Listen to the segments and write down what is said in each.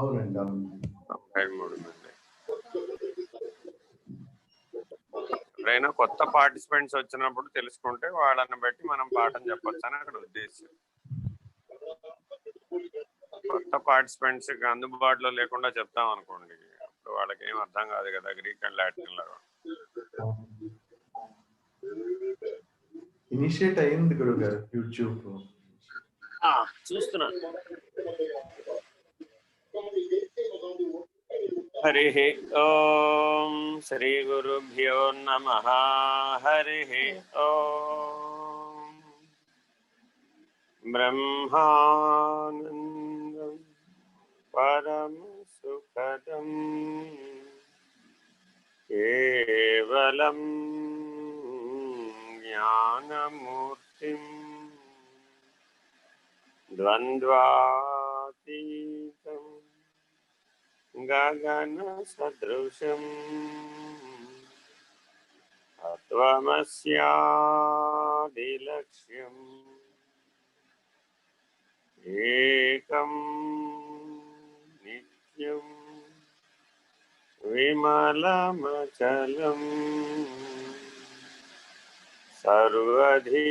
అవునండి, అవును. 93 మంది. ఎవరైనా కొత్త పార్టిసిపెంట్స్ వచ్చినప్పుడు తెలుసుకుంటే వాళ్ళని బట్టి మనం పాఠం చెప్పొచ్చు అని అక్కడ ఉద్దేశం. కొత్త పార్టిసిపెంట్స్ అందుబాటులో లేకుండా చెప్తాం అనుకోండి, అప్పుడు వాళ్ళకి ఏం అర్థం కాదు కదా గ్రీక్ అండ్ లాటిన్ లాగా. ఇనిషియేట్ అయింది గురువు గారు యూట్యూబ్. చూస్తున్నా. హరి ఓం శ్రీ గురుభ్యో నమః. హరి ఓం. బ్రహ్మానందం పరమ సుఖదం కేవలం జ్ఞానమూర్తిం ద్వంద్వాతీతం గగన సదృశం తత్వమస్యాదిలక్ష్యం ఏకం నిత్యం విమలమచలం సర్వధీ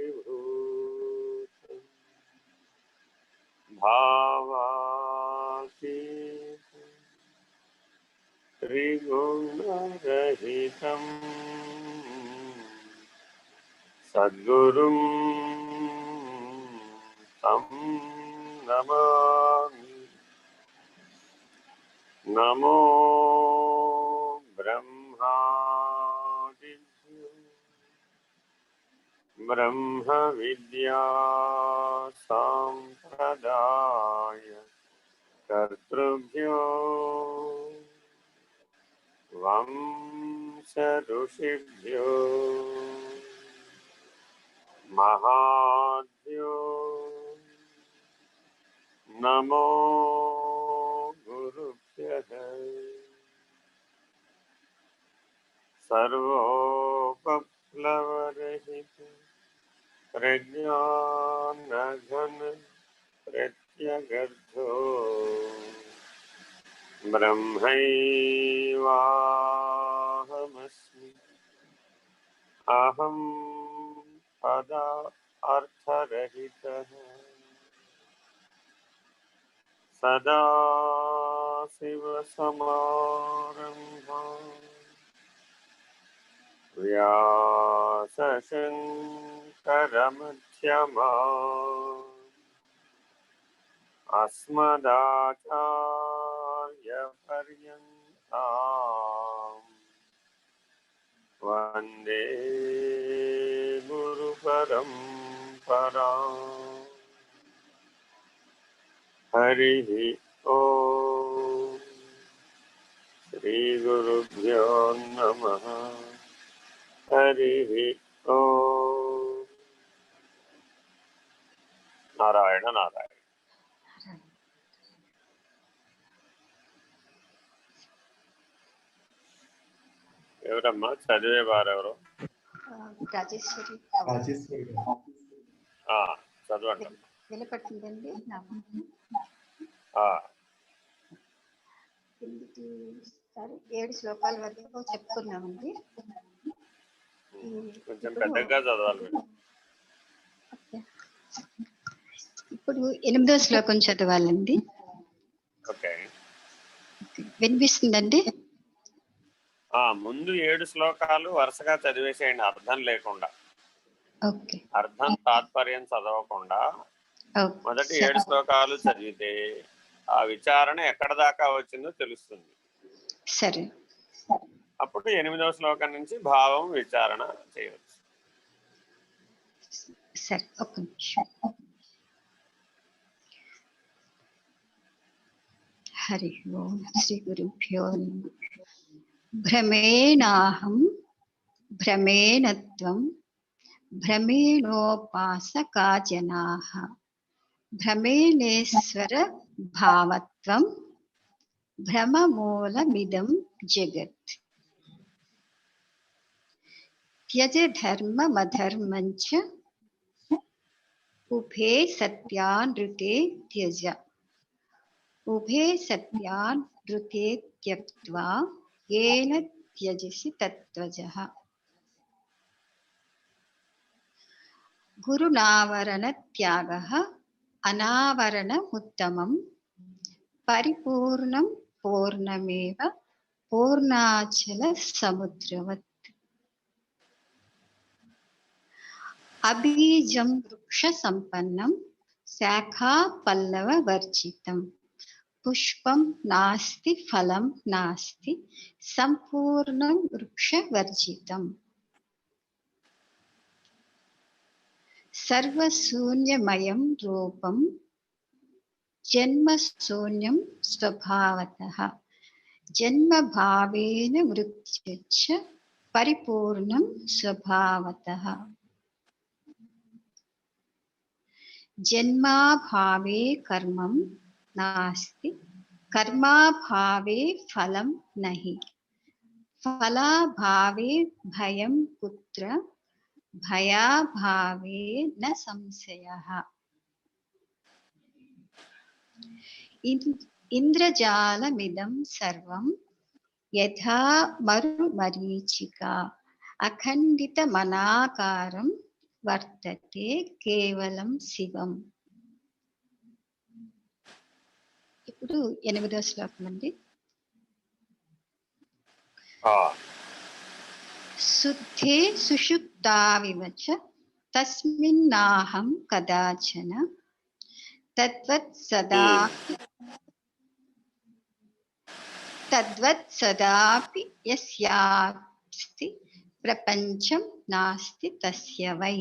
సాక్షిభూతం భావాతీతం త్రిగుణరహితం సద్గురుం తం నమామి. నమో బ్రహ్మాదిభ్యో బ్రహ్మ విద్యా సాంప్రదాయ కర్తృభ్యో వంశ ఋషిభ్యో మహాభ్యో నమో గురుభ్యః. సర్వోపప్లవరహిత ప్రజ్ఞానఘన ప్రత్యగర్ధో బ్రహ్మైవాహమస్మి. అహం పదార్థరహితః సదాశివసమారంభాం వ్యాసశంకరమధ్యమాం అస్మదాచార్యపర్యంతాం వందే గురుపరంపరాం. హరి ఓం. శ్రీ గురుభ్యో నమః. హరి ఓం. నారాయణ నారాయణ. ఎవరమ్మా చదివే వారెవరు? రాజేశ్వరి. చదవండి. వినపడుతుందండి. కిందికి 7 శ్లోకాల వరకు చెప్పుకున్నామండి. కొంచెం పెద్దగా చదవాలి. ఇప్పుడు 8వ శ్లోకం చదవాలండి. ఓకే, వినిపిస్తుందండి? ముందు 7 శ్లోకాలు వరుసగా చదివేసేయండి, అర్థం లేకుండా. ఓకే, అర్థం తాత్పర్యం చదవకుండా మొదటి 7 శ్లోకాలు చదివితే ఆ విచారణ ఎక్కడ దాకా వచ్చిందో తెలుస్తుంది. సరే, అప్పుడు 8వ శ్లోకం నుంచి భావం విచారణ చేయవచ్చు. సరే, ఒక్క నిమిషం. హరి ఓం. శ్రీ గురుభ్యో నమః. భ్రమేణాహం భ్రమేణత్వం భ్రమేణోపాసకా జనాః భ్రమేణేశ్వర భావత్వం భ్రమమూలమిదం జగత్. త్యజ ధర్మమధర్మంచ उभे सत्यान् ऋते त्यज उभे सत्यान् ऋते त्यक्त्वा येन त्यजसि तत्त्वजः गुरुनावरणत्यागः अनावरणमुत्तमं परिपूर्णं पूर्णमेव पूर्णाचलसमुद्रवत् अबीजं वृक्षसम्पन्नं शाखापल्लववर्जितं पुष्पं नास्ति फलं नास्ति सम्पूर्णं वृक्षवर्जितम् सर्वशून्यमयं रूपं जन्मशून्यं स्वभावतः जन्मभावेन मृत्युश्च परिपूर्णं स्वभावतः जन्माभावे कर्मं नास्ति कर्माभावे फलं नहि फलाभावे भयं कुत्र भयाभावे न संशयः इंद्रजालमिदं सर्वं यथा मरुमरीचिका अखण्डितमनाकारं वर्तते केवलं శివం. ఇప్పుడు 8వ శ్లోకం అండి. శుద్ధే సుషుప్తావివచ తస్మిన్నాహం కదాచన తద్వత్ సదాపి యస్యాస్తి ప్రపంచం నాస్తి తస్య వై.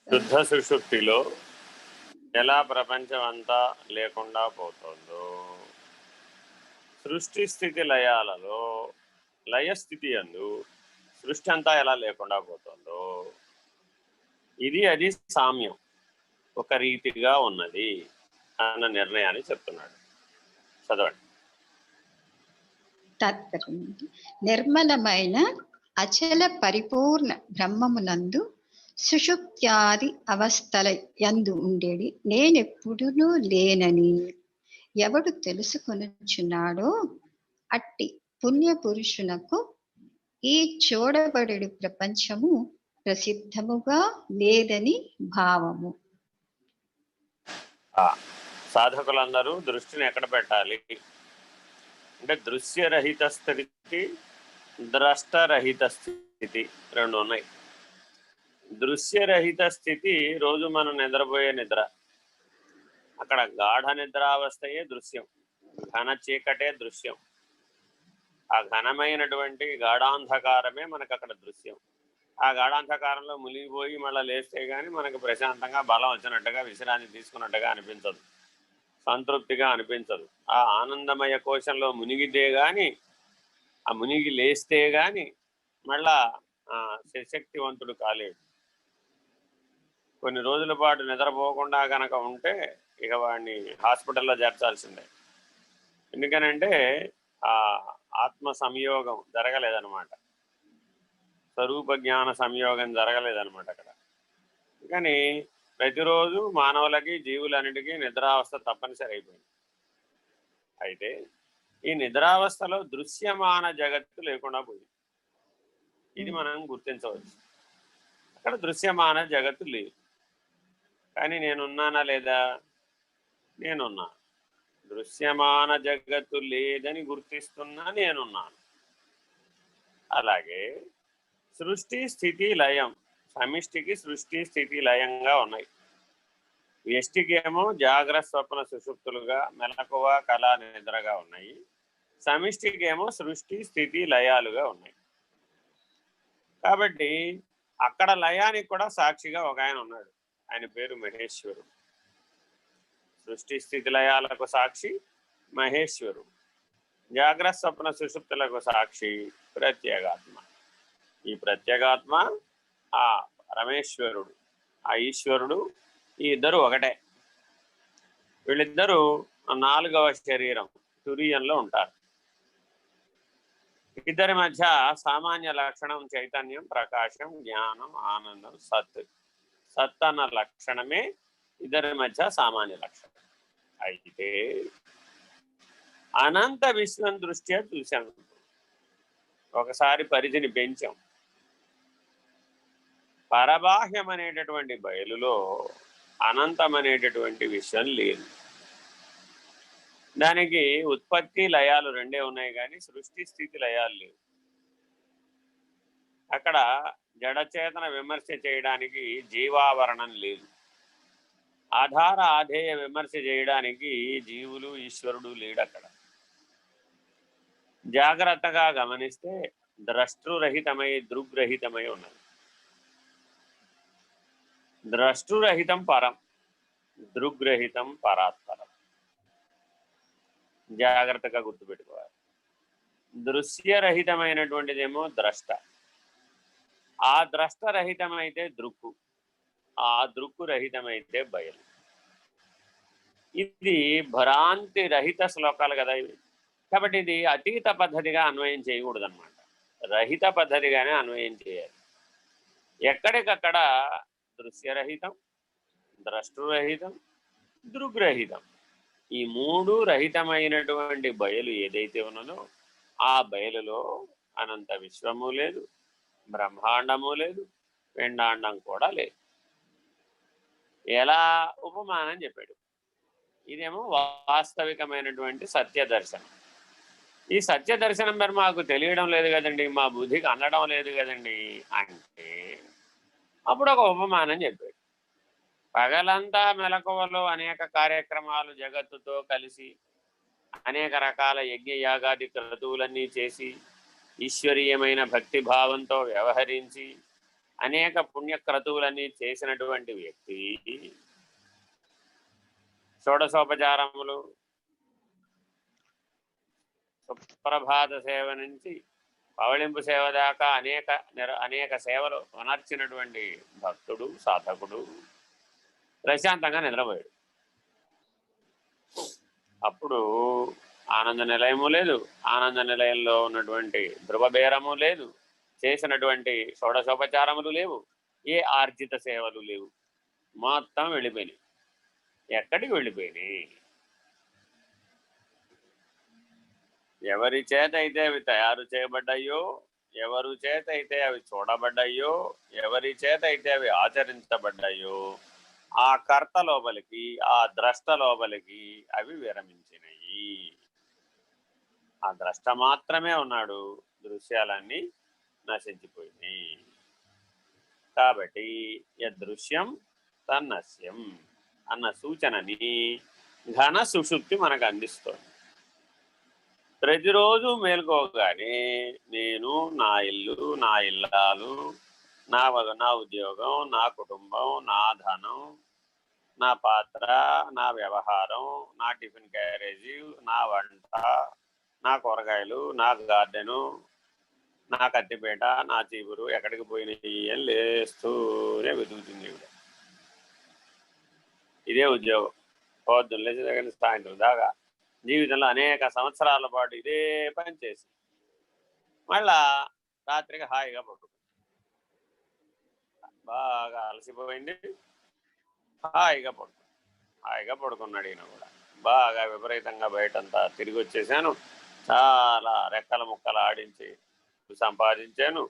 శుద్ధ సుషుప్తిలో ఎలా ప్రపంచం అంతా లేకుండా పోతుందో, సృష్టి స్థితి లయాలలో లయస్థితి యందు సృష్టి అంతా ఎలా లేకుండా పోతుందో, ఇది అది సామ్యం ఒక రీతిగా ఉన్నది అన్న నిర్ణయాన్ని చెప్తున్నాడు. చదవండి. తాత్పర్యం నిర్మలమైన అచల పరిపూర్ణ బ్రహ్మమునందు సుషుప్త్యాది అవస్థల యందు ఉండేది నేనెప్పుడునూ లేనని ఎవడు తెలుసుకొనుచున్నాడో అట్టి పుణ్య పురుషునకు ఈ చూడబడేడు ప్రపంచము ప్రసిద్ధముగా లేదని భావము. సాధకులందరూ దృష్టిని ఎక్కడ పెట్టాలి అంటే దృశ్యరహిత స్థితి, ద్రష్టరహిత స్థితి రెండు ఉన్నాయి. దృశ్యరహిత స్థితి రోజు మనం నిద్రపోయే నిద్ర, అక్కడ గాఢ నిద్రావస్థయే దృశ్యం, ఘన చీకటే దృశ్యం. ఆ ఘనమైనటువంటి గాఢాంధకారమే మనకు అక్కడ దృశ్యం. ఆ గాఢాంధకారంలో మునిగిపోయి మళ్ళీ లేస్తే కానీ మనకు ప్రశాంతంగా బలం వచ్చినట్టుగా విశ్రాంతి తీసుకున్నట్టుగా అనిపించదు, సంతృప్తిగా అనిపించదు. ఆ ఆనందమయ కోశంలో మునిగితే గాని, ఆ మునిగి లేస్తే గాని మళ్ళా శక్తివంతుడు కాలేడు. కొన్ని రోజుల పాటు నిద్రపోకుండా కనుక ఉంటే ఇక వాడిని హాస్పిటల్లో చేర్చాల్సిందే. ఎందుకనంటే ఆ ఆత్మ సంయోగం జరగలేదన్నమాట, స్వరూప జ్ఞాన సంయోగం జరగలేదన్నమాట అక్కడ. కానీ ప్రతిరోజు మానవులకి జీవులన్నిటికీ నిద్రావస్థ తప్పనిసరి అయిపోయింది. అయితే ఈ నిద్రావస్థలో దృశ్యమాన జగత్తు లేకుండా పోయింది. ఇది మనం గుర్తించవచ్చు. అక్కడ దృశ్యమాన జగత్తు లేదు, కానీ నేనున్నానా లేదా? నేనున్నా. దృశ్యమాన జగత్తు లేదని గుర్తిస్తున్నా నేనున్నాను. అలాగే సృష్టి స్థితి లయం, సమిష్టికి సృష్టి స్థితి లయంగా ఉన్నాయి. వ్యష్టికేమో జాగ్రత్త స్వప్న సుషుప్తులుగా మెలకువ కళా నిద్రగా ఉన్నాయి. సమిష్టికేమో సృష్టి స్థితి లయాలుగా ఉన్నాయి. కాబట్టి అక్కడ లయానికి కూడా సాక్షిగా ఒక ఆయన ఉన్నాడు, ఆయన పేరు మహేశ్వరుడు. సృష్టి స్థితి లయాలకు సాక్షి మహేశ్వరుడు, జాగ్రత్త స్వప్న సుషుప్తులకు సాక్షి ప్రత్యేగాత్మ. ఈ ప్రత్యేగాత్మ, ఆ పరమేశ్వరుడు, ఆ ఈశ్వరుడు, ఈ ఇద్దరు ఒకటే. వీళ్ళిద్దరూ 4వ శరీరం తురియంలో ఉంటారు. ఇద్దరి మధ్య సామాన్య లక్షణం చైతన్యం, ప్రకాశం, జ్ఞానం, ఆనందం, సత్. సత్ అన్న లక్షణమే ఇద్దరి మధ్య సామాన్య లక్షణం. అయితే అనంత విశ్వం దృష్ట్యా చూశాను. ఒకసారి పరిధిని పెంచాం. పరబాహ్యం అనేటటువంటి బయలులో అనంతం అనేటటువంటి విశ్వం లేదు. దానికి ఉత్పత్తి లయాలు రెండే ఉన్నాయి, కానీ సృష్టి స్థితి లయాలు లేవు. అక్కడ జడచేతన విమర్శ చేయడానికి జీవావరణం లేదు. ఆధార ఆధేయ విమర్శ చేయడానికి జీవులు ఈశ్వరుడు లేడు. అక్కడ జాగ్రత్తగా గమనిస్తే ద్రష్టృరహితమై దృగ్రహితమై ఉన్నది. ద్రష్టృరహితం పరం, దృగ్రహితం పరాత్పరం. జాగ్రత్తగా గుర్తుపెట్టుకోవాలి. దృశ్యరహితమైనటువంటిదేమో ద్రష్ట, ఆ ద్రష్టరహితమైతే దృక్కు, ఆ దృక్కు రహితమైతే బయలు. ఇది భ్రాంతి రహిత శ్లోకాలు కదా ఇవి. కాబట్టి ఇది అతీత పద్ధతిగా అన్వయం చేయకూడదు అనమాట. రహిత పద్ధతిగానే అన్వయం చేయాలి. ఎక్కడికక్కడ దృశ్యరహితం, ద్రష్టరహితం, దృగ్రహితం, ఈ మూడు రహితమైనటువంటి బయలు ఏదైతే ఉన్నదో ఆ బయలులో అనంత విశ్వము లేదు, బ్రహ్మాండము లేదు, పిండాండం కూడా లేదు. ఎలా ఉపమానం చెప్పాడు. ఇదేమో వాస్తవికమైనటువంటి సత్య దర్శనం. ఈ సత్య దర్శనం మరి మాకు తెలియడం లేదు కదండి, మా బుద్ధికి అందడం లేదు కదండి అంటే అప్పుడు ఒక ఉపమానం చెప్పాడు. పగలంతా మెలకువలో అనేక కార్యక్రమాలు జగత్తుతో కలిసి అనేక రకాల యజ్ఞయాగాది క్రతువులన్నీ చేసి ఈశ్వరీయమైన భక్తి భావంతో వ్యవహరించి అనేక పుణ్యక్రతువులన్నీ చేసినటువంటి వ్యక్తి షోడశోపచారములు, సుప్రభాత సేవ నుంచి పవళింపు సేవ దాకా అనేక సేవలు అనర్చినటువంటి భక్తుడు, సాధకుడు ప్రశాంతంగా నిద్రపోయాడు. అప్పుడు ఆనంద నిలయము లేదు, ఆనంద నిలయంలో ఉన్నటువంటి ధ్రువబేరము లేదు, చేసినటువంటి షోడశోపచారములు లేవు, ఏ ఆర్జిత సేవలు లేవు, మొత్తం వెళ్ళిపోయినాయి. ఎక్కడికి వెళ్ళిపోయినాయి? ఎవరి చేత అయితే అవి తయారు చేయబడ్డాయో, ఎవరి చేత అయితే అవి చూడబడ్డాయో, ఎవరి చేత అయితే అవి ఆచరించబడ్డాయో ఆ కర్త లోపలికి, ఆ ద్రష్ట లోపలికి అవి విరమించినయి. ఆ ద్రష్ట మాత్రమే ఉన్నాడు, దృశ్యాలన్నీ నశించిపోయినాయి. కాబట్టి యదృశ్యం తన్నస్యం అన్న సూచనని ఘన సుషుప్తి మనకు అందిస్తోంది. ప్రతిరోజు మేల్కోగానే నేను, నా ఇల్లు, నా ఇల్లాలు, నా ఉద్యోగం, నా కుటుంబం, నా ధనం, నా పాత్ర, నా వ్యవహారం, నా టిఫిన్ క్యారేజీ, నా వంట, నా కూరగాయలు, నా గార్డెను, నా కత్తిపేట, నా చీపురు ఎక్కడికి పోయినాయి అని లేస్తూనే వెతుకుతుంది. ఇదే ఉద్యోగం. పొద్దున్న లేచి దగ్గర సాయంత్రం దాకా జీవితంలో అనేక సంవత్సరాల పాటు ఇదే పని చేసి మళ్ళా రాత్రికి హాయిగా పడుకుంది. బాగా అలసిపోయింది, హాయిగా పడుకున్నాడు. ఈయన కూడా బాగా విపరీతంగా బయటంతా తిరిగి వచ్చేసాను, చాలా రెక్కల ముక్కలు ఆడించి సంపాదించాను.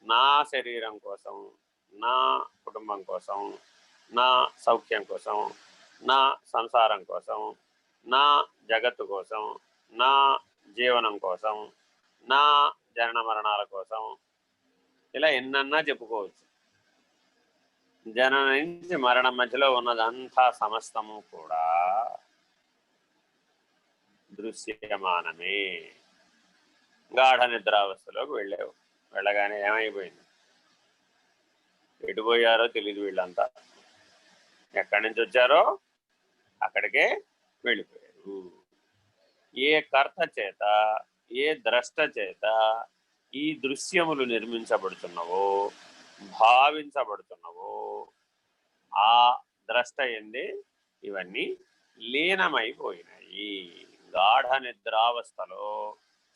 నా శరీరం కోసం, నా కుటుంబం కోసం, నా సౌఖ్యం కోసం, నా సంసారం కోసం, నా జగత్తు కోసం, నా జీవనం కోసం, నా జనన మరణాల కోసం, ఇలా ఎన్నన్నా చెప్పుకోవచ్చు. జనన నుంచి మరణం మధ్యలో ఉన్నదంతా సమస్తము కూడా దృశ్యమానమే. గాఢ నిద్రావస్థలోకి వెళ్ళావు. వెళ్ళగానే ఏమైపోయింది? ఎటుపోయారో తెలియదు. వీళ్ళంతా ఎక్కడి నుంచి వచ్చారో అక్కడికే వెళ్ళిపోయారు. ఏ కర్త చేత, ఏ ద్రష్ట చేత ఈ దృశ్యములు నిర్మించబడుతున్నవో, భావించబడుతున్నవో ఆ ద్రష్ట ఎందే ఇవన్నీ లీనమైపోయినాయి. గాఢ నిద్రావస్థలో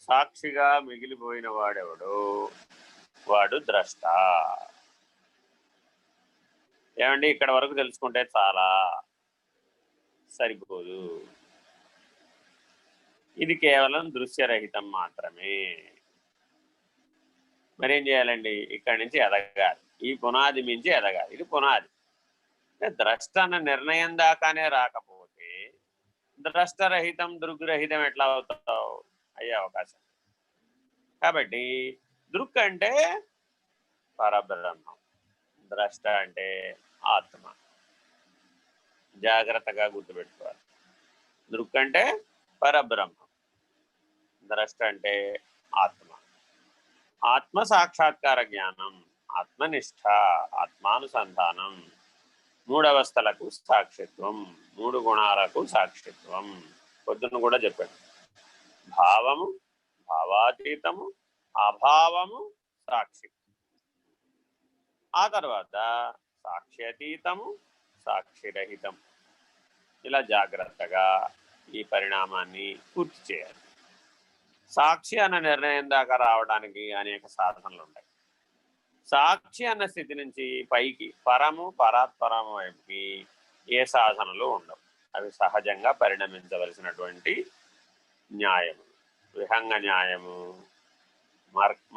సాక్షిగా మిగిలిపోయిన వాడెవడు, వాడు ద్రష్ట. ఏమండి, ఇక్కడ వరకు తెలుసుకుంటే చాలా సరిపోదు. ఇది కేవలం దృశ్యరహితం మాత్రమే. మరేం చేయాలండి? ఇక్కడి నుంచి ఎదగాలి, ఈ పునాది మించి ఎదగాలి. ఇది పునాది. ద్రష్ట అన్న నిర్ణయం దాకానే రాకపోతే ద్రష్టరహితం దృగ్రహితం ఎట్లా అవుతావు? అయ్యే అవకాశం. కాబట్టి దృక్ అంటే పరబ్రహ్మం, ద్రష్ట అంటే ఆత్మ. జాగ్రత్తగా గుర్తుపెట్టుకోవాలి. దృక్ అంటే పరబ్రహ్మం, ద్రష్ట అంటే ఆత్మ. ఆత్మ సాక్షాత్కార జ్ఞానం, ఆత్మనిష్ట, ఆత్మానుసంధానం, మూడవస్థలకు సాక్షిత్వం, మూడు గుణాలకు సాక్షిత్వం. పొద్దున్న కూడా చెప్పాడు. భావము, భావాతీతము, అభావము, సాక్షి. ఆ తర్వాత సాక్ష్యతీతము, సాక్షిరహితం. ఇలా జాగ్రత్తగా ఈ పరిణామాన్ని పూర్తి చేయాలి. సాక్షి అన్న నిర్ణయం దాకా రావడానికి అనేక సాధనలు ఉంటాయి. సాక్షి అన్న స్థితి నుంచి పైకి పరము పరాత్పరము వైపుకి ఏ సాధనలు ఉండవు. అవి సహజంగా పరిణమించవలసినటువంటి న్యాయము. విహంగ న్యాయము,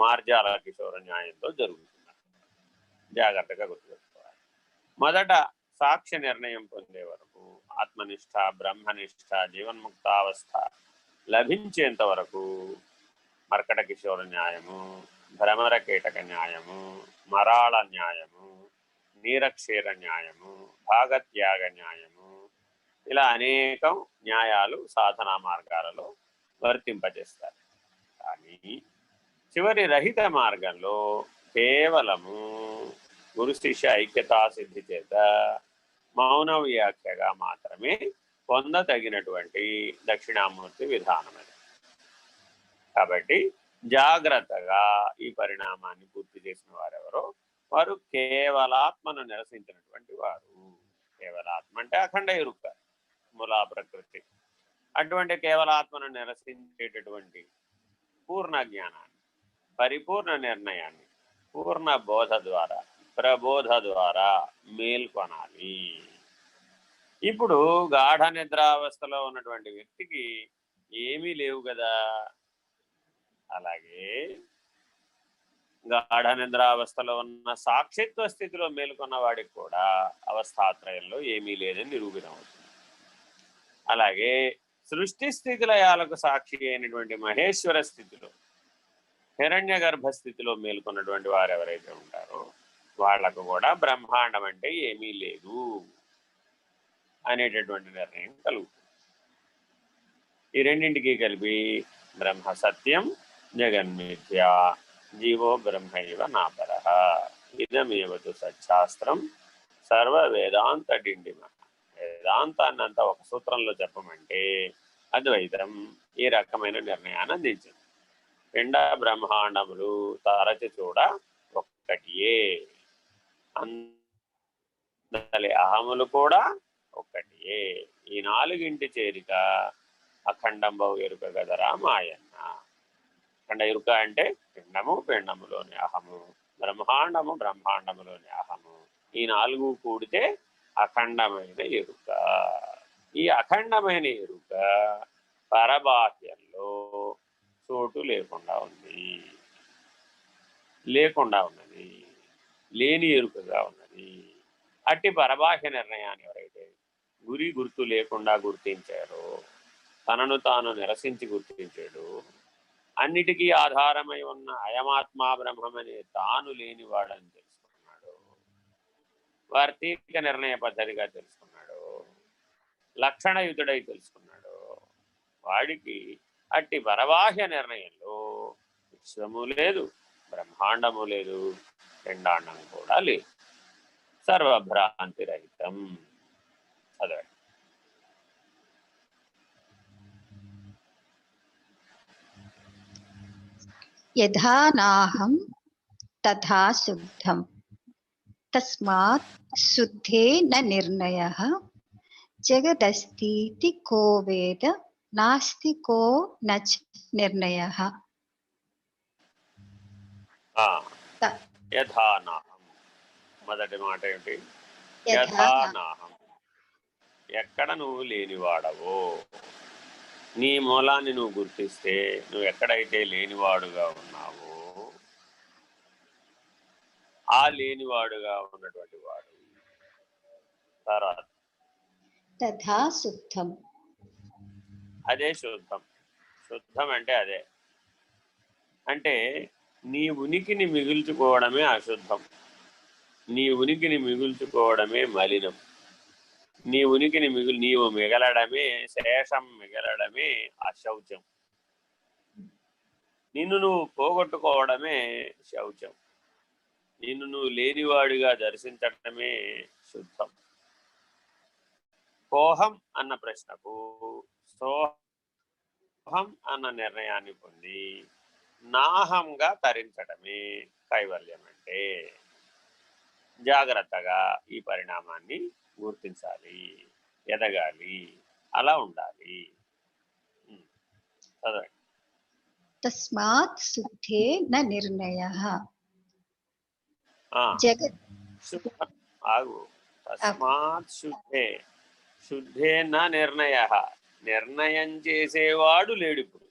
మార్జాల కిషోర న్యాయంతో జరుగుతుంది. జాగ్రత్తగా గుర్తుపెట్టుకోవాలి. మొదట సాక్ష్య నిర్ణయం పొందే వరకు ఆత్మనిష్ట, బ్రహ్మనిష్ట, జీవన్ముక్తావస్థ లభించేంత వరకు మర్కట కిషోర న్యాయము, భ్రమర కీటక న్యాయము, మరాళ న్యాయము, నీరక్షీర న్యాయము, భాగత్యాగ న్యాయము, ఇలా అనేకం న్యాయాలు సాధనా మార్గాలలో వర్తింపజేస్తారు. కానీ చివరి రహిత మార్గంలో కేవలము గురు శిష్య ఐక్యతా సిద్ధి చేత మౌన వ్యాఖ్యగా మాత్రమే పొందతగినటువంటి దక్షిణామూర్తి విధానమే. కాబట్టి జాగ్రత్తగా ఈ పరిణామాన్ని పూర్తి చేసిన వారెవరో వారు కేవలాత్మను నిరసించినటువంటి వారు. కేవలాత్మ అంటే అఖండ ఎరుక, మూలా ప్రకృతి. అటువంటి కేవలాత్మను నిరసించేటటువంటి పూర్ణ జ్ఞానాన్ని, పరిపూర్ణ నిర్ణయాన్ని పూర్ణ బోధ ద్వారా, ప్రబోధ ద్వారా మేల్కొనాలి. ఇప్పుడు గాఢ నిద్రావస్థలో ఉన్నటువంటి వ్యక్తికి ఏమీ లేవు కదా. అలాగే గాఢ నిద్రావస్థలో ఉన్న సాక్షిత్వ స్థితిలో మేల్కొన్న వాడికి కూడా అవస్థాత్రయంలో ఏమీ లేదని నిరూపితమవుతుంది. అలాగే సృష్టి స్థితి లయాలకు సాక్షి అయినటువంటి మహేశ్వర స్థితిలో, హిరణ్య గర్భ స్థితిలో మేల్కొన్నటువంటి వారు ఎవరైతే ఉంటారో వాళ్లకు కూడా బ్రహ్మాండం అంటే ఏమీ లేదు అనేటటువంటి నిర్ణయం కలుగుతుంది. ఈ రెండింటికి కలిపి బ్రహ్మ సత్యం, జగన్మిథ్య, జీవో బ్రహ్మైవ నాపరః, ఇదమేవతు సత్శాస్త్రం సర్వ వేదాంత డిండిమ. వేదాంతాన్ని అంతా ఒక సూత్రంలో చెప్పమంటే అద్వైతం ఈ రకమైన నిర్ణయాన్ని అందించింది. పిండ బ్రహ్మాండములు తరచి చూడ ఒక్కటియే, అందలి అహములు కూడా ఒక్కటియే. ఈ నాలుగింటి చేరిక అఖండంబవు ఎరుక గదరా మాయన్న. అఖండ ఎరుక అంటే పిండము, పిండములోని అహము, బ్రహ్మాండము, బ్రహ్మాండములోని అహము. ఈ నాలుగు కూడితే అఖండమైన ఎరుక. ఈ అఖండమైన ఎరుక పరబాహ్యంలో చోటు లేకుండా ఉన్నది, లేని ఎరుకగా ఉన్నది. అట్టి పరబాహ్య నిర్ణయాన్ని ఎవరైతే గురి గుర్తు లేకుండా గుర్తించాడో, తనను తాను నిరసించి గుర్తించాడు, అన్నిటికీ ఆధారమై ఉన్న అయమాత్మా బ్రహ్మమనే తాను లేనివాడని తెలుసుకున్నాడు, వార్తీక నిర్ణయ పద్ధతిగా తెలుసుకున్నాడు, లక్షణయుతుడై తెలుసుకున్నాడు, వాడికి అట్టి పరబాహ్య నిర్ణయంలో విశ్వము లేదు, బ్రహ్మాండము లేదు, పిండాండం కూడా లేదు. సర్వభ్రాంతి రహితం. చదవండి. యథా నాహం తథా శుద్ధం తస్మాత్ శుద్ధే న నిర్ణయః జగదస్తితి కో వేద నాస్తి కో నచ నిర్ణయః. యథా నాహం. మొదటి మాట ఏమిటి? యథా యథా నాహం. ఎక్కడ నువ్వు లేనివాడవో, నీ మూలాన్ని నువ్వు గుర్తిస్తే నువ్వు ఎక్కడైతే లేనివాడుగా ఉన్నావో ఆ లేనివాడుగా ఉన్నటువంటి వాడు. తర్వాత తథా శుద్ధం. అదే శుద్ధం. శుద్ధం అంటే అదే. అంటే నీ ఉనికిని మిగుల్చుకోవడమే అశుద్ధం, నీ ఉనికిని మిగుల్చుకోవడమే మలినం, నీ ఉనికిని నీవు మిగలడమే, శేషం మిగలడమే అశౌచం. నిన్ను నువ్వు పోగొట్టుకోవడమే శౌచం. నిన్ను నువ్వు లేనివాడిగా దర్శించడమే శుద్ధం. కోహం అన్న ప్రశ్నకు సోహం అన్న నిర్ణయాన్ని పొంది నాహంగా తరించడమే కైవల్యం. అంటే జాగ్రత్తగా ఈ పరిణామాన్ని గుర్తించాలి, ఎదగాలి, అలా ఉండాలి. చదవండి. తస్మాత్ శుద్ధే న నిర్ణయః. ఆగు. తస్మాత్ శుద్ధే. శుద్ధే న నిర్ణయః. నిర్ణయం చేసేవాడు లేడు. ఇప్పుడు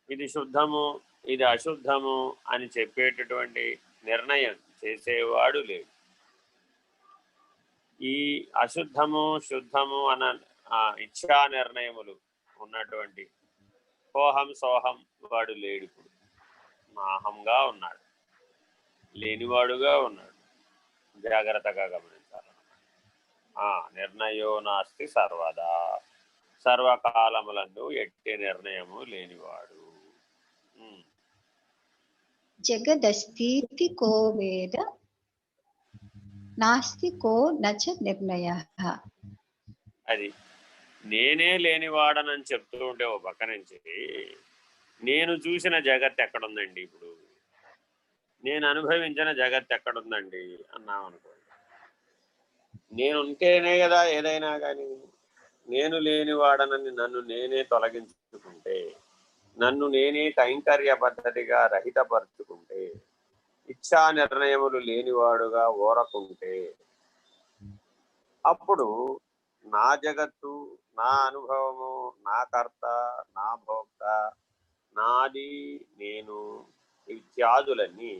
ఇది శుద్ధము, ఇది అశుద్ధము అని చెప్పేటటువంటి నిర్ణయం చేసేవాడు లేడు. ఈ అశుద్ధము శుద్ధము అన్న ఇచ్ఛా నిర్ణయములు ఉన్నటువంటి కోహం సోహం వాడు లేడు. ఇప్పుడు నాహంగా ఉన్నాడు, లేనివాడుగా ఉన్నాడు. జాగ్రత్తగా గమనించాలన్నమాట. నిర్ణయో నాస్తి సర్వదా. సర్వకాలములందు ఎట్టి నిర్ణయము లేనివాడు. జగదస్తి కో వేద నాస్తి కో నచ నిర్ణయః. అది నేనే లేనివాడనని చెప్తూ ఉంటే ఓ పక్క నుంచి, నేను చూసిన జగత్ ఎక్కడుందండి, ఇప్పుడు నేను అనుభవించిన జగత్ ఎక్కడుందండి అన్నాం అనుకోండి. నేను ఉంటేనే కదా ఏదైనా కానీ. నేను లేనివాడనని నన్ను నేనే తొలగించుకుంటే, నన్ను నేనే కైంకర్య పద్ధతిగా రహితపరుచుకుంటే, ఇచ్ఛా నిర్ణయములు లేనివాడుగా ఓరకుంటే, అప్పుడు నా జగత్తు, నా అనుభవము, నా కర్త, నా భోక్త, నాది, నేను ఇత్యాదులన్నీ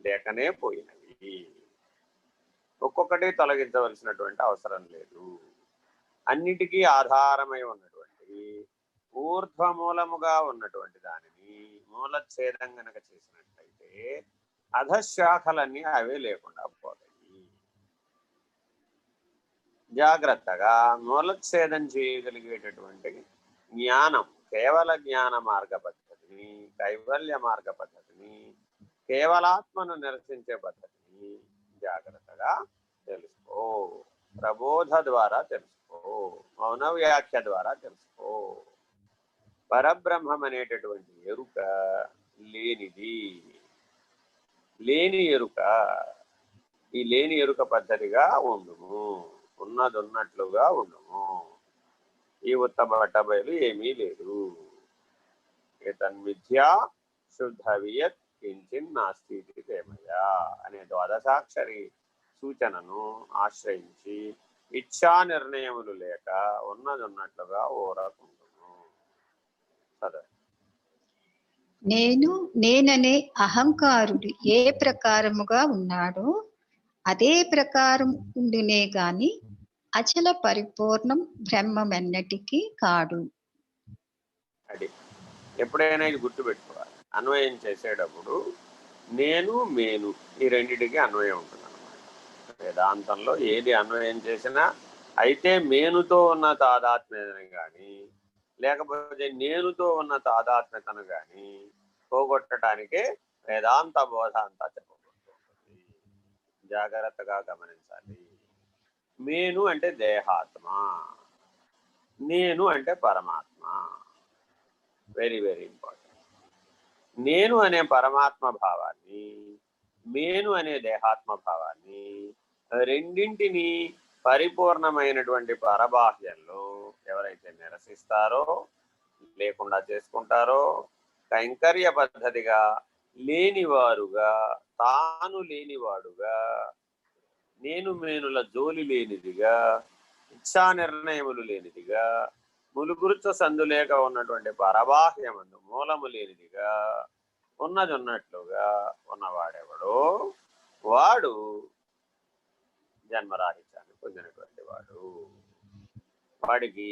లేకనే పోయినవి. ఒక్కొక్కటి తొలగించవలసినటువంటి అవసరం లేదు. అన్నిటికీ ఆధారమై ఉన్నటువంటి ఊర్ధ్వమూలముగా ఉన్నటువంటి దానిని మూలఛేదం గనక చేసినట్లయితే అధశాఖలన్నీ అవే లేకుండా పోతాయి. జాగ్రత్తగా మూలఛేదం చేయగలిగేటటువంటి జ్ఞానం, కేవల జ్ఞాన మార్గ పద్ధతిని, కైవల్య మార్గ పద్ధతిని, కేవలాత్మను నిరసించే పద్ధతిని జాగ్రత్తగా తెలుసుకో. ప్రబోధ ద్వారా తెలుసుకో, మౌన వ్యాఖ్య ద్వారా తెలుసుకో. పరబ్రహ్మం అనేటటువంటి ఎరుక లేనిది, లేని ఎరుక. ఈ లేని ఎరుక పద్ధతిగా ఉండుము, ఉన్నదున్నట్లుగా ఉండుము. ఈ ఉత్తమ బయలు ఏమీ లేదు. ఏతన్మిథ్యా శుద్ధ వియత్ కించిన్ నాస్తి ప్రేమయా అనే ద్వాదశాక్షరి సూచనను ఆశ్రయించి ఇచ్ఛా నిర్ణయములు లేక ఉన్నదున్నట్లుగా ఓరకుండును. సరే, నేననే అహంకారుడు ఏ ప్రకారముగా ఉన్నాడో అదే ప్రకారం ఉండునే గాని అచల పరిపూర్ణం బ్రహ్మమెన్నటికీ కాడు. అది ఎప్పుడైనా ఇది గుర్తుపెట్టుకోవాలి. అన్వయం చేసేటప్పుడు నేను మేను ఈ రెండిటికి అన్వయం ఉంటుంది అన్నమాట. వేదాంతంలో ఏది అన్వయం చేసినా అయితే మేనుతో ఉన్న తాదాత్మ్యతను కానీ లేకపోతే నేనుతో ఉన్న తాదాత్మ్యతను కానీ పోగొట్టడానికే వేదాంత బోధ అంతా చెప్పబడుతుంది. జాగ్రత్తగా గమనించాలి. మేను అంటే దేహాత్మ, నేను అంటే పరమాత్మ. Very very important. నేను అనే పరమాత్మ భావాన్ని, మేను అనే దేహాత్మ భావాన్ని రెండింటినీ పరిపూర్ణమైనటువంటి పరబాహ్యంలో ఎవరైతే నిరసిస్తారో, లేకుండా చేసుకుంటారో, కైంకర్య పద్ధతిగా లేనివారుగా, తాను లేనివాడుగా, నేను మేనుల జోలి లేనిదిగా, ఇచ్చా నిర్ణయములు లేనిదిగా, ములుగురుచ సందు లేక ఉన్నటువంటి పరబాహ్యమందు మూలము లేనిదిగా, ఉన్నది ఉన్నట్లుగా ఉన్నవాడెవడో వాడు జన్మరాహిత్యాన్ని పొందినటువంటి వాడు. వాడికి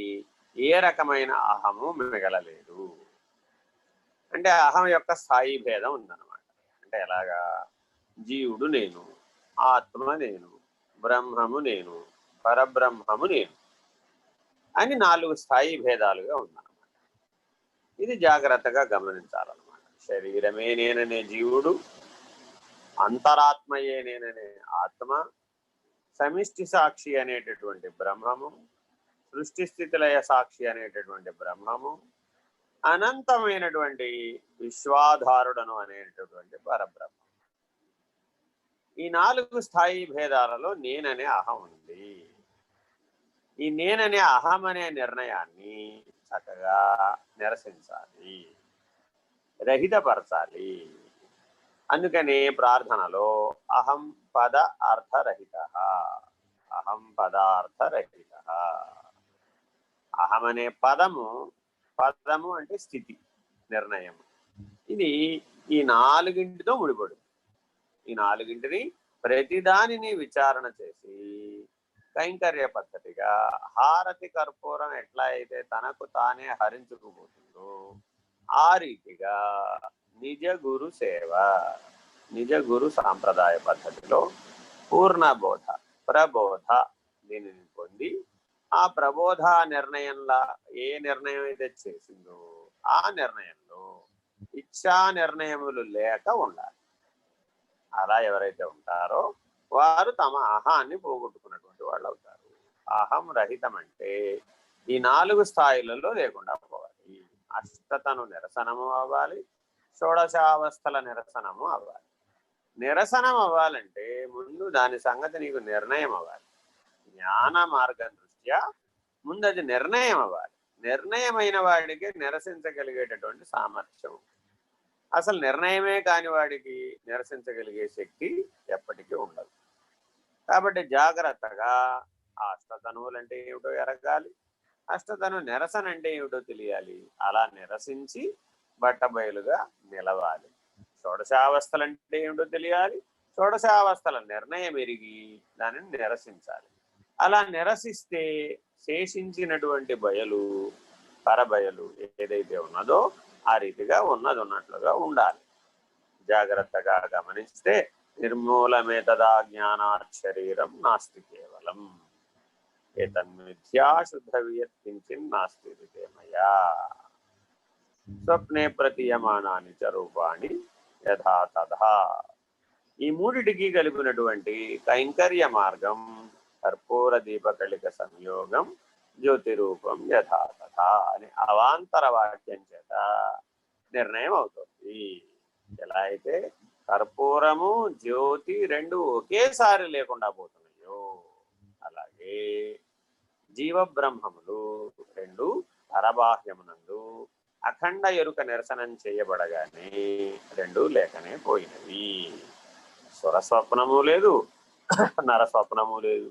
ఏ రకమైన అహము మిగలలేదు. అంటే అహం యొక్క స్థాయి భేదం ఉందన్నమాట. అంటే ఎలాగా? జీవుడు నేను, ఆత్మ నేను, బ్రహ్మము నేను, పరబ్రహ్మము నేను అని 4 స్థాయి భేదాలుగా ఉందన్నమాట. ఇది జాగ్రత్తగా గమనించాలన్నమాట. శరీరమే నేననే జీవుడు, అంతరాత్మయే నేననే ఆత్మ, సమిష్టి సాక్షి అనేటటువంటి బ్రహ్మము, సృష్టి స్థితిలయ సాక్షి అనేటటువంటి బ్రహ్మము, అనంతమైనటువంటి విశ్వాధారుడను అనేటటువంటి పరబ్రహ్మం. ఈ 4 స్థాయి భేదాలలో నేననే అహం ఉంది. ఈ నేననే అహం అనే నిర్ణయాన్ని చక్కగా నిరసించాలి, రహితపరచాలి. అందుకని ప్రార్థనలో అహం పద అర్థరహిత, అహం పదార్థరహిత. అహం అనే పదము అంటే స్థితి, నిర్ణయం. ఇది ఈ 4టితో ముడిపడు. ఈ 4టిని ప్రతిదానిని విచారణ చేసి కైంకర్య పద్ధతిగా హారతి కర్పూరం ఎట్లా అయితే తనకు తానే హరించుకుపోతుందో ఆ రీతిగా నిజ గురు సేవ, నిజ గురు సాంప్రదాయ పద్ధతిలో పూర్ణబోధ, ప్రబోధ దీనిని పొంది ఆ ప్రబోధ నిర్ణయంలా ఏ నిర్ణయం అయితే చేసిందో ఆ నిర్ణయంలో ఇచ్చా నిర్ణయములు లేక ఉండాలి. అలా ఎవరైతే ఉంటారో వారు తమ అహాన్ని పోగొట్టుకున్నటువంటి వాళ్ళు అవుతారు. అహం రహితం అంటే ఈ 4 స్థాయిలలో లేకుండా పోవాలి. అష్టతను నిరసనము అవ్వాలి, షోడశావస్థల నిరసనము అవ్వాలి. నిరసనం అవ్వాలంటే ముందు దాని సంగతి నీకు నిర్ణయం అవ్వాలి. జ్ఞాన మార్గం దృష్ట్యా ముందు అది నిర్ణయం అవ్వాలి. నిర్ణయమైన వాడికి నిరసించగలిగేటటువంటి సామర్థ్యం. అసలు నిర్ణయమే కాని వాడికి నిరసించగలిగే శక్తి ఎప్పటికీ ఉండదు. కాబట్టి జాగ్రత్తగా ఆ అష్టతనువులు అంటే ఏమిటో ఎరగాలి, అష్టతను నిరసన అంటే ఏమిటో తెలియాలి. అలా నిరసించి బట్టబయలుగా నిలవాలి. షోడశావస్థలు అంటే ఏమిటో తెలియాలి, షోడశావస్థల నిర్ణయం ఎరిగి దానిని నిరసించాలి. అలా నిరసిస్తే శేషించినటువంటి బయలు, పరబయలు ఏదైతే ఉన్నదో ఆ రీతిగా ఉన్నది ఉన్నట్లుగా ఉండాలి. జాగ్రత్తగా గమనిస్తే నిర్మూలమే తదా జ్ఞానాత్ శరీరం నాస్తి కేవలం ఏతన్మిథ్యా శుద్ధ వియత్కించిన్ నాస్తి మయా స్వప్నే ప్రతీయమానాని చ రూపాణి యథా తథా. ఈ 3టికి కలిపినటువంటి కైంకర్య మార్గం కర్పూర దీపకళిక సంయోగం జ్యోతి రూపం యథా తథా అని అవాంతర వాక్యం చేత నిర్ణయం అవుతుంది. ఎలా అయితే కర్పూరము జ్యోతి 2 ఒకేసారి లేకుండా పోతున్నాయో అలాగే జీవబ్రహ్మములు 2 పరబాహ్యమునందు అఖండ ఎరుక నిరసనం చేయబడగానే 2 లేకనే పోయినవి. సురస్వప్నము లేదు, నరస్వప్నము లేదు.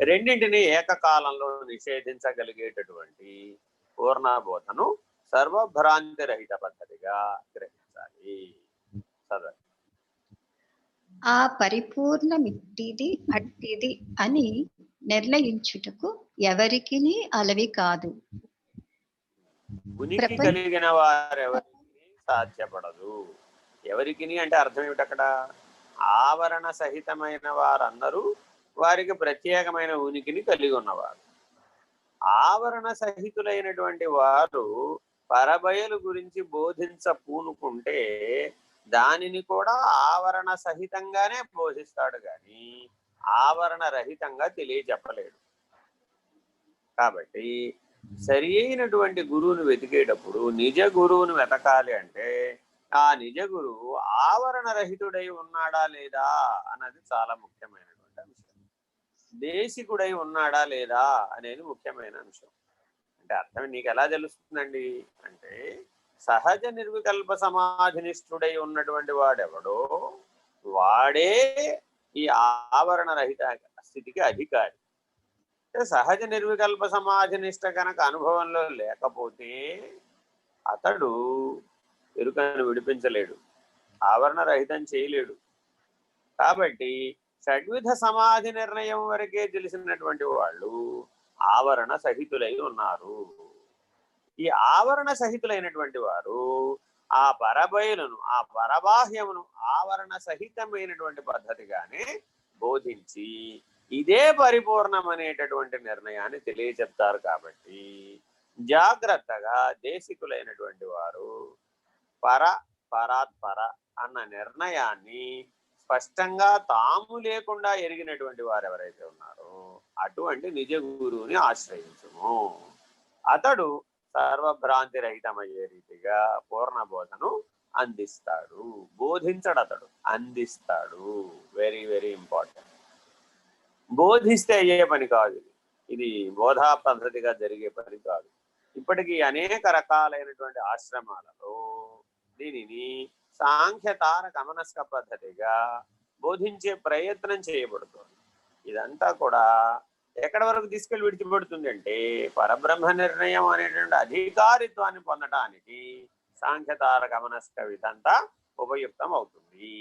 రెండింటిని ఏకకాలంలో నిషేధించగలిగేటటువంటి పూర్ణబోధను సర్వభ్రాంతి రహిత పద్ధతిగా గ్రహించాలి. ఆ పరిపూర్ణమిట్టిది అట్టిది అని నిర్ణయించుటకు ఎవరికి అలవి కాదు. ఉనికి కలిగిన వారెవరికి సాధ్యపడదు. ఎవరికి అంటే అర్థం ఏమిటి? అక్కడ ఆవరణ సహితమైన వారందరూ వారికి ప్రత్యేకమైన ఉనికిని కలిగి ఉన్నవారు. ఆవరణ సహితులైనటువంటి వారు పరబయలు గురించి బోధించ పూనుకుంటే దానిని కూడా ఆవరణ సహితంగానే బోధిస్తాడు కానీ ఆవరణ రహితంగా తెలియచెప్పలేడు. కాబట్టి సరి అయినటువంటి గురువును వెతికేటప్పుడు నిజ గురువును వెతకాలి అంటే ఆ నిజ గురువు ఆవరణ రహితుడై ఉన్నాడా లేదా అన్నది చాలా ముఖ్యమైనటువంటి అంశం. దేశికుడై ఉన్నాడా లేదా అనేది ముఖ్యమైన అంశం. అంటే అర్థం నీకు ఎలా తెలుస్తుందండి అంటే, సహజ నిర్వికల్ప సమాధినిష్ఠుడై ఉన్నటువంటి వాడెవడో వాడే ఈ ఆవరణ రహిత స్థితికి అధికారి. సహజ నిర్వికల్ప సమాధినిష్ట కనుక అనుభవంలో లేకపోతే అతడు ఎరుకను విడిపించలేడు, ఆవరణ రహితం చేయలేడు. కాబట్టి షడ్విధ సమాధి నిర్ణయం వరకే తెలిసినటువంటి వాళ్ళు ఆవరణ సహితులై ఉన్నారు. ఈ ఆవరణ సహితులైనటువంటి వారు ఆ పరబయలును, ఆ పరబాహ్యమును ఆవరణ సహితమైనటువంటి పద్ధతిగానే బోధించి ఇదే పరిపూర్ణమనేటటువంటి నిర్ణయాన్ని తెలియచెప్తారు. కాబట్టి జాగ్రత్తగా దేశికులైనటువంటి వారు పరాత్పర అన్న నిర్ణయాన్ని స్పష్టంగా తాము లేకుండా ఎరిగినటువంటి వారు ఎవరైతే ఉన్నారో అటువంటి నిజ గురువుని ఆశ్రయించుము. అతడు సర్వభ్రాంతి రహితమయ్యే రీతిగా పూర్ణ బోధను అందిస్తాడు. బోధించడు, అతడు అందిస్తాడు. Very very important. బోధిస్తే అయ్యే పని కాదు, ఇది బోధా పద్ధతిగా జరిగే పని కాదు. ఇప్పటికీ అనేక రకాలైనటువంటి ఆశ్రమాలలో దీనిని సాంఖ్యతార గమనస్క పద్ధతిగా బోధించే ప్రయత్నం చేయబడుతుంది. ఇదంతా కూడా ఎక్కడి వరకు తీసుకెళ్ళి విడిచిపెడుతుంది అంటే, పరబ్రహ్మ నిర్ణయం అనేటువంటి అధికారిత్వాన్ని పొందడానికి సాంఖ్యతార గమనస్క విధంతా ఉపయుక్తం అవుతుంది.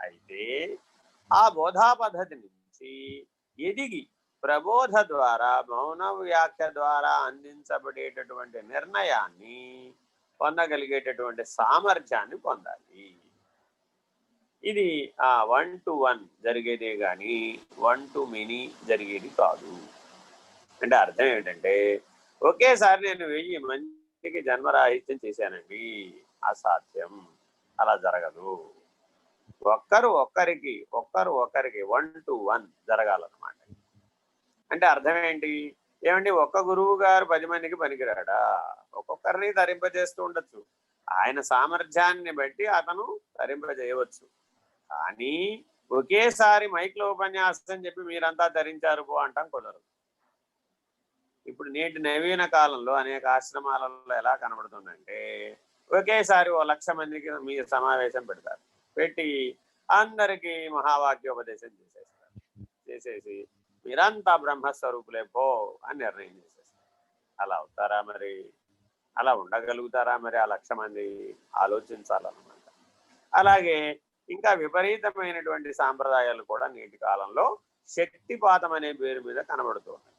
అయితే ఆ బోధా పద్ధతి నుంచి ఎదిగి ప్రబోధ ద్వారా, మౌన వ్యాఖ్య ద్వారా అందించబడేటటువంటి నిర్ణయాన్ని పొందగలిగేటటువంటి సామర్థ్యాన్ని పొందాలి. ఇది 1 to 1 జరిగేదే కానీ 1 to many జరిగేది కాదు. అంటే అర్థం ఏంటంటే, ఒకేసారి నేను 1000 మందికి జన్మరాహిత్యం చేశానండి, అసాధ్యం, అలా జరగదు. ఒక్కరు ఒక్కరికి 1 to 1 జరగాలన్నమాట. అంటే అర్థం ఏంటి? ఏమండి, ఒక్క గురువు గారు 10 మందికి పనికిరాడా? ఒక్కొక్కరిని తరింపజేస్తూ ఉండొచ్చు. ఆయన సామర్థ్యాన్ని బట్టి అతను తరింపజేయవచ్చు. కానీ ఒకేసారి మైక్లో ఉపన్యాసం చెప్పి మీరంతా ధరించారు పో అంటాం కుదరదు. ఇప్పుడు నేటి నవీన కాలంలో అనేక ఆశ్రమాలలో ఎలా కనబడుతుందంటే, ఒకేసారి 1,00,000 మందికి మీ సమావేశం పెడతారు. పెట్టి అందరికీ మహావాక్యోపదేశం చేసేసి మీరంతా బ్రహ్మస్వరూపులే పో అని నిర్ణయం చేసేస్తారు. అలా అవుతారా మరి? అలా ఉండగలుగుతారా మరి? ఆ 1,00,000 మంది ఆలోచించాలన్నమాట. అలాగే ఇంకా విపరీతమైనటువంటి సాంప్రదాయాలు కూడా నేటి కాలంలో శక్తిపాతం అనే పేరు మీద కనబడుతున్నాయి.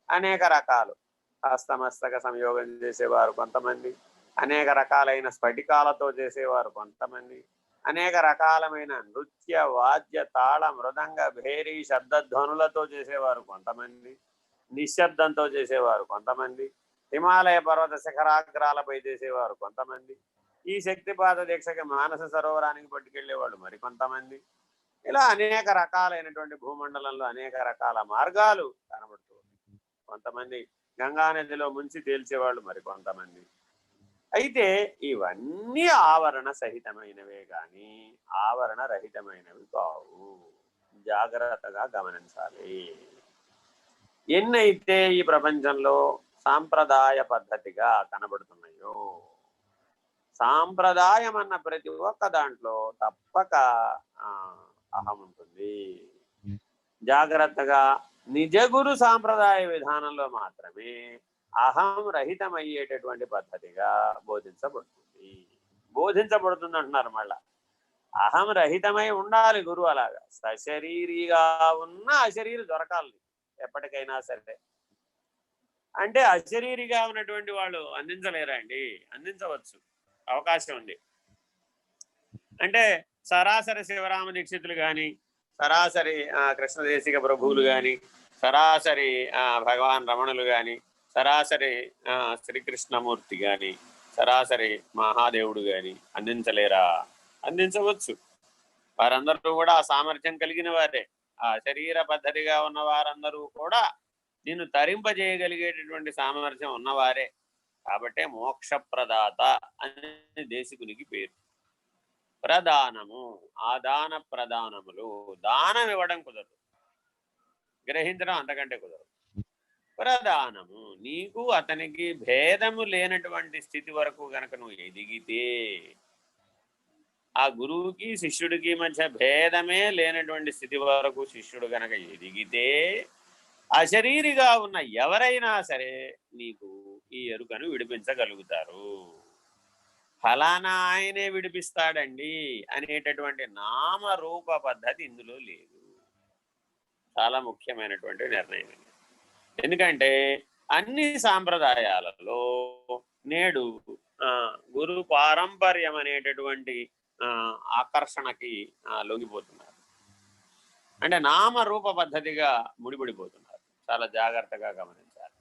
అనేక రకాలు హస్తమస్తక సంయోగం చేసేవారు కొంతమంది, అనేక రకాలైన స్ఫటికాలతో చేసేవారు కొంతమంది, అనేక రకాలమైన నృత్య వాద్య తాళ మృదంగ భేరీ శబ్దధ్వనులతో చేసేవారు కొంతమంది, నిశ్శబ్దంతో చేసేవారు కొంతమంది, హిమాలయ పర్వత శిఖరాగ్రాలపై చేసేవారు కొంతమంది, ఈ శక్తిపాత దీక్షకి మానస సరోవరానికి పట్టుకెళ్లేవాళ్ళు మరికొంతమంది. ఇలా అనేక రకాలైనటువంటి భూమండలంలో అనేక రకాల మార్గాలు కనబడుతూ ఉన్నాయి. కొంతమంది గంగానదిలో ముంచి తేల్చేవాళ్ళు మరికొంతమంది. అయితే ఇవన్నీ ఆవరణ సహితమైనవే కానీ ఆవరణ రహితమైనవి కావు. జాగ్రత్తగా గమనించాలి. ఎన్నైతే ఈ ప్రపంచంలో సాంప్రదాయ పద్ధతిగా కనబడుతున్నాయో, సాంప్రదాయం అన్న ప్రతి ఒక్క దాంట్లో తప్పక అహం ఉంటుంది. జాగ్రత్తగా నిజగురు సాంప్రదాయ విధానంలో మాత్రమే అహం రహితమయ్యేటటువంటి పద్ధతిగా బోధించబడుతుంది అంటున్నారు. మళ్ళా అహం రహితమై ఉండాలి గురువు. అలాగా సశరీరిగా ఉన్న అశరీరి దొరకాలి ఎప్పటికైనా సరే. అంటే అశరీరిగా ఉన్నటువంటి వాళ్ళు అందించలేరా అండి? అందించవచ్చు, అవకాశం ఉంది. అంటే సరాసరి శివరామ దీక్షితులు కానీ, సరాసరి కృష్ణదేశిక ప్రభువులు కానీ, సరాసరి భగవాన్ రమణులు కానీ, సరాసరి శ్రీకృష్ణమూర్తి కానీ, సరాసరి మహాదేవుడు కానీ అందించలేరా? అందించవచ్చు. వారందరూ కూడా ఆ సామర్థ్యం కలిగిన వారే. ఆ శరీర పద్ధతిగా ఉన్న వారందరూ కూడా నిన్ను తరింపజేయగలిగేటటువంటి సామర్థ్యం ఉన్నవారే. కాబట్టే మోక్షప్రదాత అని దేశికునికి పేరు. ప్రదానము, ఆ దాన ప్రదానములు, దానం ఇవ్వడం కుదరదు. గ్రహించడం అంతకంటే కుదరదు. ప్రధానము నీకు అతనికి భేదము లేనటువంటి స్థితి వరకు గనక నువ్వు ఎదిగితే, ఆ గురువుకి శిష్యుడికి మధ్య భేదమే లేనటువంటి స్థితి వరకు శిష్యుడు గనక ఎదిగితే, అశరీరిగా ఉన్న ఎవరైనా సరే నీకు ఈ ఎరుకను విడిపించగలుగుతారు. ఫలానా ఆయనే విడిపిస్తాడండి అనేటటువంటి నామరూప పద్ధతి ఇందులో లేదు. చాలా ముఖ్యమైనటువంటి నిర్ణయం. ఎందుకంటే అన్ని సాంప్రదాయాలలో నేడు గురు పారంపర్యం అనేటటువంటి ఆకర్షణకి లొంగిపోతున్నారు. అంటే నామరూప పద్ధతిగా ముడిపడిపోతున్నారు. చాలా జాగ్రత్తగా గమనించాలి.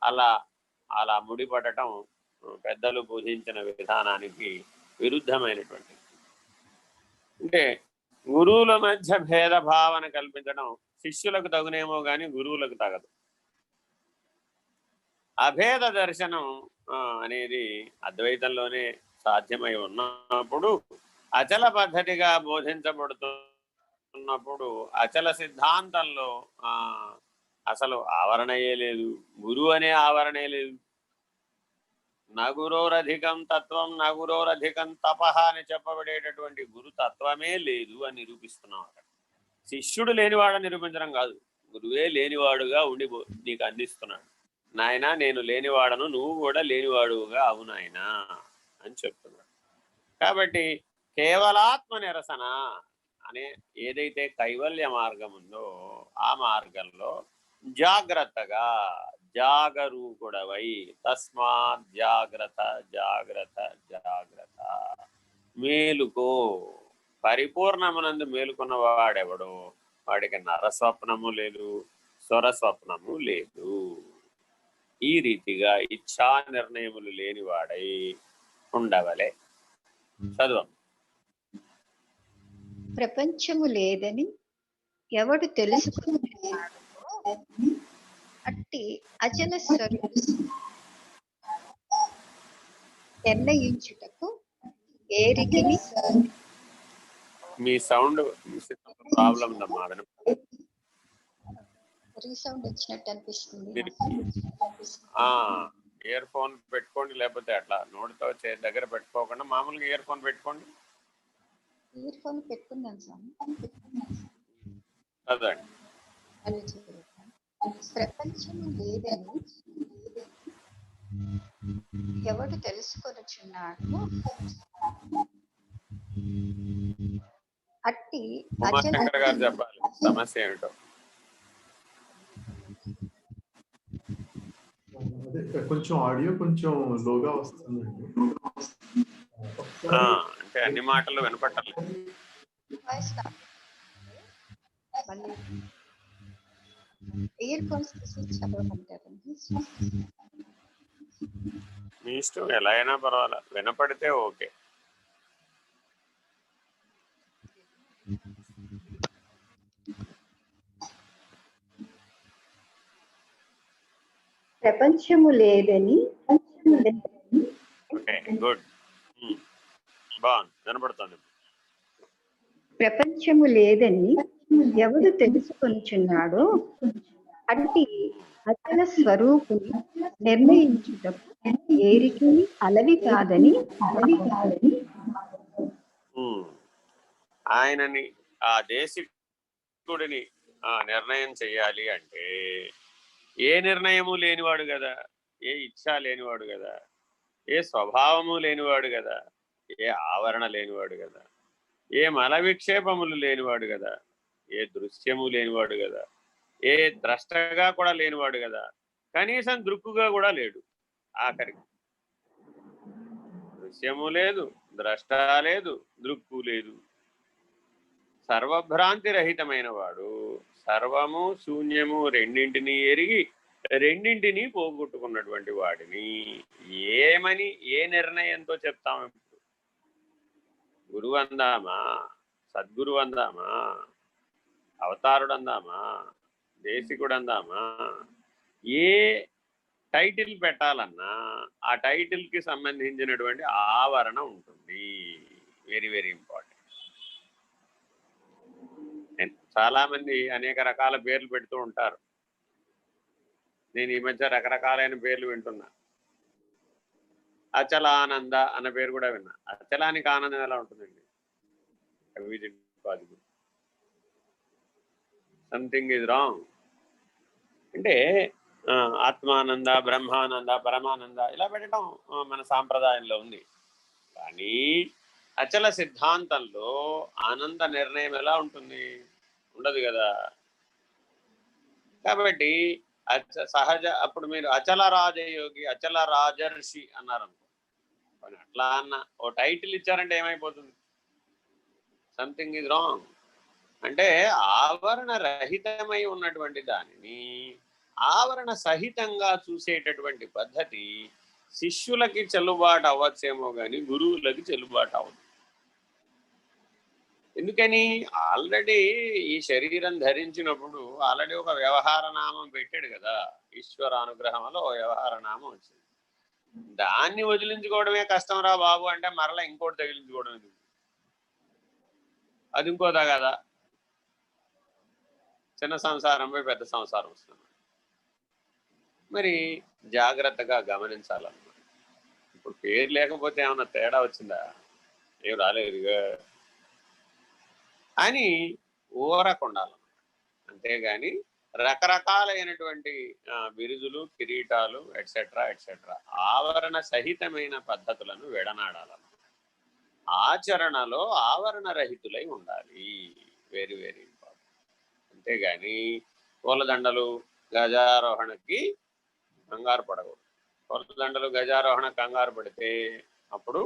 అలా అలా ముడిపడటం పెద్దలు బోధించిన విధానానికి విరుద్ధమైనటువంటి. అంటే గురువుల మధ్య భేద భావన కల్పించడం శిష్యులకు తగునేమో కానీ గురువులకు తగదు. అభేద దర్శనం అనేది అద్వైతంలోనే సాధ్యమై ఉన్నప్పుడు, అచల పద్ధతిగా బోధించబడుతున్నప్పుడు, అచల సిద్ధాంతంలో అసలు ఆవరణయే లేదు, గురువు అనే ఆవరణే లేదు. నగురోరధికం తత్వం నగురోరధికం తపహ అని చెప్పబడేటటువంటి గురుతత్వమే లేదు అని నిరూపిస్తున్నాం. అక్కడ శిష్యుడు లేనివాడని నిరూపించడం కాదు, గురువే లేనివాడుగా ఉండి నీకు అందిస్తున్నాడు. నాయనా నేను లేనివాడను, నువ్వు కూడా లేనివాడుగా అవు నాయనా అని చెప్తున్నాడు. కాబట్టి కేవలాత్మ నిరసన అనే ఏదైతే కైవల్య మార్గం ఉందో ఆ మార్గంలో జాగ్రత్తగా జాగరూకుడవై, తస్మాత్ జాగ్రత్త జాగ్రత్త జాగ్రత్త, మేలుకో. పరిపూర్ణమునందు మేలుకున్న వాడెవడో వాడికి నరస్వప్నము లేదు, స్వరస్వప్నము లేదు. ఈ రీతిగా ఇచ్ఛా నిర్ణయములు లేనివాడై ఉండవలే. చదువు. ప్రపంచము లేదని ఎవడు తెలుసుకున్నాడు, అట్టి అచల స్వరూపం నిర్ణయించుటకు ఏరికిని. మీ సౌండ్ ప్రాబ్లం ఉందమ్మా, రీసౌండ్ వచ్చినట్టు అనిపిస్తుంది. ఇయర్ ఫోన్ పెట్టుకోండి, లేకపోతే అట్లా నోటితో దగ్గర పెట్టుకోకుండా మామూలుగా ఇయర్ ఫోన్ పెట్టుకోండి. ఇయర్ ఫోన్ పెట్టుకున్నాను సార్. అదండి. ప్రపంచము లేదని ఎవడు తెలుసుకొనుచున్నాడు, అట్టి ఉమాశంకర్ గారు చెప్పాలి సమస్య ఏమిటో. కొంచెం ఆడియో కొంచెం లోగా వస్తుందండి. అంటే అన్ని మాటలు వినపట్టాలి. Ear phones చదవమంటారండి. మీ ఇష్టం, ఎలా అయినా పర్వాలేదు, వినపడితే ఓకే. ప్రపంచము లేదని. ఓకే, గుడ్, బాగుంది, వినపడుతుంది. ప్రపంచము లేదని ఎవడు తెలుసుకొనుచున్నాడో అట్టి అచల స్వరూపుని నిర్ణయించుటకు ఏరికి అలవి కాదని. ఆయనని, ఆ దేశికుడిని నిర్ణయం చెయ్యాలి అంటే ఏ నిర్ణయము లేనివాడు కదా, ఏ ఇచ్ఛ లేనివాడు కదా, ఏ స్వభావము లేనివాడు కదా, ఏ ఆవరణ లేనివాడు కదా, ఏ మల విక్షేపములు లేనివాడు కదా, ఏ దృశ్యము లేనివాడు కదా, ఏ ద్రష్టగా కూడా లేనివాడు కదా, కనీసం దృక్కుగా కూడా లేడు. ఆఖరికి దృశ్యము లేదు, ద్రష్ట లేదు, దృక్కు లేదు. సర్వభ్రాంతి రహితమైన వాడు, సర్వము శూన్యము రెండింటినీ ఎరిగి రెండింటినీ పోగొట్టుకున్నటువంటి వాడిని ఏమని, ఏ నిర్ణయంతో చెప్తాము? ఇప్పుడు గురువు అందామా, సద్గురు అందామా, అవతారుడు అందామా, దేశికుడు అందామా, ఏ టైటిల్ పెట్టాలన్నా ఆ టైటిల్కి సంబంధించినటువంటి ఆవరణ ఉంటుంది. Very very important. చాలామంది అనేక రకాల పేర్లు పెడుతూ ఉంటారు. నేను ఈ మధ్య రకరకాలైన పేర్లు వింటున్నా. అచలానంద అన్న పేరు కూడా విన్నా. అచలానికి ఆనందం ఎలా ఉంటుందండి? Something is wrong. అంటే ఆత్మానంద, బ్రహ్మానంద, పరమానంద ఇలా పెట్టడం మన సాంప్రదాయంలో ఉంది. కానీ అచల సిద్ధాంతంలో ఆనంద నిర్ణయం ఎలా ఉంటుంది? ఉండదు కదా. కాబట్టి సహజ అప్పుడు మీరు అచల రాజయోగి, అచల రాజర్షి అన్నారనుకో, అట్లా అన్న ఓ టైటిల్ ఇచ్చారంటే ఏమైపోతుంది? Something is wrong. అంటే ఆవరణ రహితమై ఉన్నటువంటి దానిని ఆవరణ సహితంగా చూసేటటువంటి పద్ధతి శిష్యులకి చెల్లుబాటు అవ్వచ్చేమో కానీ గురువులకి చెల్లుబాటు అవ్వదు. ఎందుకని? ఆల్రెడీ ఈ శరీరం ధరించినప్పుడు ఆల్రెడీ ఒక వ్యవహార నామం పెట్టాడు కదా. ఈశ్వర అనుగ్రహం వల్ల ఓ వ్యవహార నామం వచ్చింది. దాన్ని వదిలించుకోవడమే కష్టం రా బాబు అంటే మరలా ఇంకోటి తగిలించుకోవడం ఎందుకు? అది ఇంకోదా కదా. చిన్న సంసారంపై పెద్ద సంసారం వస్తుంది. మరి జాగ్రత్తగా గమనించాలన్నమాట. ఇప్పుడు పేరు లేకపోతే ఏమన్నా తేడా వచ్చిందా? ఏం రాలేదుగా అని ఊరకుండాలన్నమాట. అంతేగాని రకరకాలైనటువంటి బిరుదులు, కిరీటాలు ఎట్సెట్రా ఎట్సెట్రా ఆవరణ సహితమైన పద్ధతులను విడనాడాలన్నమాట. ఆచరణలో ఆవరణ రహితులై ఉండాలి. Very very important. అంతేగాని పూలదండలు గజారోహణకి కంగారు పడకూడదు. పూలదండలు గజారోహణ కంగారు పడితే అప్పుడు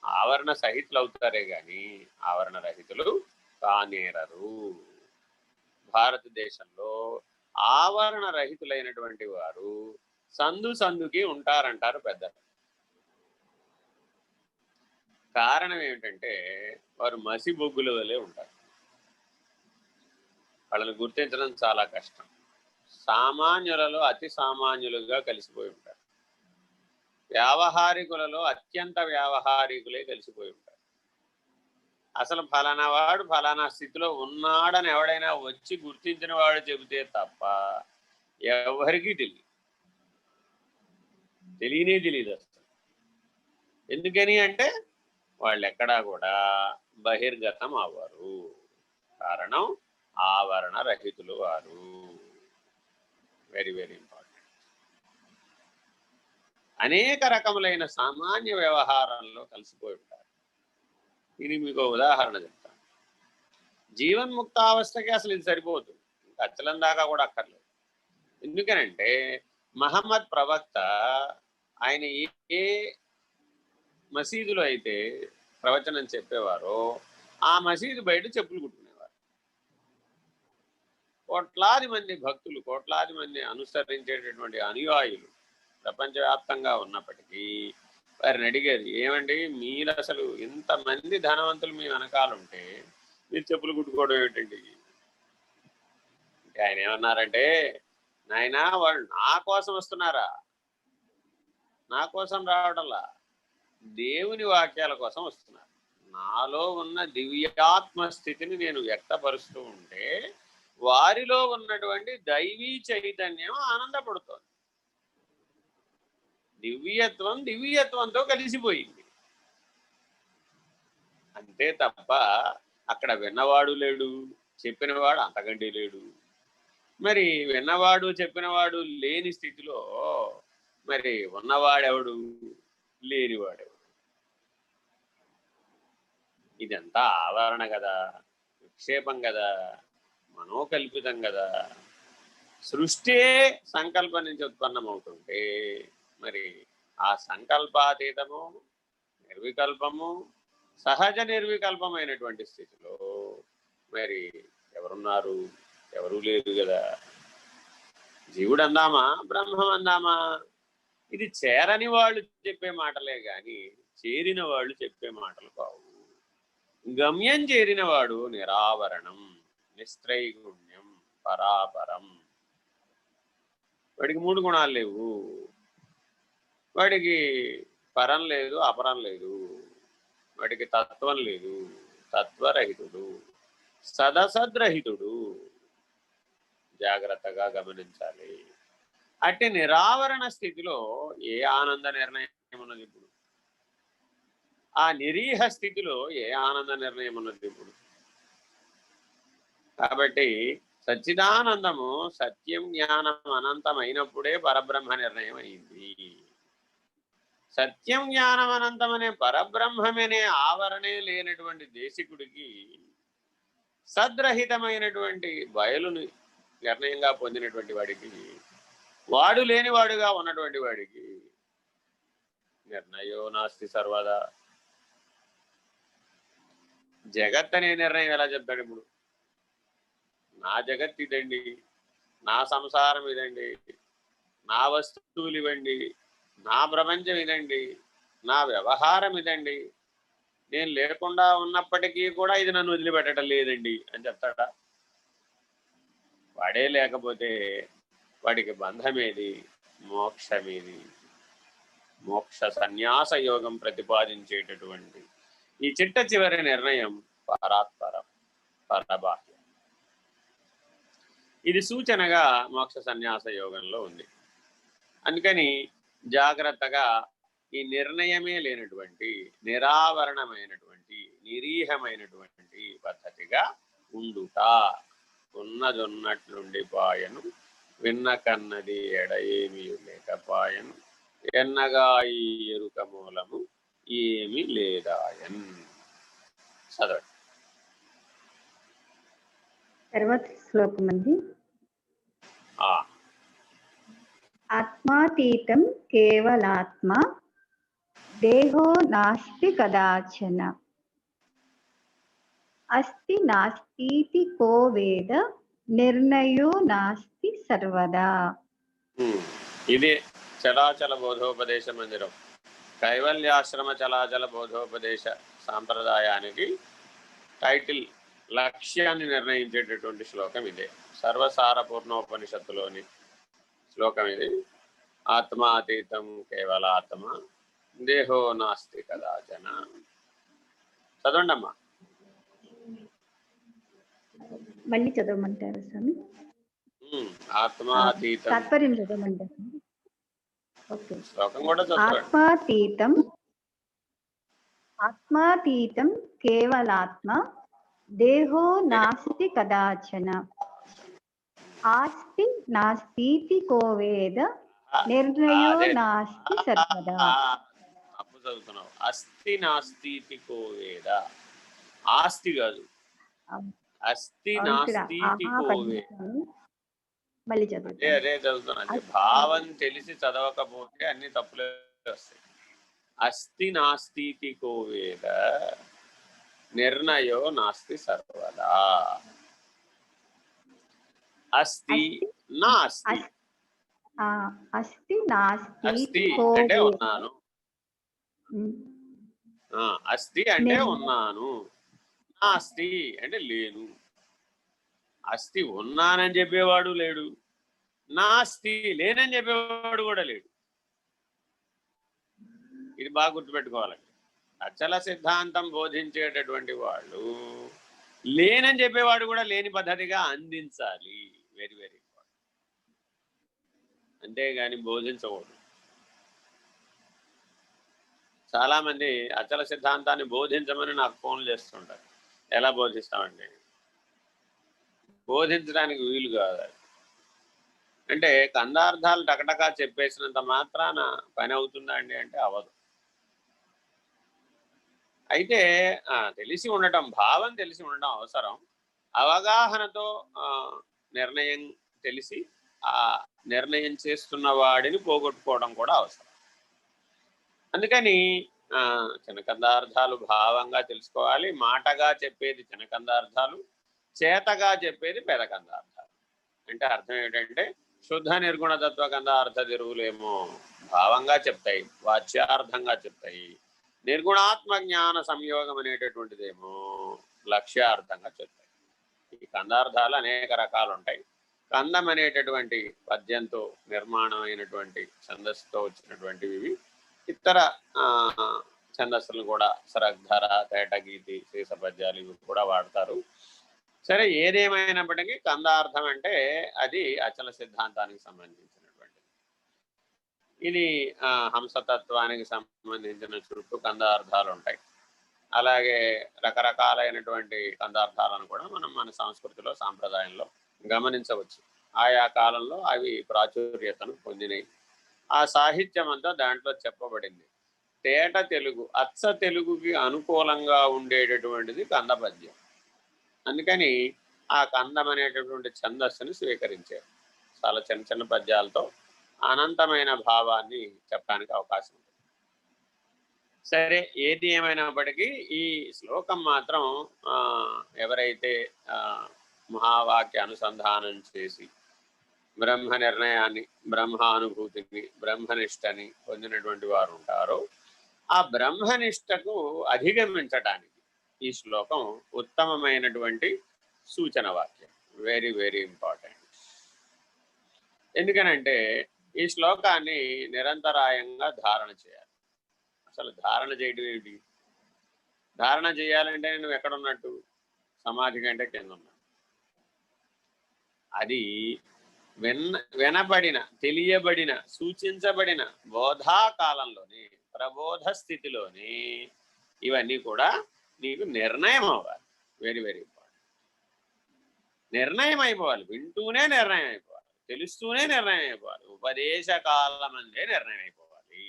ఆవరణ సహితులు అవుతారే గాని ఆవరణ రహితులు కానేరరు. భారతదేశంలో ఆవరణ రహితులైనటువంటి వారు సందు సందుకి ఉంటారంటారు పెద్దలు. కారణం ఏమిటంటే వారు మసి బొగ్గుల వలె ఉంటారు. వాళ్ళని గుర్తించడం చాలా కష్టం. సామాన్యులలో అతి సామాన్యులుగా కలిసిపోయి ఉంటారు. వ్యావహారికులలో అత్యంత వ్యావహారికులే కలిసిపోయి ఉంటారు. అసలు ఫలానా వాడు ఫలానా స్థితిలో ఉన్నాడని ఎవడైనా వచ్చి గుర్తించిన వాడు చెబితే తప్ప ఎవరికీ తెలియదు అసలు. ఎందుకని అంటే వాళ్ళు ఎక్కడా కూడా బహిర్గతం అవ్వరు. కారణం ఆవరణ రహితులు వారు. Very very important. అనేక రకములైన సామాన్య వ్యవహారంలో కలిసిపోయి ఉంటారు. ఇది మీకు ఉదాహరణ చెప్తాను. జీవన్ముక్తావస్థకి అసలు ఇది సరిపోతుంది, ఇంకా అచ్చలం దాకా కూడా అక్కర్లేదు. ఎందుకనంటే మహమ్మద్ ప్రవక్త ఆయన ఏ మసీదులో అయితే ప్రవచనం చెప్పేవారో ఆ మసీదు బయట చెప్పులు కుట్టుకునేవారు. కోట్లాది మంది భక్తులు, కోట్లాది మంది అనుసరించేటటువంటి అనుయాయులు ప్రపంచవ్యాప్తంగా ఉన్నప్పటికీ వారిని అడిగేది, ఏమండి మీరు అసలు ఇంతమంది ధనవంతులు మీ వెనకాలంటే మీరు చెప్పులు కుట్టుకోవడం ఏమిటండి? ఆయన ఏమన్నారంటే, నాయనా వాళ్ళు నా కోసం వస్తున్నారా? నా కోసం రావడంలా, దేవుని వాక్యాల కోసం వస్తున్నారు. నాలో ఉన్న దివ్యాత్మ స్థితిని నేను వ్యక్తపరుస్తూ ఉంటే వారిలో ఉన్నటువంటి దైవీ చైతన్యం ఆనందపడుతోంది. దివ్యత్వంతో కలిసిపోయింది. అంతే తప్ప అక్కడ విన్నవాడు లేడు, చెప్పినవాడు అంతకంటే లేడు. మరి విన్నవాడు చెప్పినవాడు లేని స్థితిలో మరి ఉన్నవాడెవడు, లేనివాడెవడు? ఇదంతా ఆవరణ కదా, విక్షేపం కదా, మనోకల్పితం కదా. సృష్టి సంకల్పం నుంచి ఉత్పన్నమవుతుంటే మరి ఆ సంకల్పాతీతము, నిర్వికల్పము, సహజ నిర్వికల్పమైనటువంటి స్థితిలో మరి ఎవరున్నారు? ఎవరూ లేరు కదా. జీవుడు అందామా, బ్రహ్మం అందామా? ఇది చేరని వాళ్ళు చెప్పే మాటలే గాని చేరిన వాళ్ళు చెప్పే మాటలు కావు. గమ్యం చేరినవాడు నిరావరణం, నిస్త్రైగుణ్యం, పరాపరం. వాడికి 3 గుణాలు లేవు. వాడికి పరం లేదు, అపరం లేదు. వాడికి తత్వం లేదు, తత్వరహితుడు, సదసద్రహితుడు. జాగ్రత్తగా గమనించాలి. అట్టి నిరావరణ స్థితిలో ఏ ఆనంద నిర్ణయం ఉన్నది ఇప్పుడు? ఆ నిరీహ స్థితిలో ఏ ఆనంద నిర్ణయం ఉన్నది ఇప్పుడు? కాబట్టి సచ్చిదానందము సత్యం జ్ఞానం అనంతమైనప్పుడే పరబ్రహ్మ నిర్ణయం అయింది. సత్యం జ్ఞానం అనంతమనే పరబ్రహ్మమనే ఆవరణే లేనటువంటి దేశికుడికి సద్రహితమైనటువంటి బయలుని నిర్ణయంగా పొందినటువంటి వాడికి, వాడు లేనివాడుగా ఉన్నటువంటి వాడికి నిర్ణయో నాస్తి సర్వదా. జగత్ అనే నిర్ణయం ఎలా చెప్తాడు ఇప్పుడు? నా జగత్ ఇదండి, నా సంసారం ఇదండి, నా వస్తువులు ఇవ్వండి, నా ప్రపంచం ఇదండి, నా వ్యవహారం ఇదండి, నేను లేకుండా ఉన్నప్పటికీ కూడా ఇది నన్ను వదిలిపెట్టడం లేదండి అని చెప్తాడా? వాడే లేకపోతే వాడికి బంధమేది, మోక్షమేది? మోక్ష సన్యాస యోగం ప్రతిపాదించేటటువంటి ఈ చిట్ట చివరి నిర్ణయం పరాత్పరం, పరబాహ్యం. ఇది సూచనగా మోక్ష సన్యాస యోగంలో ఉంది. అందుకని జాగ్రత్తగా ఈ నిర్ణయమే లేనటువంటి నిరావరణమైనటువంటి నిరీహమైనటువంటి పద్ధతిగా ఉండుట. ఉన్నదొన్నట్లుండిపాయను, విన్న కన్నది ఎడయేమీ లేకపాయను, ఎన్నగా ఈ ఎరుక మూలము ఏమి లేదాయన్. చదవండి. తర్వాత శ్లోకం అండి. ఆత్మాతీతం కేవలాత్మ దేహో నాస్తి కదాచన, అస్తి నాస్తి కో వేద నిర్ణయో నాస్తి సర్వదా. ఇది చలాచల బోధోపదేశ మందిరం, కైవల్యాశ్రమ చలాచల బోధోపదేశ సాంప్రదాయానికి టైటిల్, లక్ష్యాన్ని నిర్ణయించేటటువంటి శ్లోకం ఇదే. సర్వసార పూర్ణోపనిషత్తులోని శ్లోకం ఇది. ఆత్మాతీతం కేవలాత్మ దేహో నాస్తి కదాచన. చదవండి అమ్మా. మళ్ళీ చదవమంటారు స్వామి? ఆత్మాతీతం, తాత్పర్యం చదవమంటారు? ఓకే. శ్లోకం కూడా ఆత్మాతీతం, ఆత్మాతీతం కేవలాత్మ దేహో నాస్తి కదాచన, ఆస్తి నాస్తి కో వేద నిర్ణయో నాస్తి సర్వదా. అప్పు చదువుతున్నావు. అస్తి నాస్తి కో వేద. ఆస్తి కాదు, అస్తి నాస్తి కో వేద. మళ్ళీ చదువు. అదే చదువుతున్నా. అంటే భావం తెలిసి చదవకపోతే అన్ని తప్పులే వస్తాయి. అస్తి నాస్తి కో వేద నిర్ణయో నాస్తి సర్వదా. అస్తి నాస్తి, అస్తి నాస్తి అస్తి అంటే ఉన్నాను, అస్తి అంటే ఉన్నాను, నాస్తి అంటే లేను. అస్తి ఉన్నానని చెప్పేవాడు లేడు, నాస్తి లేనని చెప్పేవాడు కూడా లేడు. ఇది బాగా గుర్తుపెట్టుకోవాలండి. అచల సిద్ధాంతం బోధించేటటువంటి వాళ్ళు లేనని చెప్పేవాడు కూడా లేని పద్ధతిగా అందించాలి. Very very important. అంతేగాని బోధించకూడదు. చాలామంది అచల సిద్ధాంతాన్ని బోధించమని నాకు ఫోన్లు చేస్తుంటారు. ఎలా బోధిస్తామండి? బోధించడానికి వీలు కాదు. అంటే కందార్థాలు టకటకా చెప్పేసినంత మాత్రాన పని అవుతుందా అండి అంటే అవ్వదు. అయితే తెలిసి ఉండటం, భావం తెలిసి ఉండటం అవసరం. అవగాహనతో నిర్ణయం తెలిసి ఆ నిర్ణయం చేస్తున్న వాడిని పోగొట్టుకోవడం కూడా అవసరం. అందుకని చిన్న కందార్థాలు భావంగా తెలుసుకోవాలి. మాటగా చెప్పేది చిన్న కందార్థాలు, చేతగా చెప్పేది పెద్ద కందార్థాలు. అంటే అర్థం ఏమిటంటే శుద్ధ నిర్గుణ తత్వ కందార్థ తిరుగులేమో భావంగా చెప్తాయి, వాచ్యార్థంగా చెప్తాయి. నిర్గుణాత్మ జ్ఞాన సంయోగం అనేటటువంటిదేమో లక్ష్యార్థంగా చెప్తాయి. ఈ కందార్థాలు అనేక రకాలు ఉంటాయి. కందం అనేటటువంటి పద్యంతో నిర్మాణం అయినటువంటి ఛందస్సుతో వచ్చినటువంటివి ఇతర ఛందస్సులను కూడా సరగ్ధర, తేటగీతి, శేష పద్యాలు ఇవి కూడా వాడతారు. సరే, ఏదేమైనప్పటికీ కందార్థం అంటే అది అచల సిద్ధాంతానికి సంబంధించినటువంటిది. ఇది హంసతత్వానికి సంబంధించిన చుట్టూ కందార్థాలు ఉంటాయి. అలాగే రకరకాలైనటువంటి కందార్థాలను కూడా మనం మన సంస్కృతిలో సాంప్రదాయంలో గమనించవచ్చు. ఆయా కాలంలో అవి ప్రాచుర్యతను పొందినాయి. ఆ సాహిత్యం అంతా దాంట్లో చెప్పబడింది. తేట తెలుగు, అచ్చ తెలుగుకి అనుకూలంగా ఉండేటటువంటిది కందపద్యం. అందుకని ఆ కందం అనేటటువంటి ఛందస్సుని స్వీకరించారు. చాలా చిన్న చిన్న పద్యాలతో అనంతమైన భావాన్ని చెప్పడానికి అవకాశం ఉంది. సరే, ఏది ఏమైనప్పటికీ ఈ శ్లోకం మాత్రం ఎవరైతే మహావాక్య అనుసంధానం చేసి బ్రహ్మ నిర్ణయాన్ని, బ్రహ్మానుభూతిని, బ్రహ్మనిష్టని పొందినటువంటి వారు ఉంటారో ఆ బ్రహ్మనిష్టకు అధిగమించటానికి ఈ శ్లోకం ఉత్తమమైనటువంటి సూచన వాక్యం. Very very important. ఎందుకనంటే ఈ శ్లోకాన్ని నిరంతరాయంగా ధారణ చేయాలి. అసలు ధారణ చేయడం ఏమిటి? ధారణ చేయాలంటే నువ్వు ఎక్కడున్నట్టు? సమాధి కంటే కింద ఉన్నాడు. అది వినబడిన, తెలియబడిన, సూచించబడిన బోధాకాలంలోనే, ప్రబోధ స్థితిలోనే ఇవన్నీ కూడా నీకు నిర్ణయం అవ్వాలి. Very very important. నిర్ణయం అయిపోవాలి. వింటూనే నిర్ణయం అయిపోవాలి, తెలుస్తూనే నిర్ణయం అయిపోవాలి, ఉపదేశ కాలమందే నిర్ణయం అయిపోవాలి.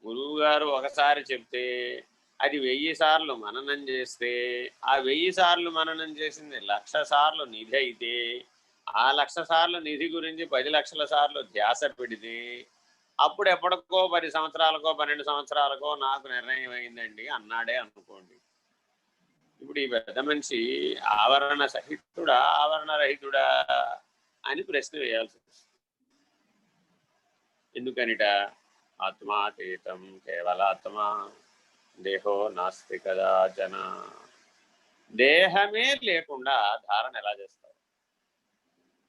గురువు గారు ఒకసారి చెప్తే అది 1000 సార్లు మననం చేస్తే, ఆ 1000 సార్లు మననం చేసింది 1,00,000 సార్లు నిధి అయితే, ఆ 1,00,000 సార్లు నిధి గురించి 10 లక్షల సార్లు ధ్యాస పెడితే అప్పుడు ఎప్పటికో 10 సంవత్సరాలకో 12 సంవత్సరాలకో నాకు నిర్ణయం అయిందండి అన్నాడే అనుకోండి. ఇప్పుడు ఈ పెద్ద మనిషి ఆవరణ సహితుడా, ఆవరణ రహితుడా అని ప్రశ్న వేయాల్సి వస్తుంది. ఎందుకనిట? ఆత్మాతీతం కేవలాత్మా దేహో నాస్తి కదాచన. దేహమే లేకుండా ధారణ ఎలా చేస్తావు?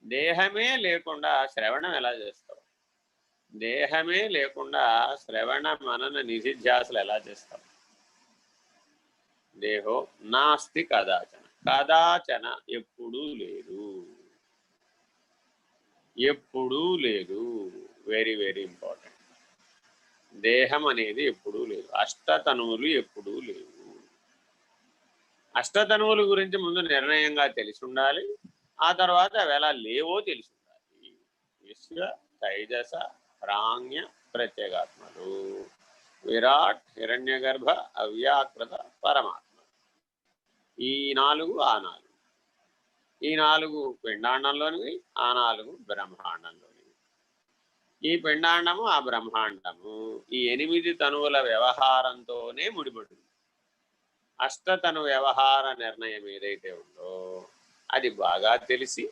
దేహమే లేకుండా శ్రవణం ఎలా చేస్తావు? దేహమే లేకుండా శ్రవణ మనన నిధిధ్యాసలు ఎలా చేస్తావు? దేహో నాస్తి కదాచన. కదాచన ఎప్పుడూ లేదు, ఎప్పుడూ లేదు. Very very important. దేహం అనేది ఎప్పుడూ లేదు. అష్టతనువులు ఎప్పుడూ లేవు. అష్టతనువుల గురించి ముందు నిర్ణయంగా తెలిసి ఉండాలి. ఆ తర్వాత అవి ఎలా లేవో తెలిసి ఉండాలి. విశ్వ, తైజస, ప్రాజ్ఞ, ప్రత్యేగాత్మలు, విరాట్, హిరణ్యగర్భ, అవ్యాకృత, పరమాత్మ. ఈ 4 ఆ 4. ఈ 4 పిండాండంలోనివి, ఆ 4 బ్రహ్మాండంలోనివి. ఈ పిండాండము, ఆ బ్రహ్మాండము ఈ 8 తనువుల వ్యవహారంతోనే ముడిపడింది. అష్టతను వ్యవహార నిర్ణయం ఏదైతే ఉందో అది బాగా తెలిసి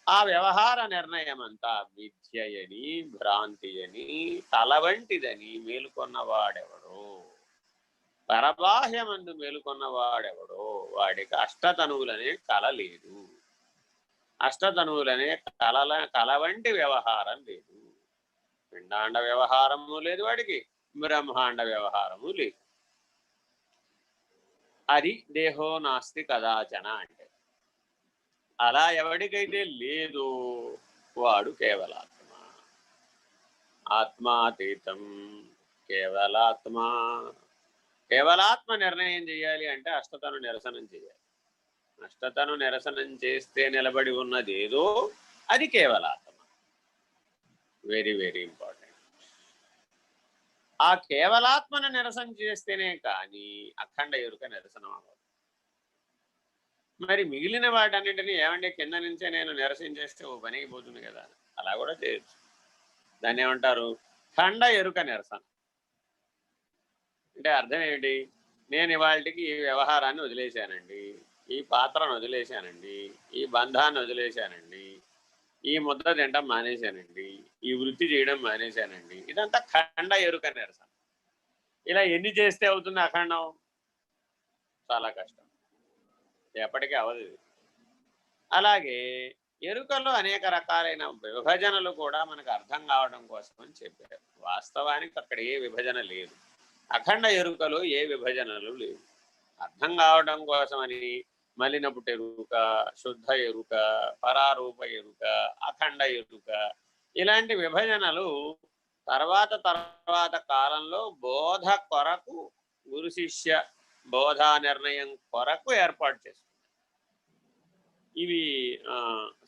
ఆ వ్యవహార నిర్ణయం అంతా విద్యయని, భ్రాంతి అని, తల వంటిదని మేలుకొన్నవాడెవడో, పరబాహ్యమందు మేలుకొన్నవాడెవడో వాడికి అష్టతనువులనే కల లేదు. అష్టతనువులనే కల వంటి వ్యవహారం లేదు. పిండాండ వ్యవహారము లేదు వాడికి, బ్రహ్మాండ వ్యవహారము లేదు. అది దేహో నాస్తి కదాచన అంటే. అలా ఎవడికైతే లేదో వాడు కేవలాత్మ. ఆత్మాతీతం కేవలాత్మ. కేవలాత్మ నిర్ణయం చేయాలి అంటే అష్టతను నిరసనం చేయాలి. అష్టతను నిరసనం చేస్తే నిలబడి ఉన్నదేదో అది కేవలాత్మ. Very very important. ఆ కేవలాత్మను నిరసన చేస్తేనే కానీ అఖండ ఎరుక నిరసనం అవ్వదు. మరి మిగిలిన వాటన్నింటినీ ఏమంటే కింద నుంచే నేను నిరసన చేస్తే ఓ పనికి పోతుంది కదా, అలా కూడా చేయొచ్చు. దాన్ని ఏమంటారు? ఖండ ఎరుక నిరసన. అంటే అర్థం ఏమిటి? నేను ఇవాళకి ఈ వ్యవహారాన్ని వదిలేశానండి, ఈ పాత్రను వదిలేశానండి, ఈ బంధాన్ని వదిలేశానండి, ఈ ముద్ద తినడం మానేశానండి, ఈ వృత్తి చేయడం మానేశానండి. ఇదంతా ఖండ ఎరుక నిరసన. ఇలా ఎన్ని చేస్తే అవుతుంది అఖండం? చాలా కష్టం, ఎప్పటికీ అవదు. అలాగే ఎరుకలో అనేక రకాలైన విభజనలు కూడా మనకు అర్థం కావడం కోసం అని చెప్పారు. వాస్తవానికి అక్కడ ఏ విభజన లేదు. అఖండ ఎరుకలో ఏ విభజనలు లేవు. అర్థం కావడం కోసమని మలినపుట ఎరుక, శుద్ధ ఎరుక, పరారూప ఎరుక, అఖండ ఎరుక, ఇలాంటి విభజనలు తర్వాత కాలంలో బోధ కొరకు, గురు శిష్య బోధా నిర్ణయం కొరకు ఏర్పాటు చేస్తుంది. ఇవి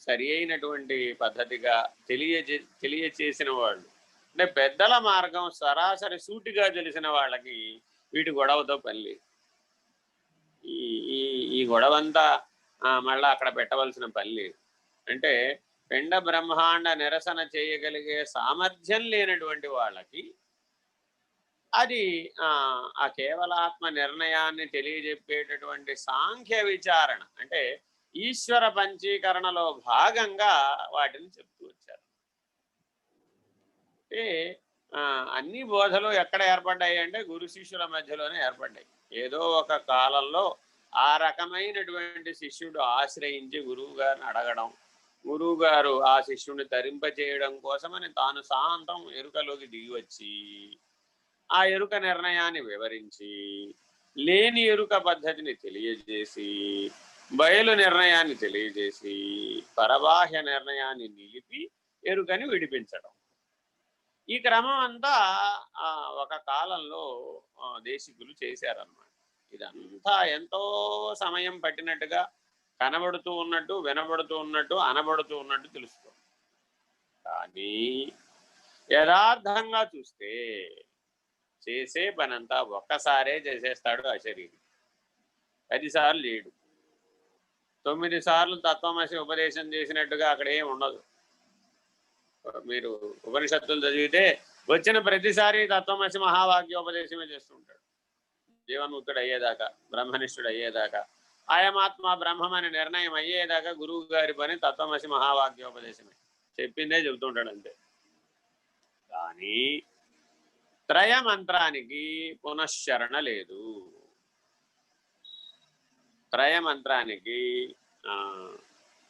సరి అయినటువంటి పద్ధతిగా తెలియచేసిన వాళ్ళు, అంటే పెద్దల మార్గం సరాసరి సూటిగా తెలిసిన వాళ్ళకి వీటి గొడవతో పని లేదు. ఈ గొడవంతా మళ్ళీ అక్కడ పెట్టవలసిన పని లేదు. అంటే పిండ బ్రహ్మాండ నిరసన చేయగలిగే సామర్థ్యం లేనటువంటి వాళ్ళకి అది ఆ కేవలాత్మ నిర్ణయాన్ని తెలియజెప్పేటటువంటి సాంఖ్య విచారణ, అంటే ఈశ్వర పంచీకరణలో భాగంగా వాటిని చెప్తూ వచ్చారు. అంటే అన్ని బోధలు ఎక్కడ ఏర్పడ్డాయి అంటే గురు శిష్యుల మధ్యలోనే ఏర్పడ్డాయి. ఏదో ఒక కాలంలో ఆ రకమైనటువంటి శిష్యుడు ఆశ్రయించి గురువు గారిని అడగడం, గురువు గారు ఆ శిష్యుడిని తరింపచేయడం కోసమని తాను శాంతం ఎరుకలోకి దిగి వచ్చి ఆ ఎరుక నిర్ణయాన్ని వివరించి, లేని ఎరుక పద్ధతిని తెలియజేసి, బయలు నిర్ణయాన్ని తెలియజేసి, పరబాహ్య నిర్ణయాన్ని నిలిపి ఎరుకని విడిపించడం. ఈ క్రమం అంతా ఒక కాలంలో దేశికులు చేశారన్నమాట. ఇదంతా ఎంతో సమయం పట్టినట్టుగా కనబడుతూ ఉన్నట్టు, వినబడుతూ ఉన్నట్టు, అనబడుతూ ఉన్నట్టు తెలుస్తుంది. కానీ యథార్థంగా చూస్తే చేసే పనంతా ఒక్కసారే చేసేస్తాడు అశరీరి. 10 సార్లు చేయడు. 9 సార్లు తత్వమసి ఉపదేశం చేసినట్టుగా అక్కడ ఏమి ఉండదు. మీరు ఉపనిషత్తులు చదివితే వచ్చిన ప్రతిసారి తత్వమసి మహావాక్యోపదేశమే చేస్తుంటాడు. జీవన్ముక్తుడు అయ్యేదాకా, బ్రహ్మనిష్ఠుడు అయ్యేదాకా, ఆయమాత్మ బ్రహ్మమని నిర్ణయం అయ్యేదాకా గురువు గారి పని తత్వమసి మహావాక్యోపదేశమే, చెప్పిందే చెబుతుంటాడు అంతే. కానీ త్రయమంత్రానికి పునశ్చరణ లేదు. త్రయమంత్రానికి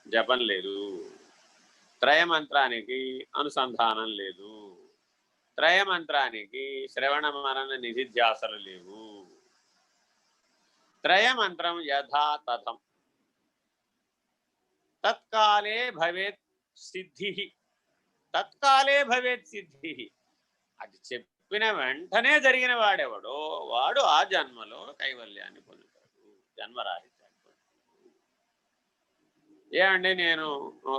జపం లేదు, త్రయమంత్రానికి అనుసంధానం లేదు, త్రయమంత్రానికి శ్రవణ మనన నిధిధ్యాసలు లేవు. త్రయమంత్రం యథా తథం తత్కాలే భవేత్ సిద్ధి, తత్కాలే భవేత్ సిద్ధి. అది చెప్పిన వెంటనే జరిగిన వాడెవడో వాడు ఆ జన్మలో కైవల్యాన్ని పొందుతాడు, జన్మరాహిత్యాన్ని పొందుతాడు. ఏమండి నేను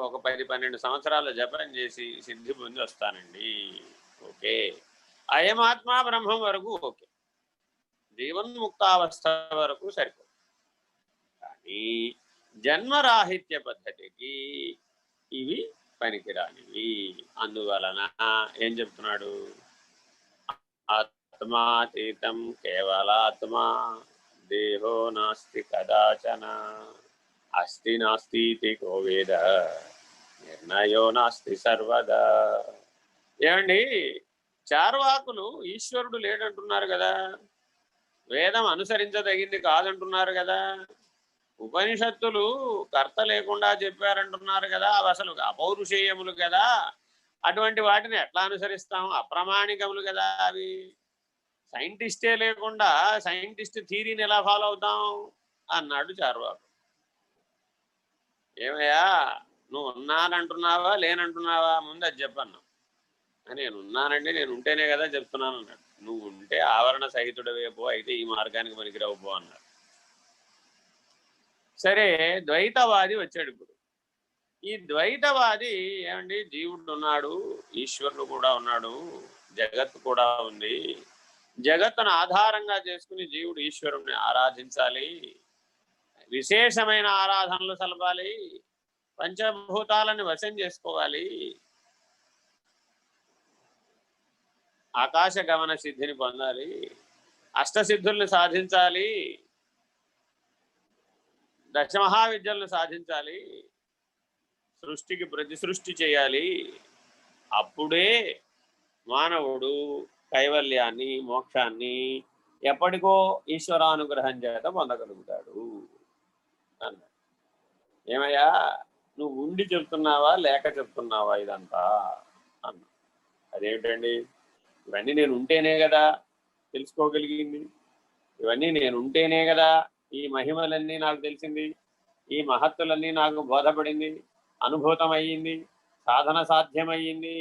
ఒక 10-12 సంవత్సరాలు జపం చేసి సిద్ధి పొంది వస్తానండి, ఓకే. అయమాత్మా బ్రహ్మం వరకు ఓకే, జీవన్ముక్తావస్థ వరకు సరిపోదు. కానీ జన్మరాహిత్య పద్ధతికి ఇవి పనికిరానివి. అందువలన ఏం చెప్తున్నాడు? ఆత్మాతీతం కేవలాత్మా దేహో నాస్తి కదాచన అస్తి నాస్తి కోవేద నిర్ణయో నాస్తి సర్వదా. ఏమండి, చార్వాకులు ఈశ్వరుడు లేడంటున్నారు కదా, వేదం అనుసరించదగింది కాదంటున్నారు కదా, ఉపనిషత్తులు కర్త లేకుండా చెప్పారంటున్నారు కదా, అవి అసలు అపౌరుషేయములు కదా, అటువంటి వాటిని ఎట్లా అనుసరిస్తాం? అప్రమాణికములు కదా అవి. సైంటిస్టే లేకుండా సైంటిస్ట్ థీరీని ఎలా ఫాలో అవుతాం అన్నాడు చార్వాకు. ఏమయ్యా, నువ్వు ఉన్నానంటున్నావా లేనంటున్నావా? ముందు అది చెప్పన్నా. నేను ఉన్నానండి, నేను ఉంటేనే కదా చెప్తున్నాను అన్నాడు. నువ్వు ఉంటే ఆవరణ సహితుడవే పో, అయితే ఈ మార్గానికి పనికిరావు పో అన్నాడు. సరే, ద్వైతవాది వచ్చాడు ఇప్పుడు. ఈ ద్వైతవాది ఏమండి, జీవుడు ఉన్నాడు, ఈశ్వరుడు కూడా ఉన్నాడు, జగత్తు కూడా ఉంది, జగత్తును ఆధారంగా చేసుకుని జీవుడు ఈశ్వరుణ్ణి ఆరాధించాలి, విశేషమైన ఆరాధనలు సలపాలి, పంచభూతాలను వశం చేసుకోవాలి, ఆకాశ గమన సిద్ధిని పొందాలి, అష్టసిద్ధుల్ని సాధించాలి, దశమహావిద్యలను సాధించాలి, సృష్టికి ప్రతి సృష్టి చేయాలి. అప్పుడే మానవుడు కైవల్యాన్ని, మోక్షాన్ని ఎప్పటికో ఈశ్వరానుగ్రహం చేత పొందగలుగుతాడు అన్నాడు. ఏమయ్యా, నువ్వు ఉండి చెప్తున్నావా లేక చెప్తున్నావా ఇదంతా అన్నా. అదేమిటండి, ఇవన్నీ నేను ఉంటేనే కదా తెలుసుకోగలిగింది, ఇవన్నీ నేను ఉంటేనే కదా ఈ మహిమలన్నీ నాకు తెలిసింది, ఈ మహత్తులన్నీ నాకు బోధపడింది, అనుభూతమయ్యింది, సాధన సాధ్యమయ్యింది,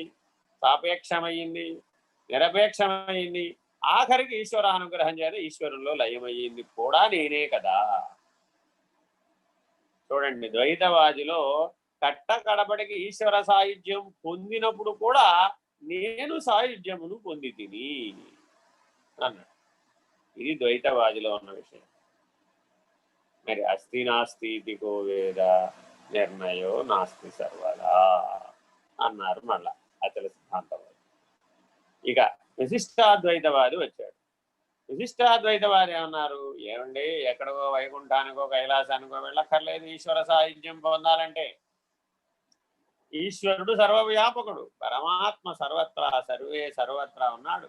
సాపేక్షమయ్యింది, నిరపేక్షమైంది, ఆఖరికి ఈశ్వర అనుగ్రహం చేత ఈశ్వరుల్లో లయమయ్యింది కూడా నేనే కదా. చూడండి, ద్వైతవాదిలో కట్ట కడపడికి ఈశ్వర సాయుధ్యం పొందినప్పుడు కూడా నేను సాయుధ్యమును పొంది తిని అన్నాడు. ఇది ద్వైతవాదిలో ఉన్న విషయం. మరి అస్థి నాస్తి ఇతికో వేద నిర్ణయో నాస్తి సర్వదా అన్నారు మళ్ళా అచల సిద్ధాంతవాది. ఇక విశిష్టాద్వైతవాది వచ్చాడు. విశిష్టాద్వైతవాది ఏమన్నారు, ఏమండి ఎక్కడికో వైకుంఠానికో కైలాసానికో వెళ్ళక్కర్లేదు ఈశ్వర సాహిత్యం పొందాలంటే. ఈశ్వరుడు సర్వవ్యాపకుడు, పరమాత్మ సర్వత్రా సర్వే సర్వత్రా ఉన్నాడు,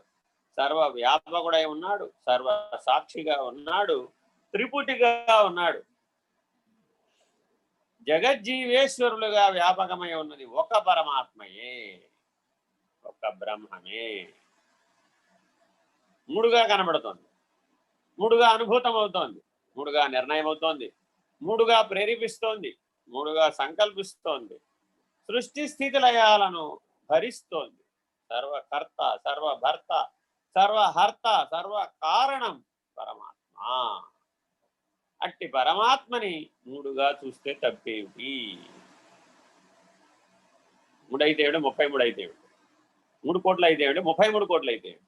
సర్వవ్యాపకుడై ఉన్నాడు, సర్వ సాక్షిగా ఉన్నాడు, త్రిపుటిగా ఉన్నాడు. జగజ్జీవేశ్వరులుగా వ్యాపకమై ఉన్నది ఒక పరమాత్మయే, ఒక బ్రహ్మమే. మూడుగా కనబడుతోంది, మూడుగా అనుభూతం అవుతోంది, మూడుగా నిర్ణయం అవుతోంది, మూడుగా ప్రేరేపిస్తోంది, మూడుగా సంకల్పిస్తోంది, సృష్టి స్థితి లయాలను భరిస్తోంది. సర్వకర్త, సర్వభర్త, సర్వహర్త, సర్వ కారణం పరమాత్మ. అట్టి పరమాత్మని మూడుగా చూస్తే తప్పేమిటి? మూడైతే ఏమిటి, 33 అయితే ఏమిటి, 3 కోట్లు అయితే ఏమిటి, 33 కోట్లు అయితే ఏమిటి,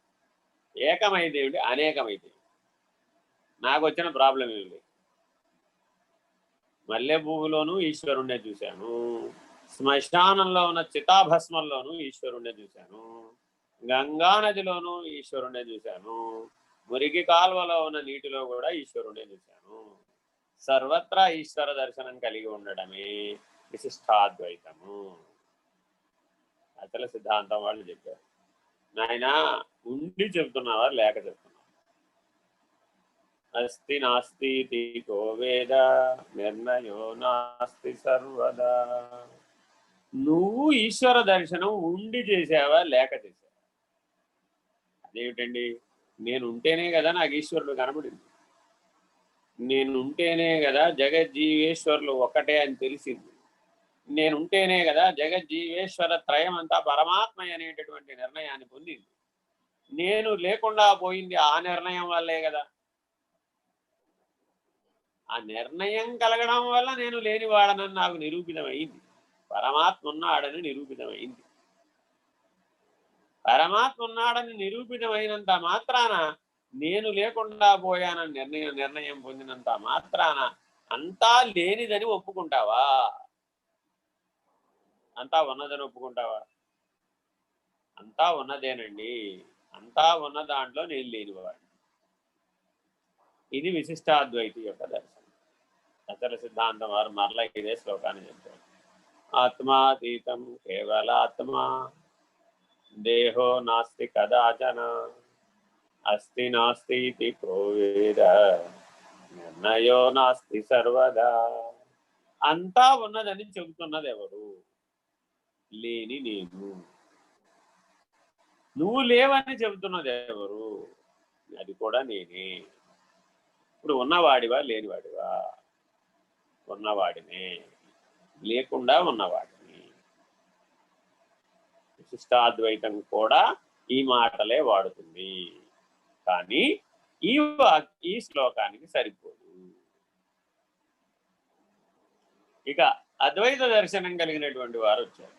ఏకమైతే ఏమిటి, అనేకమైతే. నాకు వచ్చిన ప్రాబ్లం ఏమిటి, మల్లె పువ్వులోనూ ఈశ్వరుణ్ణే చూశాను, శ్మశానంలో ఉన్న చితాభస్మంలోనూ ఈశ్వరుణ్ణే చూశాను, గంగా నదిలోనూ ఈశ్వరుణ్ణే చూశాను, మురికి కాల్వలో ఉన్న నీటిలో కూడా ఈశ్వరుణ్ణే చూశాను. సర్వత్రా ఈశ్వర దర్శనం కలిగి ఉండడమే విశిష్టాద్వైతము. అచల సిద్ధాంతం వాళ్ళు చెప్పారు. నాయనా ఉండి చెప్తున్నావా లేక చెప్తున్నావా? అస్తి నాస్తి ఇతికో వేద నిర్ణయో నాస్తి సర్వదా. నువ్వు ఈశ్వర దర్శనం ఉండి చేసావా లేక చేసావా? అదేమిటండి, నేను ఉంటేనే కదా నాకు ఈశ్వరుడు కనబడింది, నేను ఉంటేనే కదా జగజ్జీవేశ్వరులు ఒక్కటే అని తెలిసింది, నేను ఉంటేనే కదా జగజ్జీవేశ్వర త్రయం అంతా పరమాత్మ అనేటటువంటి నిర్ణయాన్ని పొందింది. నేను లేకుండా పోయింది ఆ నిర్ణయం వల్లే కదా. ఆ నిర్ణయం కలగడం వల్ల నేను లేనివాడనని నాకు నిరూపితమైంది, పరమాత్మ ఉన్నాడని నిరూపితమైంది. పరమాత్మ ఉన్నాడని నిరూపితమైనంత మాత్రాన నేను లేకుండా పోయానని నిర్ణయం పొందినంత మాత్రాన అంతా లేనిదని ఒప్పుకుంటావా? అంతా ఉన్నదని ఒప్పుకుంటావా? అంతా ఉన్నదేనండి, అంతా ఉన్న దాంట్లో నేను లేనివాడు. ఇది విశిష్టాద్వైతి యొక్క దర్శనం. అచల సిద్ధాంతం వారు మరలా ఇదే శ్లోకాన్ని చెప్పారు. ఆత్మాతీతం కేవలాత్మా దేహో నాస్తి కదాచన అస్తి నాస్తి ఇతికో వేద నిర్ణయో నాస్తి సర్వదా. అంతా ఉన్నదని చెబుతున్నది ఎవరు? లేని నేను. నువ్వు లేవని చెబుతున్నది ఎవరు? అది కూడా నేనే. ఇప్పుడు ఉన్నవాడివా లేనివాడివా? ఉన్నవాడినే, లేకుండా ఉన్నవాడిని. విశిష్టాద్వైతం కూడా ఈ మాటలే వాడుతుంది, కానీ ఈ శ్లోకానికి సరిపోదు. ఇక అద్వైత దర్శనం కలిగినటువంటి వారు వచ్చారు.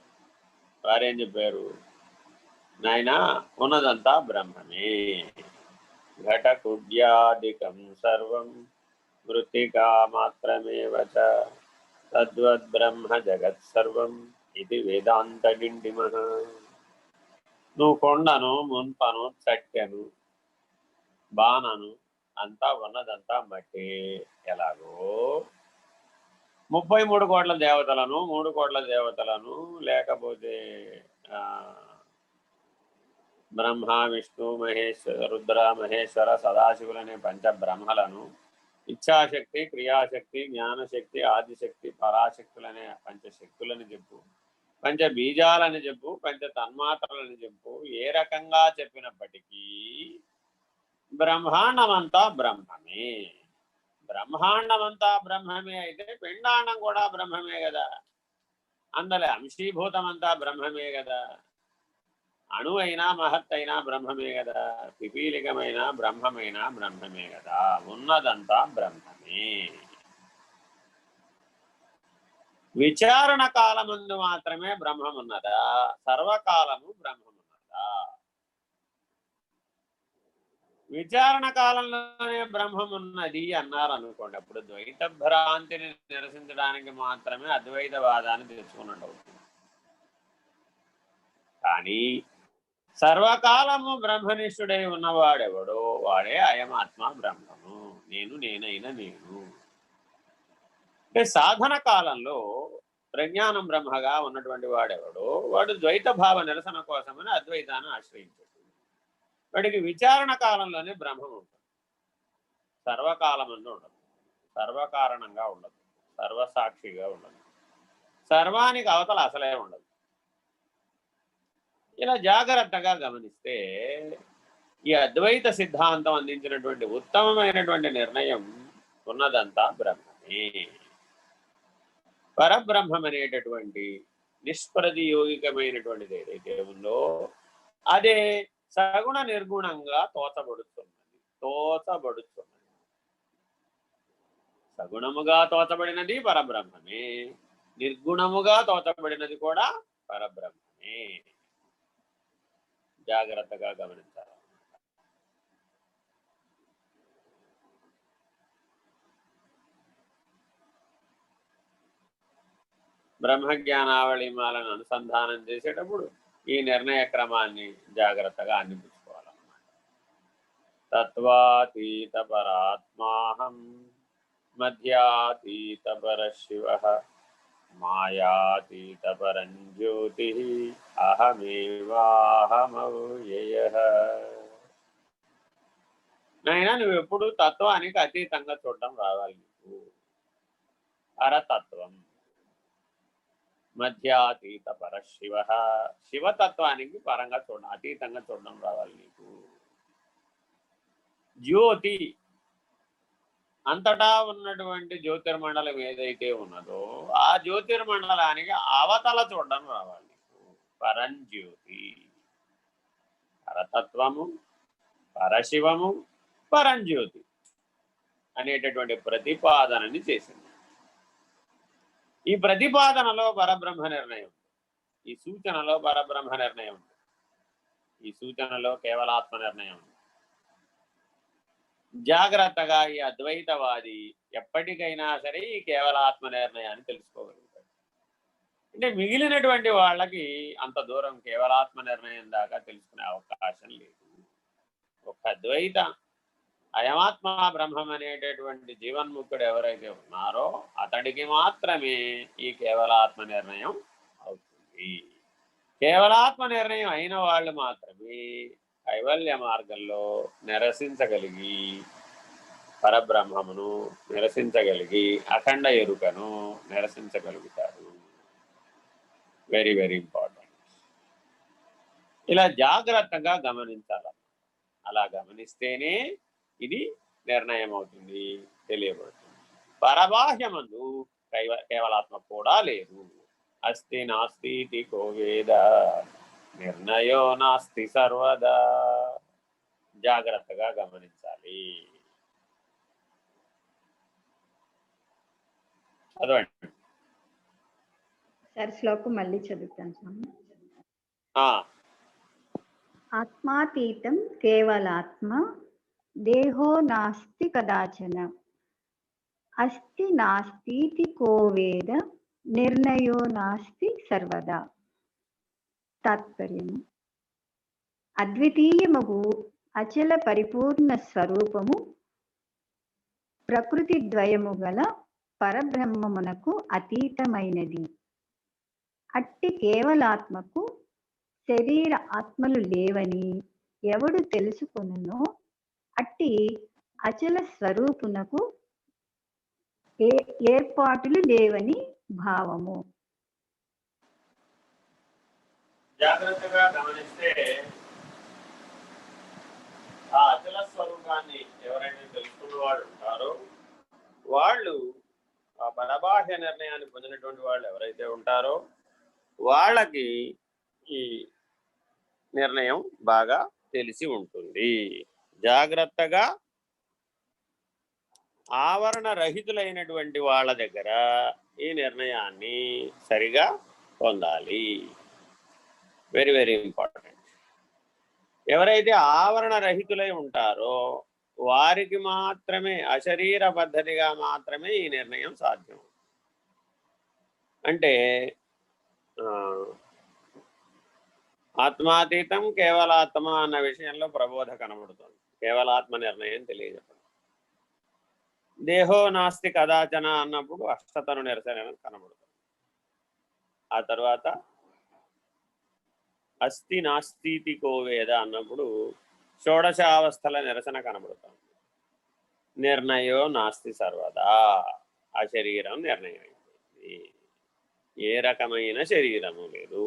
వారేం చెప్పారు? నాయనా ఉన్నదంతా బ్రహ్మమే, ఘటకుడ్యాదికం సర్వం మృత్తికా మాత్రమేవ చ తద్వద్బ్రహ్మ జగత్ సర్వం ఇది వేదాంత డిండిమః. నువ్వు కొండను, మున్పను, చట్టెను, బాణను, అంతా ఉన్నదంతా మట్టి. ఎలాగో 33 కోట్ల దేవతలను, 3 కోట్ల దేవతలను, లేకపోతే బ్రహ్మ, విష్ణు, మహేశ్వర, రుద్ర, మహేశ్వర, సదాశివులనే పంచబ్రహ్మలను, ఇచ్ఛాశక్తి, క్రియాశక్తి, జ్ఞానశక్తి, ఆదిశక్తి, పరాశక్తులనే పంచశక్తులని చెప్పు, పంచబీజాలని చెప్పు, పంచ తన్మాత్రలని చెప్పు, ఏ రకంగా చెప్పినప్పటికీ బ్రహ్మాండమంతా బ్రహ్మమే. బ్రహ్మాండం అంతా బ్రహ్మమే అయితే పిండాండం కూడా బ్రహ్మమే కదా, అందులో అంశీభూతం అంతా బ్రహ్మమే కదా, అణువైనా మహత్తైనా బ్రహ్మమే కదా, పిపీలికమైన బ్రహ్మమే కదా, ఉన్నదంతా బ్రహ్మమే. విచారణ కాలమందు మాత్రమే బ్రహ్మమున్నదా, సర్వకాలము బ్రహ్మమున్నదా? విచారణ కాలంలోనే బ్రహ్మమున్నది అన్నారు అనుకోండి, అప్పుడు ద్వైత భ్రాంతిని నిరసించడానికి మాత్రమే అద్వైతవాదాన్ని తెచ్చుకున్నట్టు అవుతుంది. కానీ సర్వకాలము బ్రహ్మనిష్ఠుడై ఉన్నవాడెవడో వాడే అయమాత్మ బ్రహ్మము, నేనైన నేను. అంటే సాధన కాలంలో ప్రజ్ఞానం బ్రహ్మగా ఉన్నటువంటి వాడెవడో వాడు ద్వైత భావ నిరసన కోసమని అద్వైతాన్ని ఆశ్రయించాడు. వాడికి విచారణ కాలంలోనే బ్రహ్మం ఉంటుంది. సర్వకాలమందు ఉండదు, సర్వకారణంగా ఉండదు, సర్వసాక్షిగా ఉండదు, సర్వానికి అవతల అసలే ఉండదు. ఇలా జాగ్రత్తగా గమనిస్తే ఈ అద్వైత సిద్ధాంతం అందించినటువంటి ఉత్తమమైనటువంటి నిర్ణయం ఉన్నదంతా బ్రహ్మమే. పరబ్రహ్మం అనేటటువంటి నిష్ప్రతియోగికమైనటువంటిది ఏదైతే ఉందో అదే సగుణ నిర్గుణంగా తోచబడుతున్నది. సగుణముగా తోచబడినది పరబ్రహ్మమే, నిర్గుణముగా తోచబడినది కూడా పరబ్రహ్మమే. జాగ్రత్తగా గమనించాలి. బ్రహ్మజ్ఞానావళిమాలను అనుసంధానం చేసేటప్పుడు ఈ నిర్ణయ క్రమాన్ని జాగ్రత్తగా అందిపుచ్చుకోవాలన్నమాట. తత్వాతీత పరాత్మాహం మధ్యాతీత పరశివ మాయాతీత పరంజ్యోతి అహమేవాహమవ్యయః. నైనా నువ్వు ఎప్పుడు తత్వానికి అతీతంగా చూడడం రావాలి. నీకు పరతత్వం, మధ్యాతీత పరశివ, శివతత్వానికి పరంగా చూడడం, అతీతంగా చూడడం రావాలి నీకు. జ్యోతి, అంతటా ఉన్నటువంటి జ్యోతిర్మండలం ఏదైతే ఉన్నదో ఆ జ్యోతిర్మండలానికి అవతల చూడడం రావాలి నీకు. పరంజ్యోతి, పరతత్వము, పరశివము, పరంజ్యోతి అనేటటువంటి ప్రతిపాదనని చేసింది. ఈ ప్రతిపాదనలో పరబ్రహ్మ నిర్ణయం, ఈ సూచనలో పరబ్రహ్మ నిర్ణయం, ఈ సూచనలో కేవలాత్మ నిర్ణయం. జాగ్రత్తగా ఈ అద్వైతవాది ఎప్పటికైనా సరే ఈ కేవలాత్మ నిర్ణయాన్ని తెలుసుకోగలుగుతాడు. అంటే మిగిలినటువంటి వాళ్ళకి అంత దూరం కేవలాత్మ నిర్ణయం దాకా తెలుసుకునే అవకాశం లేదు. ఒక అద్వైత అయమాత్మ బ్రహ్మం అనేటటువంటి జీవన్ముక్తుడు ఎవరైతే ఉన్నారో అతడికి మాత్రమే ఈ కేవలాత్మ నిర్ణయం అవుతుంది. కేవలాత్మ నిర్ణయం అయిన వాళ్ళు మాత్రమే కైవల్య మార్గంలో నిరసించగలిగి పరబ్రహ్మమును నిరసించగలిగి అఖండ ఎరుకను నిరసించగలుగుతారు. Very very important. ఇలా జాగ్రత్తగా గమనించాలి. అలా గమనిస్తేనే ఇది నిర్ణయం అవుతుంది, తెలియబడుతుంది. పరబాహ్యమందు కేవలాత్మ కూడా లేదు. అస్తి నాస్తి కోవేద నిర్ణయో నాస్తి సర్వదా. జాగ్రత్తగా గమనించాలి. చదవండి సార్, శ్లోకం మళ్ళీ చదువుతాను స్వామి. ఆత్మాతీతం కేవలాత్మ దేహో నాస్తి కదాచన అస్తి నాస్తి కోవేద నిర్ణయో నాస్తి సర్వదా. తాత్పర్యము: అద్వితీయమగు అచల పరిపూర్ణ స్వరూపము ప్రకృతి ద్వయము గల పరబ్రహ్మమునకు అతీతమైనది. అట్టి కేవలాత్మకు శరీర ఆత్మలు లేవని ఎవడు తెలుసుకొనునో అట్టి అచల స్వరూపునకు ఏర్పాటులు లేవని భావము. జాగ్రత్తగా గమనిస్తే ఆ అచల స్వరూపాన్ని ఎవరైతే తెలుసుకున్న వాడు ఉంటారో వాళ్ళు ఆ పరబాహ్య నిర్ణయాన్ని పొందినటువంటి వాళ్ళు ఎవరైతే ఉంటారో వాళ్ళకి ఈ నిర్ణయం బాగా తెలిసి ఉంటుంది. జాగ్రత్తగా ఆవరణ రహితులైనటువంటి వాళ్ళ దగ్గర ఈ నిర్ణయాన్ని సరిగా పొందాలి. Very very important. ఎవరైతే ఆవరణ రహితులై ఉంటారో వారికి మాత్రమే అశరీర పద్ధతిగా మాత్రమే ఈ నిర్ణయం సాధ్యం. అంటే ఆత్మాతీతం కేవలాత్మ అన్న విషయంలో ప్రబోధ కనబడుతుంది. కేవలాత్మ నిర్ణయం తెలియజెప్పడం. దేహో నాస్తి కదాచన అన్నప్పుడు అష్టతను నిరసన కనబడుతుంది. ఆ తర్వాత అస్థి నాస్తితి కోవేద అన్నప్పుడు షోడశావస్థల నిరసన కనబడుతుంది. నిర్ణయో నాస్తి సర్వదా, ఆ శరీరం నిర్ణయం అయిపోయింది. ఏ రకమైన శరీరము లేదు,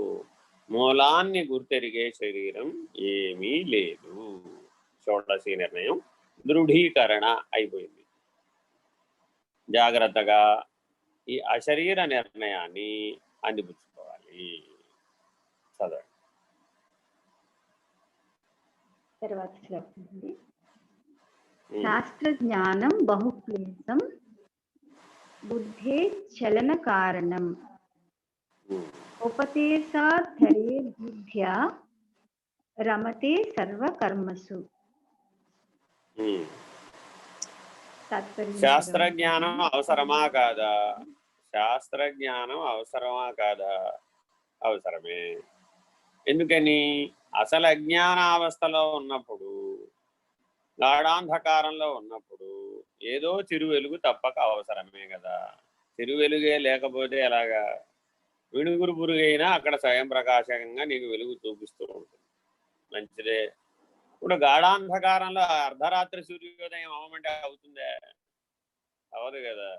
మూలాన్ని గుర్తెరిగే శరీరం ఏమీ లేదు. షోడశి నిర్ణయం దృఢీకరణ అయిపోయింది. జాగ్రత్తగా ఈ అశరీర నిర్ణయాన్ని అందిపుచ్చుకోవాలి. చదవండి. తర్వాత శాస్త్ర జ్ఞానం బహుక్లేశం బుద్ధే చలన కారణం ఉపదేశాధరే బుద్ధ్యా రమతే సర్వకర్మసు. శాస్త్రజ్ఞానం అవసరమా కాదా? శాస్త్రజ్ఞానం అవసరమా కాదా? అవసరమే. ఎందుకని? అసలు అజ్ఞానావస్థలో ఉన్నప్పుడు, గాఢాంధకారంలో ఉన్నప్పుడు ఏదో చిరువెలుగు తప్పక అవసరమే కదా. చిరువెలుగే లేకపోతే ఎలాగా? విణుగురు పురుగైనా అక్కడ స్వయం ప్రకాశంగా నీకు వెలుగు చూపిస్తూ ఉంటుంది. మంచిదే. ఇప్పుడు గాఢాంధకారంలో అర్ధరాత్రి సూర్యోదయం అవ్వమంటే అవుతుందే? అవదు కదా.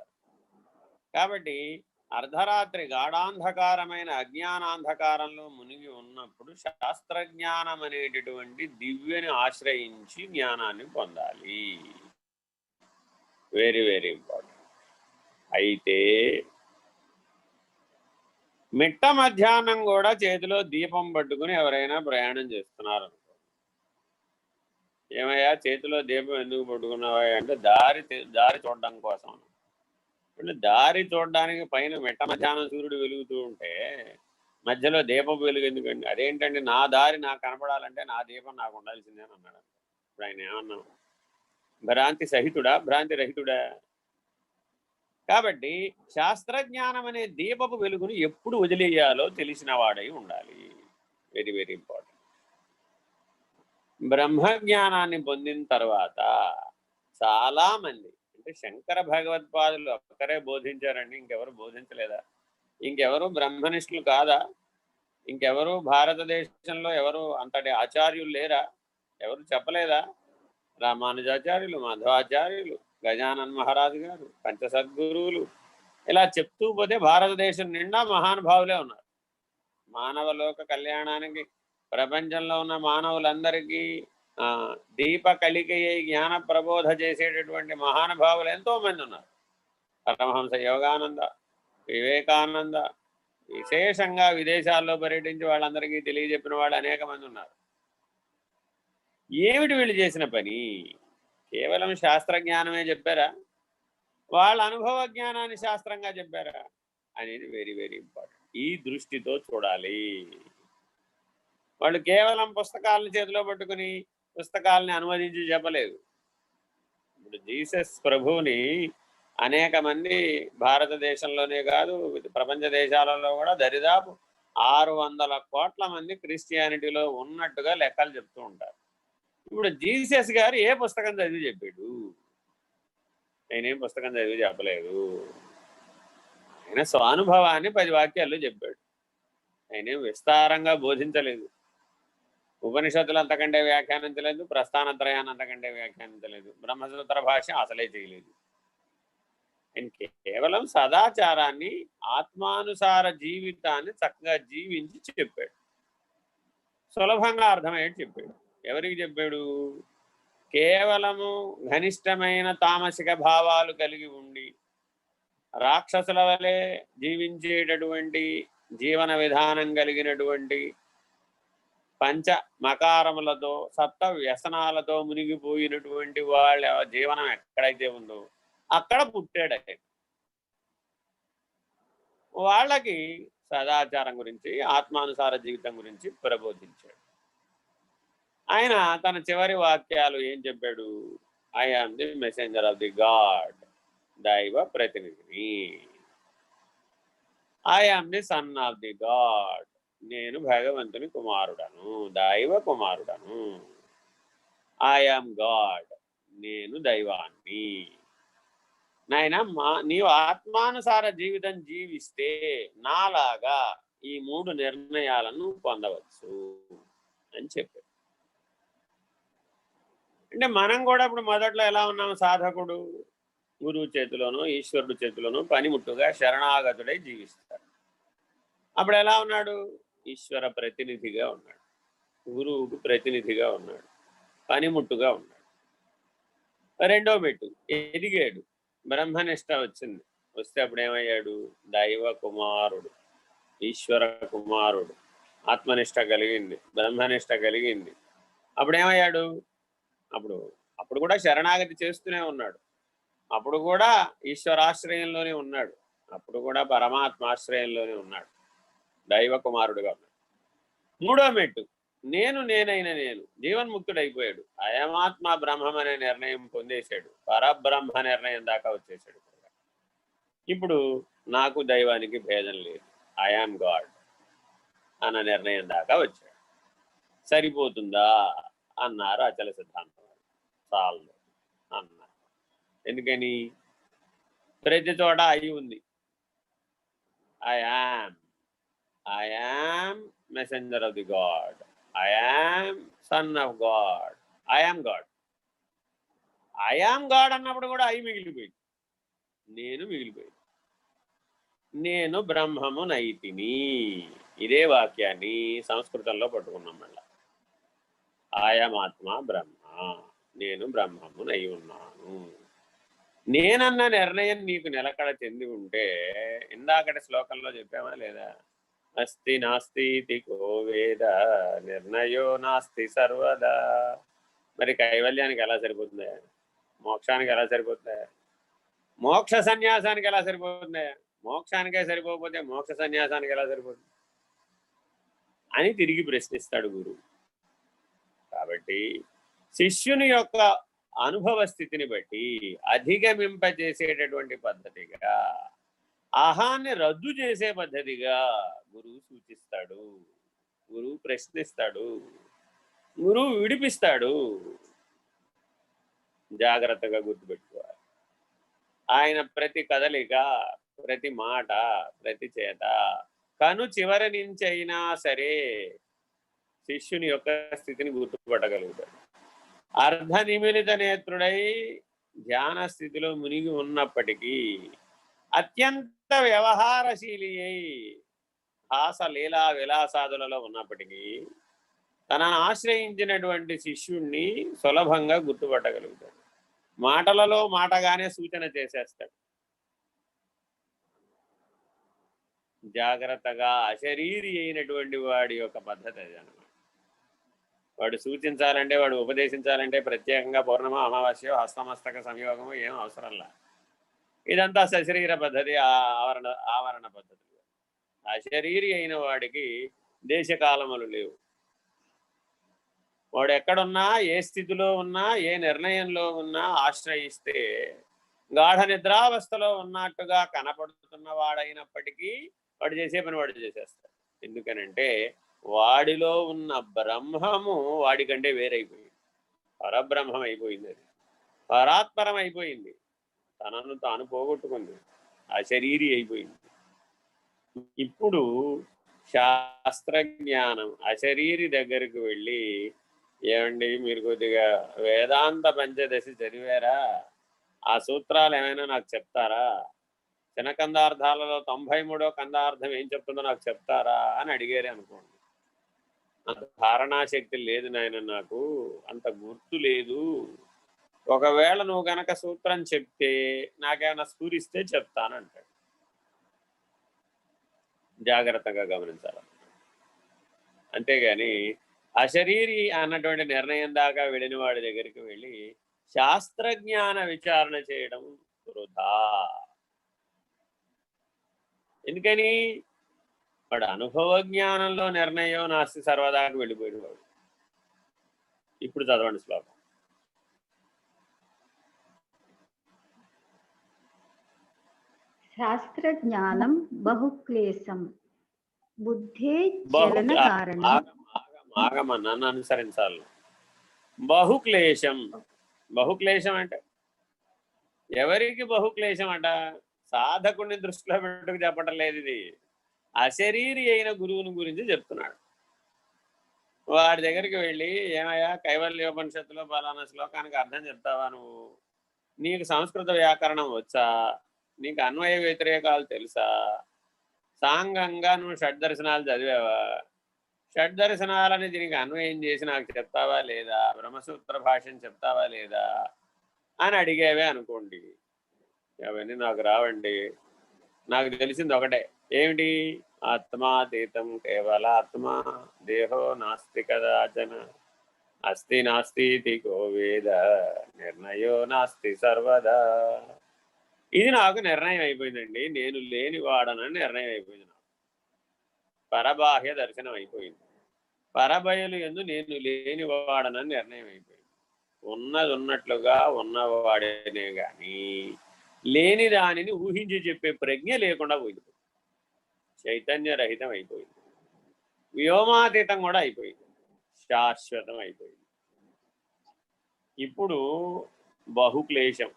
కాబట్టి అర్ధరాత్రి గాఢాంధకారమైన అజ్ఞానాంధకారంలో మునిగి ఉన్నప్పుడు శాస్త్రజ్ఞానం అనేటటువంటి దివ్యని ఆశ్రయించి జ్ఞానాన్ని పొందాలి. Very very important. అయితే మిట్ట మధ్యాహ్నం కూడా చేతిలో దీపం పట్టుకుని ఎవరైనా ప్రయాణం చేస్తున్నారు అనుకో, ఏమయ్యా చేతిలో దీపం ఎందుకు పట్టుకున్నావా అంటే దారి చూడడం కోసం. అంటే దారి చూడడానికి పైన మిట్ట మధ్యాహ్నం సూర్యుడు వెలుగుతూ ఉంటే మధ్యలో దీపపు వెలుగు ఎందుకండి? అదేంటంటే నా దారి నాకు కనపడాలంటే నా దీపం నాకు ఉండాల్సిందే అని అన్నాడు. ఇప్పుడు ఆయన ఏమన్నాం? భ్రాంతి సహితుడా, భ్రాంతి రహితుడా? కాబట్టి శాస్త్రజ్ఞానం అనే దీపపు వెలుగును ఎప్పుడు వదిలేయాలో తెలిసిన వాడై ఉండాలి. Very very important. బ్రహ్మజ్ఞానాన్ని పొందిన తర్వాత చాలామంది, అంటే శంకర భగవత్పాదులు ఒక్కరే బోధించారండి, ఇంకెవరు బోధించలేదా? ఇంకెవరు బ్రహ్మనిష్ఠులు కాదా? ఇంకెవరు భారతదేశంలో ఎవరు అంతటి ఆచార్యులు లేరా? ఎవరు చెప్పలేదా? రామానుజాచార్యులు, మాధవాచార్యులు, గజానన్ మహారాజు గారు, పంచసద్గురువులు, ఇలా చెప్తూ పోతే భారతదేశం నిండా మహానుభావులే ఉన్నారు. మానవలోక కళ్యాణానికి ప్రపంచంలో ఉన్న మానవులందరికీ దీప కలికయ్యే జ్ఞాన ప్రబోధ చేసేటటువంటి మహానుభావులు ఎంతో మంది ఉన్నారు. పరమహంస యోగానంద, వివేకానంద, విశేషంగా విదేశాల్లో పర్యటించి వాళ్ళందరికీ తెలియజెప్పిన వాళ్ళు అనేక మంది ఉన్నారు. ఏమిటి వీళ్ళు చేసిన పని? కేవలం శాస్త్రజ్ఞానమే చెప్పారా? వాళ్ళ అనుభవ జ్ఞానాన్ని శాస్త్రంగా చెప్పారా అనేది వెరీ వెరీ ఇంపార్టెంట్. ఈ దృష్టితో చూడాలి. వాళ్ళు కేవలం పుస్తకాలను చేతిలో పట్టుకుని పుస్తకాలని అనువదించి చెప్పలేదు. ఇప్పుడు జీసస్ ప్రభువుని అనేక మంది భారతదేశంలోనే కాదు ప్రపంచ దేశాలలో కూడా దరిదాపు 600 కోట్ల మంది క్రిస్టియానిటీలో ఉన్నట్టుగా లెక్కలు చెప్తూ ఉంటారు. ఇప్పుడు జీసస్ గారు ఏ పుస్తకం చదివి చెప్పాడు? ఆయనేం పుస్తకం చదివి చెప్పలేదు. ఆయన స్వానుభవాన్ని 10 వాక్యాల్లో చెప్పాడు. ఆయనేం విస్తారంగా బోధించలేదు. ఉపనిషత్తులు అంతకంటే వ్యాఖ్యానించలేదు, ప్రస్థానత్రయాన్ని అంతకంటే వ్యాఖ్యానించలేదు, బ్రహ్మసూత్ర భాష అసలే చేయలేదు. ఆయన కేవలం సదాచారాన్ని, ఆత్మానుసార జీవితాన్ని చక్కగా జీవించి చెప్పాడు. సులభంగా అర్థమయ్యేది చెప్పాడు. ఎవరికి చెప్పాడు? కేవలము ఘనిష్టమైన తామసిక భావాలు కలిగి ఉండి రాక్షసుల వలె జీవించేటటువంటి జీవన విధానం కలిగినటువంటి పంచ మకారములతో సప్త వ్యసనాలతో మునిగిపోయినటువంటి వాళ్ళ జీవనం ఎక్కడైతే ఉందో అక్కడ పుట్టాడు ఆయన. వాళ్ళకి సదాచారం గురించి ఆత్మానుసార జీవితం గురించి ప్రబోధించాడు. ఆయన తన చివరి వాక్యాలు ఏం చెప్పాడు? I am the messenger of the God, దైవ ప్రతినిధిని. I am the son of the God, నేను భగవంతుని కుమారుడను, దైవ కుమారుడను. ఐ ఆమ్ గాడ్, నేను దైవాన్ని. నాయన నీవు ఆత్మానుసార జీవితం జీవిస్తే నాలాగా ఈ 3 నిర్ణయాలను పొందవచ్చు అని చెప్పాడు. అంటే మనం కూడా ఇప్పుడు మొదట్లో ఎలా ఉన్నాము? సాధకుడు గురువు చేతిలోనో ఈశ్వరుడు చేతిలోనో పనిముట్టుగా శరణాగతుడై జీవిస్తాడు. అప్పుడు ఎలా ఉన్నాడు? ఈశ్వర ప్రతినిధిగా ఉన్నాడు, గురువుకు ప్రతినిధిగా ఉన్నాడు, పనిముట్టుగా ఉన్నాడు. రెండో మెట్టు ఎదిగాడు, బ్రహ్మనిష్ట వచ్చింది. వస్తే అప్పుడు ఏమయ్యాడు? దైవ కుమారుడు, ఈశ్వర కుమారుడు. ఆత్మనిష్ట కలిగింది, బ్రహ్మనిష్ట కలిగింది. అప్పుడు ఏమయ్యాడు? అప్పుడు కూడా శరణాగతి చేస్తూనే ఉన్నాడు, అప్పుడు కూడా ఈశ్వరాశ్రయంలోనే ఉన్నాడు, అప్పుడు కూడా పరమాత్మాశ్రయంలోనే ఉన్నాడు, దైవ కుమారుడుగా ఉన్నాడు. మూడో మెట్టు నేనైన నేను జీవన్ముక్తుడైపోయాడు. అయమాత్మ బ్రహ్మం అనే నిర్ణయం పొందేశాడు, పరబ్రహ్మ నిర్ణయం దాకా వచ్చేసాడు. ఇప్పుడు నాకు దైవానికి భేదం లేదు, ఐఆమ్ గాడ్ అన్న నిర్ణయం దాకా వచ్చాడు. సరిపోతుందా అన్నారు అచల సిద్ధాంతం. చాలు అన్నారు. ఎందుకని? ప్రతి చోట అయి ఉంది. I am messenger of the God, I am son of God, I am God. I am God అన్నప్పుడు కూడా అయి మిగిలిపోయింది, నేను మిగిలిపోయింది. నేను బ్రహ్మము నైతిని. ఇదే వాక్యాన్ని సంస్కృతంలో పట్టుకున్నాం. మళ్ళా ఆయమాత్మ బ్రహ్మ, నేను బ్రహ్మము నై ఉన్నాను. నేనన్న నిర్ణయం నీకు నిలకడ చెంది ఉంటే, ఇందాకటి శ్లోకంలో చెప్పామా లేదా? అస్తి నాస్తి కో వేద నిర్ణయో నాస్తి సర్వదా. మరి కైవల్యానికి ఎలా సరిపోతుందా? మోక్షానికి ఎలా సరిపోతుందా? మోక్ష సన్యాసానికి ఎలా సరిపోతుందా? మోక్షానికే సరిపోకపోతే మోక్ష సన్యాసానికి ఎలా సరిపోతుంది అని తిరిగి ప్రశ్నిస్తాడు గురువు. కాబట్టి శిష్యుని యొక్క అనుభవ స్థితిని బట్టి అధిగమింపజేసేటటువంటి పద్ధతిగా, అహాన్ని రద్దు చేసే పద్ధతిగా గురువు సూచిస్తాడు, గురువు ప్రశ్నిస్తాడు, గురువు విడిపిస్తాడు. జాగ్రత్తగా గుర్తుపెట్టుకోవాలి. ఆయన ప్రతి కదలిక, ప్రతి మాట, ప్రతి చేత కను చివరి నుంచి అయినా సరే శిష్యుని యొక్క స్థితిని గుర్తుపట్టగలుగుతాడు. అర్ధ నిమిలిత నేత్రుడై ధ్యాన స్థితిలో మునిగి ఉన్నప్పటికీ, అత్యంత వ్యవహారశీలి అయి హాస లీలా విలాసాదులలో ఉన్నప్పటికీ తనను ఆశ్రయించినటువంటి శిష్యుణ్ణి సులభంగా గుర్తుపట్టగలుగుతాడు. మాటలలో మాటగానే సూచన చేసేస్తాడు. జాగ్రత్తగా అశరీరి అయినటువంటి వాడి యొక్క పద్ధతి అది అన్నమాట. వాడు సూచించాలంటే, వాడు ఉపదేశించాలంటే ప్రత్యేకంగా పౌర్ణమ, అమావాస్య, హస్తమస్తక సంయోగము ఏం అవసరంలా. ఇదంతా సశరీర పద్ధతి, ఆవరణ పద్ధతి. అశరీరి అయిన వాడికి దేశకాలములు లేవు. వాడు ఎక్కడున్నా, ఏ స్థితిలో ఉన్నా, ఏ నిర్ణయంలో ఉన్నా ఆశ్రయిస్తే గాఢ నిద్రావస్థలో ఉన్నట్టుగా కనపడుతున్న వాడైనప్పటికీ వాడు చేసే పని వాడు చేసేస్తాడు. ఎందుకనంటే వాడిలో ఉన్న బ్రహ్మము వాడికంటే వేరైపోయింది, పరబ్రహ్మం అయిపోయింది, అది పరాత్పరం అయిపోయింది, తనను తాను పోగొట్టుకుంది, అశరీరి అయిపోయింది. ఇప్పుడు శాస్త్రజ్ఞానం అశరీరి దగ్గరికి వెళ్ళి, ఏమండి మీరు కొద్దిగా వేదాంత పంచదశి చదివారా, ఆ సూత్రాలు ఏమైనా నాకు చెప్తారా, చినకందార్థాలలో 93వ కందార్థం ఏం చెప్తుందో నాకు చెప్తారా అని అడిగారే అనుకోండి. అంత ధారణాశక్తి లేదు నాయన, నాకు అంత గుర్తు లేదు. ఒకవేళ నువ్వు గనక సూత్రం చెప్తే నాకేమైనా స్ఫూరిస్తే చెప్తానంటాడు. జాగ్రత్తగా గమనించాలి. అంతేగాని అశరీరి అన్నటువంటి నిర్ణయం దాకా వెళ్ళిన వాడి దగ్గరికి వెళ్ళి శాస్త్రజ్ఞాన విచారణ చేయడం వృధా. ఎందుకని? వాడు అనుభవ జ్ఞానంలో నిర్ణయం నాస్తి సర్వదాకా వెళ్ళిపోయిన వాడు. ఇప్పుడు చదవండి శ్లోకం. శాస్త్రజ్ఞానం బహుక్లేశం బుద్ధే చలన కారణం. నన్ను అనుసరించాలి. బహుక్లేశం. బహుక్లేశం అంటే ఎవరికి బహుక్లేశం అంట? సాధకుడిని దృష్టిలో పెట్టుకు చెప్పటం లేదు. ఇది అశరీరి అయిన గురువుని గురించి చెప్తున్నాడు. వాడి దగ్గరికి వెళ్ళి, ఏమయ్యా కైవల్యోపనిషత్తులో పలానా శ్లోకానికి అర్థం చెప్తావా నువ్వు? నీకు సంస్కృత వ్యాకరణం వచ్చా? నీకు అన్వయ వ్యతిరేకాలు తెలుసా? సాంగంగా నువ్వు షడ్దర్శనాలు చదివావా? షడ్దర్శనాలని దీనికి అన్వయం చేసి నాకు చెప్తావా లేదా? బ్రహ్మసూత్ర భాష్యం చెప్తావా లేదా అని అడిగేవే అనుకోండి. అవన్నీ నాకు రావండి. నాకు తెలిసింది ఒకటే, ఏమిటి? ఆత్మాతీతం కేవలాత్మ దేహో నాస్తి కదాచన అస్తి నాస్తి కో వేద నిర్ణయో నాస్తి సర్వదా. ఇది నాకు నిర్ణయం అయిపోయిందండి. నేను లేనివాడనని నిర్ణయం అయిపోయింది. నాకు పరబాహ్య దర్శనం అయిపోయింది. పరబయలు యందు నేను లేనివాడనని నిర్ణయం అయిపోయింది. ఉన్నది ఉన్నట్లుగా ఉన్నవాడనే గాని లేని దానిని ఊహించి చెప్పే ప్రజ్ఞ లేకుండా పోయింది. చైతన్య రహితం అయిపోయింది. వ్యోమాతీతం కూడా అయిపోయింది. శాశ్వతం అయిపోయింది. ఇప్పుడు బహుక్లేశం.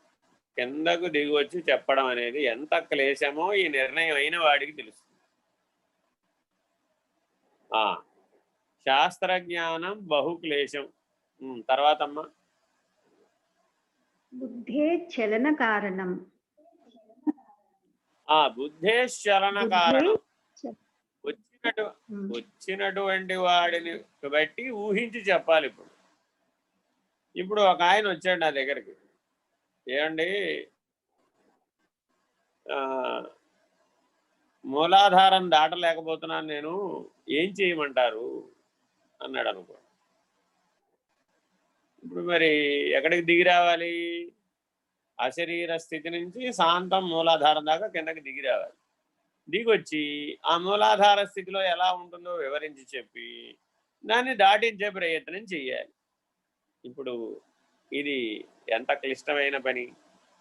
కిందకు దిగి వచ్చి చెప్పడం అనేది ఎంత క్లేశమో ఈ నిర్ణయం అయిన వాడికి తెలుస్తుంది. శాస్త్రజ్ఞానం బహుక్లేశం. తర్వాతమ్మా, బుద్ధే చలన కారణం. బుద్ధేశ్చలన కారణం. వచ్చినటువంటి వాడిని బట్టి ఊహించి చెప్పాలి. ఇప్పుడు ఒక ఆయన వచ్చాడు నా దగ్గరికి, ఏమండి మూలాధారం దాటలేకపోతున్నాను నేను, ఏం చేయమంటారు అన్నాడు అనుకో. ఇప్పుడు మరి ఎక్కడికి దిగి రావాలి? అశరీర స్థితి నుంచి శాంతం మూలాధారం దాకా కిందకి దిగి రావాలి. దిగొచ్చి ఆ మూలాధార స్థితిలో ఎలా ఉంటుందో వివరించి చెప్పి దాన్ని దాటించే ప్రయత్నం చెయ్యాలి. ఇప్పుడు ఇది ఎంత క్లిష్టమైన పని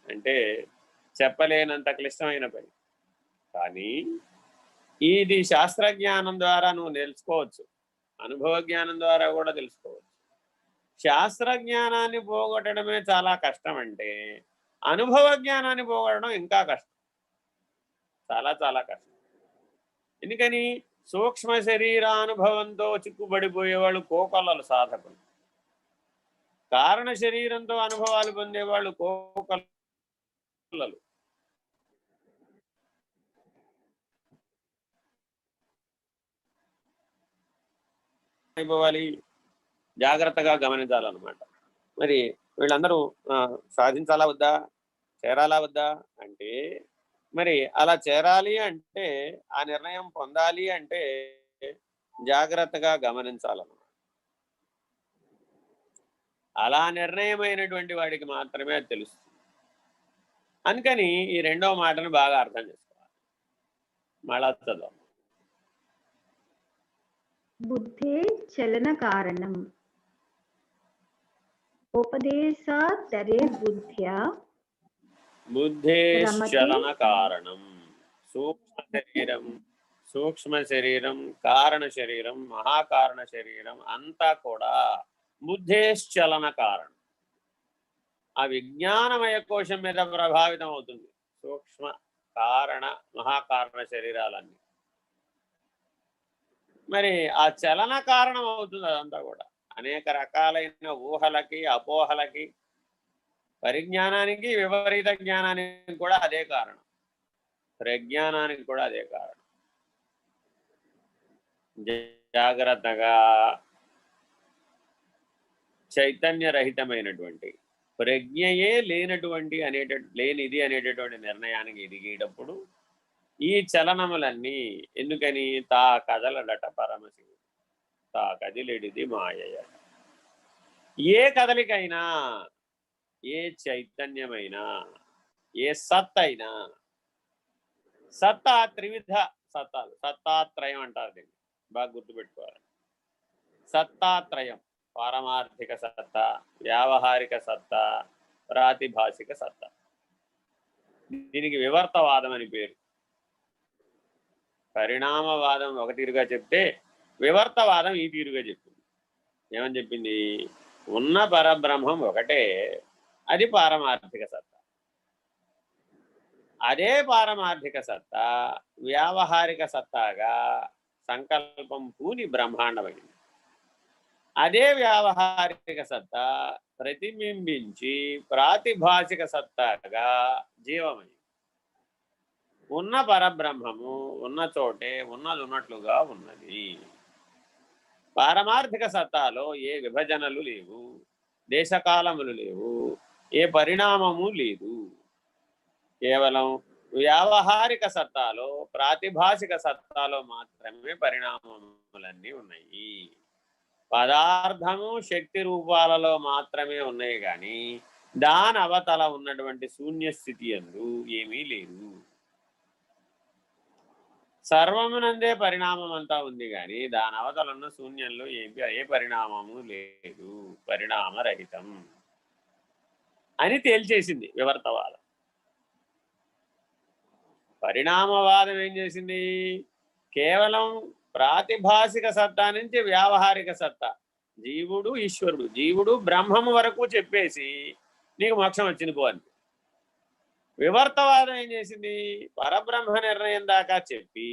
అంటే చెప్పలేనంత క్లిష్టమైన పని. కానీ ఇది శాస్త్రజ్ఞానం ద్వారా నువ్వు తెలుసుకోవచ్చు, అనుభవ జ్ఞానం ద్వారా కూడా తెలుసుకోవచ్చు. శాస్త్రజ్ఞానాన్ని పోగొట్టడమే చాలా కష్టం అంటే అనుభవ జ్ఞానాన్ని పోగొట్టడం ఇంకా కష్టం, చాలా చాలా కష్టం. ఎందుకని? సూక్ష్మ శరీరానుభవంతో చిక్కుబడిపోయేవాళ్ళు కోకొల్లలు సాధకులు, కారణ శరీరంతో అనుభవాలు పొందేవాళ్ళు కోకొల్లలు. అయిపోవాలి, జాగ్రత్తగా గమనించాలన్నమాట. మరి వీళ్ళందరూ సాధించాలా వద్దా, చేరాలా వద్దా అంటే, మరి అలా చేరాలి అంటే, ఆ నిర్ణయం పొందాలి అంటే జాగ్రత్తగా గమనించాలన్నమాట. అలా నిర్ణయమైనటువంటి వాడికి మాత్రమే అది తెలుస్తుంది. అందుకని ఈ రెండవ మాటను బాగా అర్థం చేసుకోవాలి. మళ్ళా చదువు. బుద్ధే చలన కారణం ఉపదేశాతరే బుద్ధ్యా బుద్ధేశ్చలన కారణం. సూక్ష్మ శరీరం, కారణ శరీరం, మహాకారణ శరీరం అంతా కూడా బుద్ధేశ్చలన కారణం. ఆ విజ్ఞానమయ కోశం మీద ప్రభావితం అవుతుంది సూక్ష్మ కారణ మహాకారణ శరీరాలన్నీ. మరి ఆ చలన కారణం అవుతుంది అదంతా కూడా. అనేక రకాలైన ఊహలకి, అపోహలకి, పరిజ్ఞానానికి, విపరీత జ్ఞానానికి కూడా అదే కారణం, ప్రజ్ఞానానికి కూడా అదే కారణం. జాగ్రత్తగా చైతన్యరహితమైనటువంటి ప్రజ్ఞయే లేనిది అనేటటువంటి నిర్ణయానికి ఎదిగేటప్పుడు ఈ చలనములన్నీ ఎందుకని తా కదలడట పరమశివుడు, తా కదిలెడిది మాయయట. ఏ కదలికైనా, ఏ చైతన్యమైనా, ఏ సత్ అయినా, సత్తా త్రివిధ సత్తాలు, సత్తాత్రయం అంటారు దీన్ని, బాగా గుర్తుపెట్టుకోవాలి. సత్తాత్రయం: పారమార్థిక సత్తా, వ్యావహారిక సత్తా, ప్రాతిభాసిక సత్తా. దీనికి వివర్తవాదం అని పేరు. పరిణామవాదం ఒక తీరుగా చెప్తే, వివర్తవాదం ఈ తీరుగా చెప్పింది. ఏమని చెప్పింది? ఉన్న పరబ్రహ్మం ఒకటే, అది పారమార్థిక సత్తా. అదే పారమార్థిక సత్తా వ్యావహారిక సత్తాగా సంకల్పం పూని బ్రహ్మాండమైంది. అదే వ్యావహారిక సత్తా ప్రతిబింబించి ప్రాతిభాసిక సత్తాగా జీవమైంది. ఉన్న పరబ్రహ్మము ఉన్న చోటే ఉన్నది ఉన్నట్లుగా ఉన్నది. పారమార్థిక సత్తాలో ఏ విభజనలు లేవు, దేశకాలములు లేవు, ఏ పరిణామము లేదు. కేవలం వ్యావహారిక సత్తాలో, ప్రాతిభాసిక సత్తాలో మాత్రమే పరిణామములన్నీ ఉన్నాయి. పదార్థము శక్తి రూపాలలో మాత్రమే ఉన్నాయి, కానీ దాని అవతల ఉన్నటువంటి శూన్యస్థితి యందు ఏమీ లేదు. సర్వమునందే పరిణామం అంతా ఉంది, కానీ దాని అవతల ఉన్న శూన్యంలో ఏ పరిణామము లేదు, పరిణామరహితం అని తేల్చేసింది వివర్తవాదం. పరిణామవాదం ఏం చేసింది? కేవలం ప్రాతిభాసిక సత్తా నుంచి వ్యావహారిక సత్తా, జీవుడు ఈశ్వరుడు, జీవుడు బ్రహ్మము వరకు చెప్పేసి నీకు మోక్షం వచ్చింది పో అంది. వివర్తవాదం ఏం చేసింది? పరబ్రహ్మ నిర్ణయం దాకా చెప్పి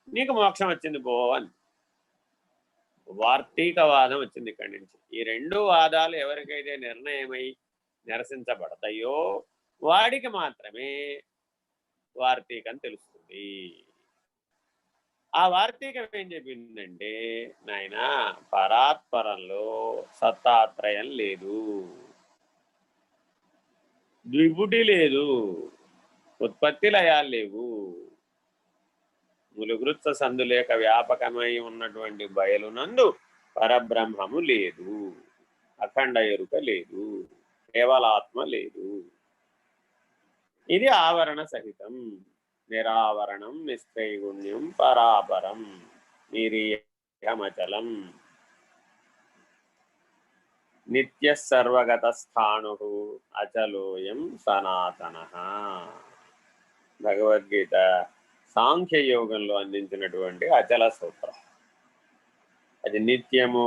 నీకు మోక్షం వచ్చింది పో అంది. వార్తీకవాదం వచ్చింది ఇక్కడి నుంచి. ఈ రెండు వాదాలు ఎవరికైతే నిర్ణయమై నిరసించబడతాయో వాడికి మాత్రమే వార్తీకం తెలుస్తుంది. ఆ వార్తీకం ఏం చెప్పిందంటే, నాయన పరాత్పరంలో సత్తాత్రయం లేదు, ద్విపుటి లేదు, ఉత్పత్తి లయాలు లేవు, ములుగృత్స సందులేక వ్యాపకమై ఉన్నటువంటి బయలునందు పరబ్రహ్మము లేదు, అఖండ ఎరుక లేదు, కేవలాత్మ లేదు. ఇది ఆవరణ సహితం. నిరావరణం నిస్త్రైగుణ్యం పరాపరం నిరీహమచలం నిత్య సర్వగత స్థాణు అచలోయం సనాతనః. భగవద్గీత సాంఖ్యయోగంలో అందించినటువంటి అచల సూత్రం. అది నిత్యము,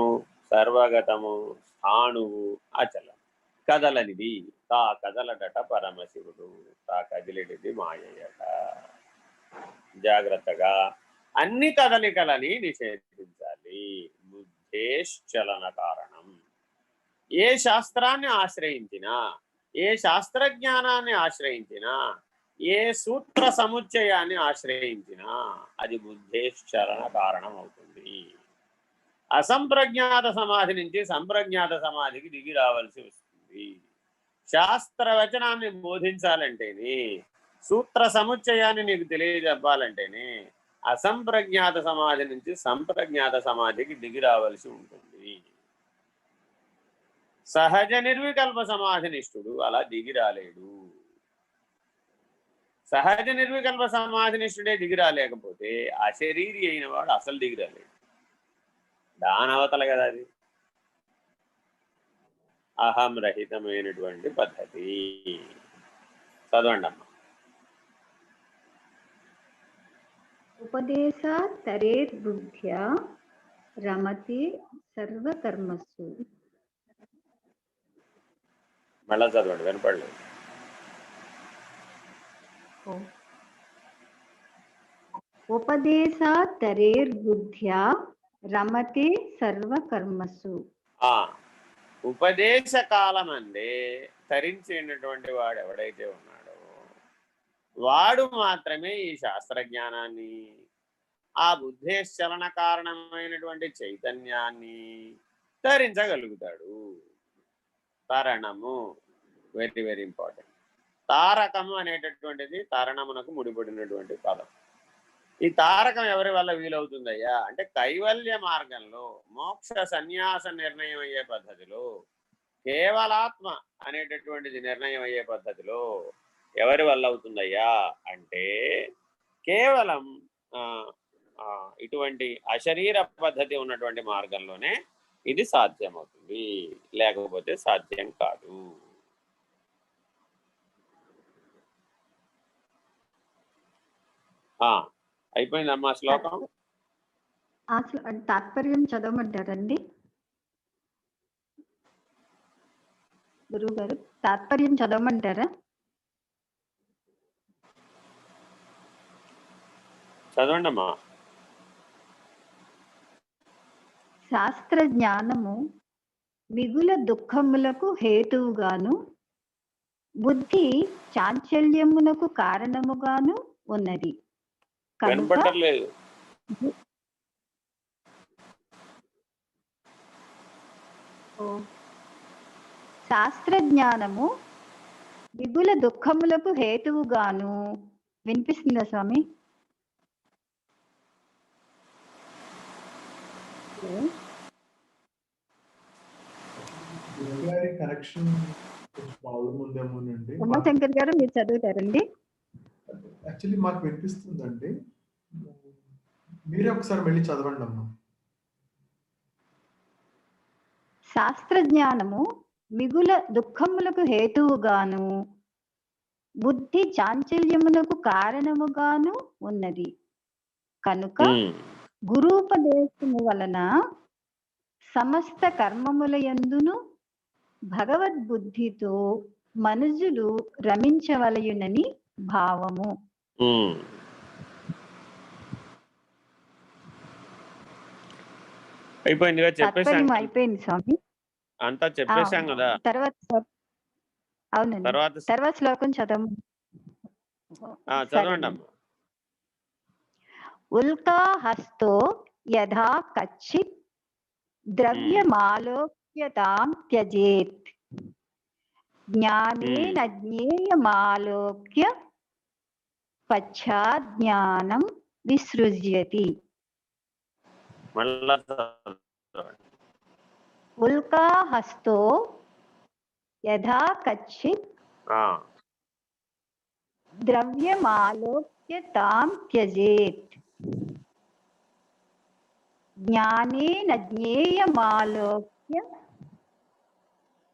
సర్వగతము, స్థాణువు, అచలం, కదలనిది. తా కదలడట పరమశివుడు, తా కదిలిడిది మాయయట. జాగ్రత్తగా అన్ని కదలికలని నిషేధించాలి. బుద్ధేశ్చలన కారణం. ఏ శాస్త్రాన్ని ఆశ్రయించినా, ఏ శాస్త్రజ్ఞానాన్ని ఆశ్రయించినా, ఏ సూత్ర సముచ్చయాన్ని ఆశ్రయించినా అది బుద్ధేశ్చలన కారణం అవుతుంది. అసంప్రజ్ఞాత సమాధి నుంచి సంప్రజ్ఞాత సమాధికి దిగి రావాల్సి వస్తుంది. శాస్త్రవచనాన్ని బోధించాలంటేనే, సూత్ర సముచ్చయాన్ని నీకు తెలియజెప్పాలంటేనే అసంప్రజ్ఞాత సమాధి నుంచి సంప్రజ్ఞాత సమాధికి దిగి రావాల్సి ఉంటుంది. సహజ నిర్వికల్ప సమాధినిష్ఠుడు అలా దిగి రాలేడు. సహజ నిర్వికల్ప సమాధినిష్ఠుడే దిగి రాలేకపోతే అశరీరి అయిన వాడు అసలు దిగి రాలేడు. దానవతల కదా అది. అహం రహితమైనటువంటి పద్ధతి. చదవండి అమ్మ. ఉపదేశాత్తరేర్బుద్ధ్యా రమతి సర్వకర్మసు. మళ్ళా చదవండి, వినపడలేదు. ఉపదేశాత్తరేర్బుద్ధ్యా రమతే సర్వకర్మసు. ఉపదేశ కాలం అందే తరించినటువంటి వాడు ఎవడైతే ఉన్నాడో వాడు మాత్రమే ఈ శాస్త్రజ్ఞానాన్ని, ఆ బుద్ధేశ్చలన కారణమైనటువంటి చైతన్యాన్ని ధరించగలుగుతాడు. తరణము వెరీ వెరీ ఇంపార్టెంట్. తారకము అనేటటువంటిది తరణమునకు ముడిపడినటువంటి పదం. ఈ తారకం ఎవరి వల్ల వీలవుతుందయ్యా అంటే కైవల్య మార్గంలో మోక్ష సన్యాస నిర్ణయం అయ్యే పద్ధతిలో, కేవలాత్మ అనేటటువంటిది నిర్ణయం అయ్యే పద్ధతిలో ఎవరి వల్ల అవుతుందయ్యా అంటే కేవలం ఇటువంటి అశరీర పద్ధతి ఉన్నటువంటి మార్గంలోనే ఇది సాధ్యమవుతుంది, లేకపోతే సాధ్యం కాదు. అయిపోయిందమ్మా శ్లోకం. తాత్పర్యం చదవమంటారండి గురువు గారు? తాత్పర్యం చదవమంటారా? చదవండి అమ్మా. శాస్త్ర జ్ఞానము మిగుల దుఃఖములకు హేతువుగాను బుద్ధి చాంచల్యమునకు కారణముగాను ఉన్నది కనుక శాస్త్ర జ్ఞానము మిగుల దుఃఖములకు హేతువుగాను. వినిపిస్తుందా స్వామి? ఉమాశంకర్ గారు మీరు చదువుతారండి? యాక్చువల్లీ మాకు వినిపిస్తుందండి, మీరే ఒకసారి వెళ్ళి చదవండి అమ్మా. శాస్త్ర జ్ఞానము మిగుల దుఃఖములకు హేతువుగాను బుద్ధి చాంచల్యమునకు కారణముగాను ఉన్నది కనుక గురూపదేశము వలన సమస్త కర్మముల యందును భగవద్బుద్ధితో మనుజులు రమించవలయునని భావము. అయిపోయింది స్వామి, అంతా చెప్పేశాం కదా. తర్వాత అవునండి, తర్వాత శ్లోకం చదవండి. ఉల్కాహస్తో యథా కచ్చిత్ ద్రవ్యమాలోక్యతాం త్యజేత్ జ్ఞానేన జ్ఞేయమాలోక్య పశ్చాత్ జ్ఞానం విసృజ్యతి. ఉల్కాహస్తో యథా కచ్చిత్ ద్రవ్యమాలోక్యతాం త్యజేత్ జ్ఞానేన జ్ఞేయమాలోక్య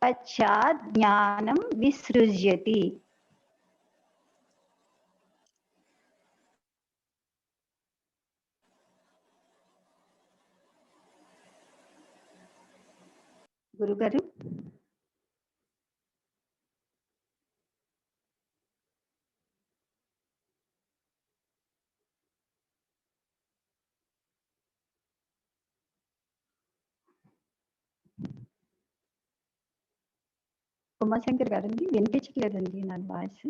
పశ్చాత్ జ్ఞానం విసృజ్యతి. గురుగారు ఉమాశంకర్ గారండి, వినిపించలేదండి నా వాయిస్.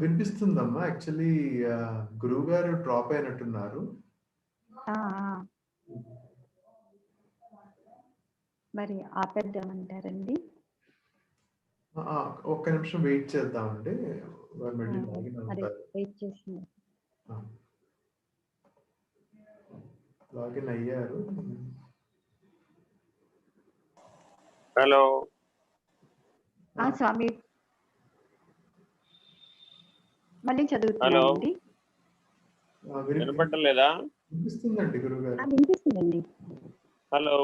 వినిపిస్తుందమ్మా. యాక్చువల్లీ గురువు గారు డ్రాప్ అయినట్టున్నారు. మరి ఆపేద్దామంటారండి? ఒక్క నిమిషం వెయిట్ చేద్దామండి. వెయిట్ చేసింది. లాగిన్ అయ్యారు. హలో స్వామి, మళ్ళీ చదువుతున్నానండి. వినపడలేదా? వినిపిస్తుందండి గురుగారు. వినిపిస్తుందండి. హలో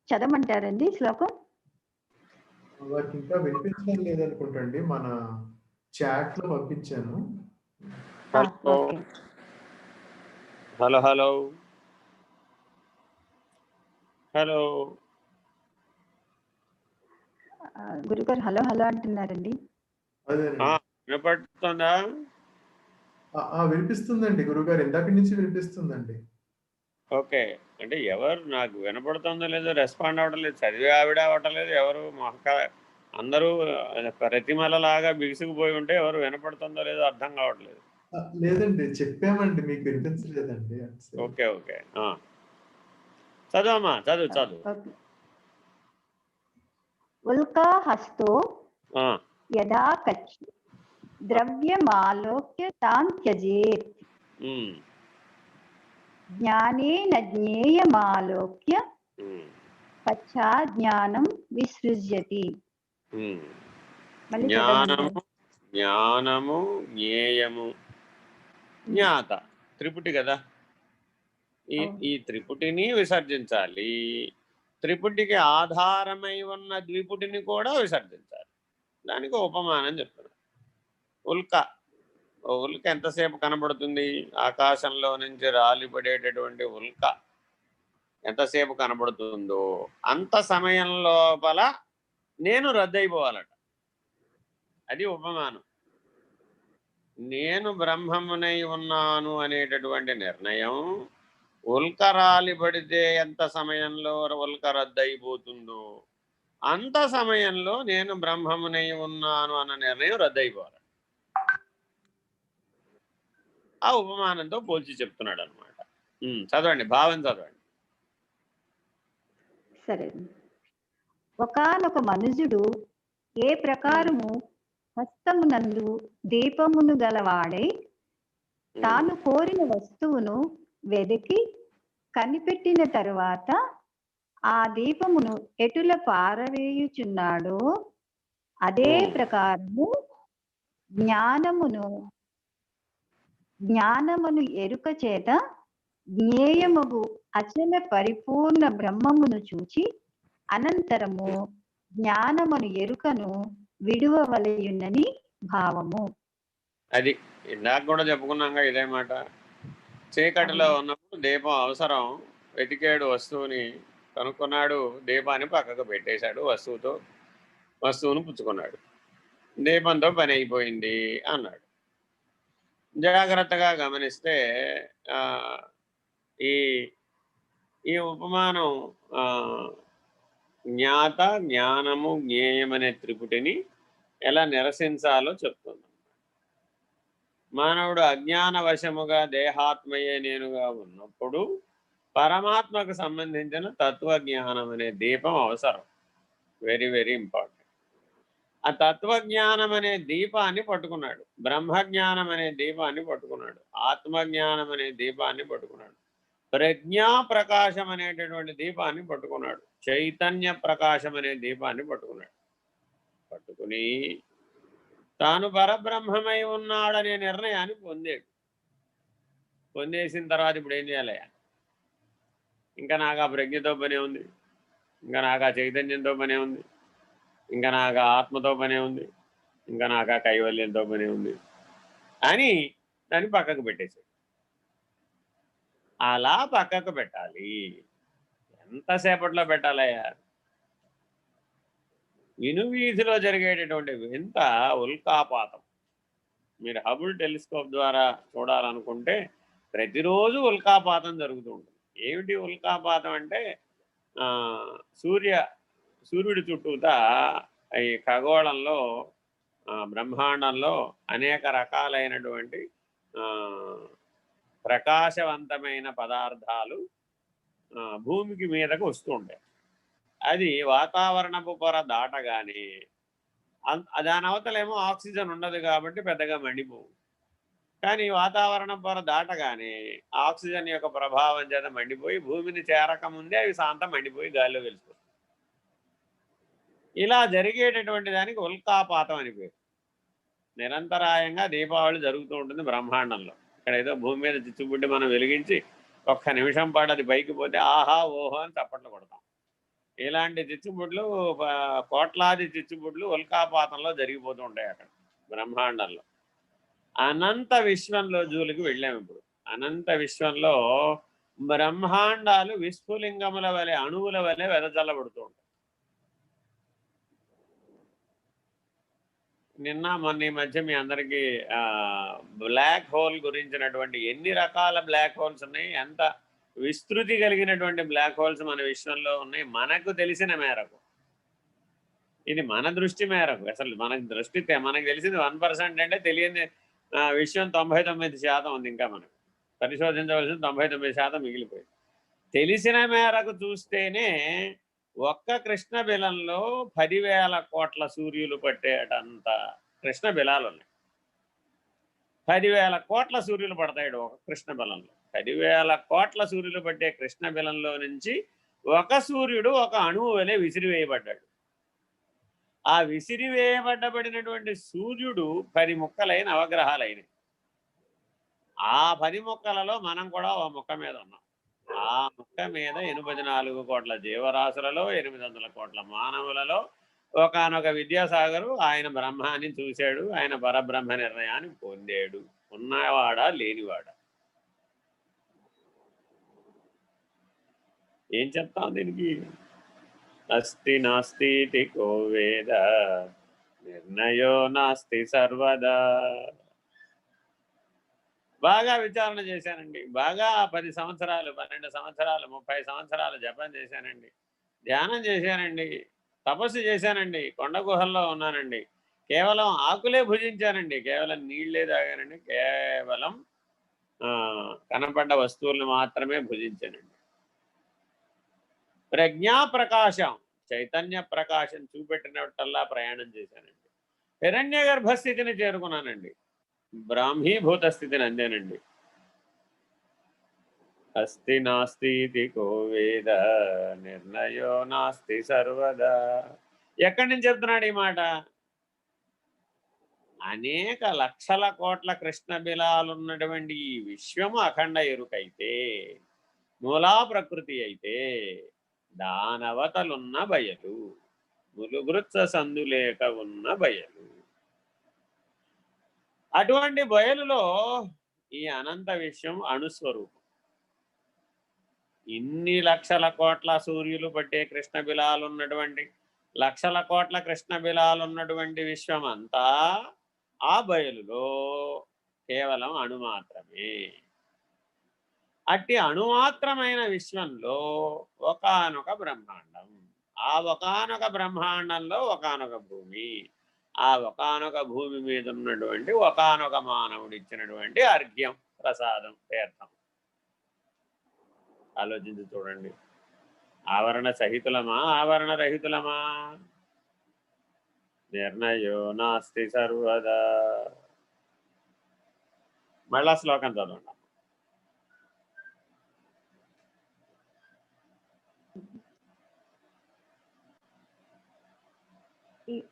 చదవమంటారండి శ్లోకం? వారికి ఇంకా వినిపించడం లేదనుకుంటండి, మన చాట్ లో పంపించాను. హలో హలో హలో గురుగారు హలో హలో అంటున్నారండి. వినపడుతుందా? వినిపిస్తుందండి గురుగారు, ఇందాక నుంచి వినిపిస్తుందండి. ఓకే. అంటే ఎవరు నాకు వినపడుతుందో లేదో రెస్పాండ్ అవ్వడం లేదు. చదివే ఆవిడ అవ్వటం లేదు. ఎవరు అందరూ ప్రతిమలలాగా బిగుసుకుపోయి ఉంటే ఎవరు వినపడుతుందో లేదో అర్థం కావట్లేదు. లేదండి చెప్పామండి, మీకు వినిపించలేదండి. ఓకే. ఓకే. చదువమ్మా, చదువు చదువు. ఓకే. ఉల్కాహస్తో యదా కచ్చిత్ ద్రవ్యమాలోక్య తాన్ త్యజేత్ జ్ఞానేన జ్ఞేయమాలోక్య పశ్చాత్ జ్ఞానం విసృజ్యతి. జ్ఞానము, జ్ఞేయము, జ్ఞాత త్రిపుటి కదా. ఈ త్రిపుటిని విసర్జించాలి. త్రిపుటికి ఆధారమై ఉన్న ద్విపుటిని కూడా విసర్జించాలి. దానికి ఉపమానం చెప్తున్నారు. ఉల్క ఎంతసేపు కనబడుతుంది? ఆకాశంలో నుంచి రాలిపడేటటువంటి ఉల్క ఎంతసేపు కనబడుతుందో అంత సమయం లోపల నేను రద్దయిపోవాలట. అది ఉపమానం. నేను బ్రహ్మమునై ఉన్నాను అనేటటువంటి నిర్ణయం ఉల్క రాలిపడితే ఎంత సమయంలో ఉల్క రద్దయిపోతుందో అంత సమయంలో నేను బ్రహ్మమునై ఉన్నాను అన్న నిర్ణయం రద్దయిపోవాలి. ఆ ఉపమానంతో పోల్చి చెప్తున్నాడు అనమాట. చదవండి, భావం చదవండి. సరే. ఒకానొక మనుజుడు ఏ ప్రకారము హస్తమునందు దీపమును గలవాడై తాను కోరిన వస్తువును వెదికి కనిపెట్టిన తరువాత ఆ దీపమును ఎటుల పారవేయుచున్నాడో అదే ప్రకారము జ్ఞానమును ఎరుక చేత జ్ఞేయముగు అచల పరిపూర్ణ బ్రహ్మమును చూచి అనంతరము జ్ఞానమును ఎరుకను విడువవలయున్నని భావము. అది ఇందాక కూడా చెప్పుకున్నాక ఇదే మాట. చీకటిలో ఉన్నప్పుడు దీపం అవసరం. వెతికాడు, వస్తువుని కనుక్కున్నాడు, దీపాన్ని పక్కకు పెట్టేశాడు, వస్తువును పుచ్చుకున్నాడు. దీపంతో పని అయిపోయింది అన్నాడు. జాగ్రత్తగా గమనిస్తే ఈ ఉపమానం జ్ఞాత, జ్ఞానము, జ్ఞేయం అనే త్రిపుటిని ఎలా నిరసించాలో చెప్తుంది. మానవుడు అజ్ఞాన వశముగా దేహాత్మయే నేనుగా ఉన్నప్పుడు పరమాత్మకు సంబంధించిన తత్వజ్ఞానం అనే దీపం అవసరం. Very very important. ఆ తత్వజ్ఞానం అనే దీపాన్ని పట్టుకున్నాడు. బ్రహ్మజ్ఞానం అనే దీపాన్ని పట్టుకున్నాడు. ఆత్మజ్ఞానం అనే దీపాన్ని పట్టుకున్నాడు. ప్రజ్ఞా ప్రకాశం అనేటటువంటి దీపాన్ని పట్టుకున్నాడు. చైతన్య ప్రకాశం అనే దీపాన్ని పట్టుకున్నాడు. పట్టుకుని తాను పరబ్రహ్మమై ఉన్నాడనే నిర్ణయాన్ని పొందేసిన తర్వాత ఇప్పుడు ఏం చేయాలి? ఇంకా నాకు ఆ ప్రజ్ఞతో పనే ఉంది, ఇంకా నాకు ఆ చైతన్యంతో పనే ఉంది, ఇంకా నాకు ఆ ఆత్మతో పనే ఉంది, ఇంకా నాకు ఆ కైవల్యంతో పనే ఉంది అని దాన్ని పక్కకు పెట్టేశాడు. అలా పక్కకు పెట్టాలి. ఎంతసేపట్లో పెట్టాలయ్యా? వినువీధిలో జరిగేటటువంటి వింత ఉల్కాపాతం. మీరు హబుల్ టెలిస్కోప్ ద్వారా చూడాలనుకుంటే ప్రతిరోజు ఉల్కాపాతం జరుగుతూ ఉంటుంది. ఏమిటి ఉల్కాపాతం అంటే సూర్యుడి చుట్టూతా ఈ ఖగోళంలో బ్రహ్మాండంలో అనేక రకాలైనటువంటి ప్రకాశవంతమైన పదార్థాలు భూమికి మీదకు వస్తూ ఉంటాయి. అది వాతావరణపు పొర దాటగానే దాని అవతలేమో ఆక్సిజన్ ఉండదు కాబట్టి పెద్దగా మండిపోవు. కానీ వాతావరణం పొర దాటగానే ఆక్సిజన్ యొక్క ప్రభావం చేత మండిపోయి భూమిని చేరకముందే అవి శాంతం మండిపోయి గాలిలో వెలిసిపోతుంది. ఇలా జరిగేటటువంటి దానికి ఉల్కాపాతం అని పేరు. నిరంతరాయంగా దీపావళి జరుగుతూ ఉంటుంది బ్రహ్మాండంలో. ఇక్కడ ఏదో భూమి మీద చిచ్చుబుడ్డి మనం వెలిగించి ఒక్క నిమిషం పాటు అది పైకి పోతే ఆహా ఓహో అని చప్పట్లు కొడతాం. ఇలాంటి చిచ్చుబుడ్లు కోట్లాది చిచ్చుబుడ్లు ఉల్కాపాతంలో జరిగిపోతూ ఉంటాయి అక్కడ బ్రహ్మాండంలో. అనంత విశ్వంలో జూలికి వెళ్ళాము. ఇప్పుడు అనంత విశ్వంలో బ్రహ్మాండాలు విస్ఫులింగముల వలె, అణువుల వలె వెదజల్లబడుతూ ఉంటాయి. నిన్న మొన్న ఈ మధ్య మీ అందరికీ బ్లాక్ హోల్ గురించినటువంటి ఎన్ని రకాల బ్లాక్ హోల్స్ ఉన్నాయి, విస్తృతి కలిగినటువంటి బ్లాక్ హోల్స్ మన విశ్వంలో ఉన్నాయి మనకు తెలిసిన మేరకు. ఇది మన దృష్టి మేరకు. అసలు మనకు దృష్టి మనకు తెలిసింది 1% అంటే తెలియని విషయం 99% ఉంది. ఇంకా మనకు పరిశోధించవలసిన 99% మిగిలిపోయింది. తెలిసిన మేరకు చూస్తేనే ఒక్క కృష్ణ బిలంలో 10,000 కోట్ల సూర్యులు పట్టేటంత కృష్ణ బిలాలు ఉన్నాయి. 10,000 కోట్ల సూర్యులు పడతాడు ఒక కృష్ణ బిలంలో. 10,000 కోట్ల సూర్యులు పట్టే కృష్ణ బిలంలో నుంచి ఒక సూర్యుడు ఒక అణువు వలె విసిరివేయబడ్డాడు. ఆ విసిరివేయబడ్డబడినటువంటి సూర్యుడు 10 ముక్కలై నవగ్రహాలైనవి. ఆ 10 ముక్కలలో మనం కూడా ఒక ముక్క మీద ఉన్నాం. ఆ ముక్క మీద 84 కోట్ల జీవరాశులలో 800 కోట్ల మానవులలో ఒకానొక విద్యాసాగరు ఆయన బ్రహ్మాన్ని చూశాడు. ఆయన పరబ్రహ్మ నిర్ణయాన్ని పొందాడు. ఉన్నవాడా లేనివాడా? ఏం చెప్తాం దీనికి? అస్తి నాస్తి కో వేద నిర్ణయో నాస్తి సర్వదా. బాగా విచారణ చేశానండి. బాగా 10 సంవత్సరాలు 12 సంవత్సరాలు 30 సంవత్సరాలు జపం చేశానండి. ధ్యానం చేశానండి. తపస్సు చేశానండి. కొండ గుహల్లో ఉన్నానండి. కేవలం ఆకులే భుజించానండి. కేవలం నీళ్లే తాగానండి. కేవలం కనపడ్డ వస్తువులను మాత్రమే భుజించానండి. ప్రజ్ఞా ప్రకాశం చైతన్య ప్రకాశం చూపెట్టినట్టల్లా ప్రయాణం చేశానండి. హిరణ్య గర్భస్థితిని చేరుకున్నానండి. బ్రాహ్మీభూత స్థితిని అందేనండి. అస్తి నాస్తి కో వేద నిర్ణయో నాస్తి సర్వదా. ఎక్కడి నుంచి చెప్తున్నాడు ఈ మాట? అనేక లక్షల కోట్ల కృష్ణ బిలాలున్నటువంటి ఈ విశ్వము అఖండ ఎరుకైతే, మూలా ప్రకృతి అయితే, దానవతలున్న బయలు, ములుగృత్స సందులేక ఉన్న బయలు. అటువంటి బయలులో ఈ అనంత విశ్వం అణుస్వరూపం. ఇన్ని లక్షల కోట్ల సూర్యులు పట్టే కృష్ణ బిలాలు ఉన్నటువంటి, లక్షల కోట్ల కృష్ణ బిలాలు ఉన్నటువంటి విశ్వం అంతా ఆ బయలులో కేవలం అణు మాత్రమే. అట్టి అణుమాత్రమైన విశ్వంలో ఒకానొక బ్రహ్మాండం. ఆ ఒకానొక బ్రహ్మాండంలో ఒకానొక భూమి. ఆ ఒకానొక భూమి మీద ఉన్నటువంటి ఒకానొక మానవుడు ఇచ్చినటువంటి అర్ఘ్యం, ప్రసాదం, తీర్థం. ఆలోచించి చూడండి. ఆవరణ సహితులమా ఆవరణ రహితులమా? నిర్ణయో నాస్తి సర్వదా. మళ్ళా శ్లోకం చదవండి.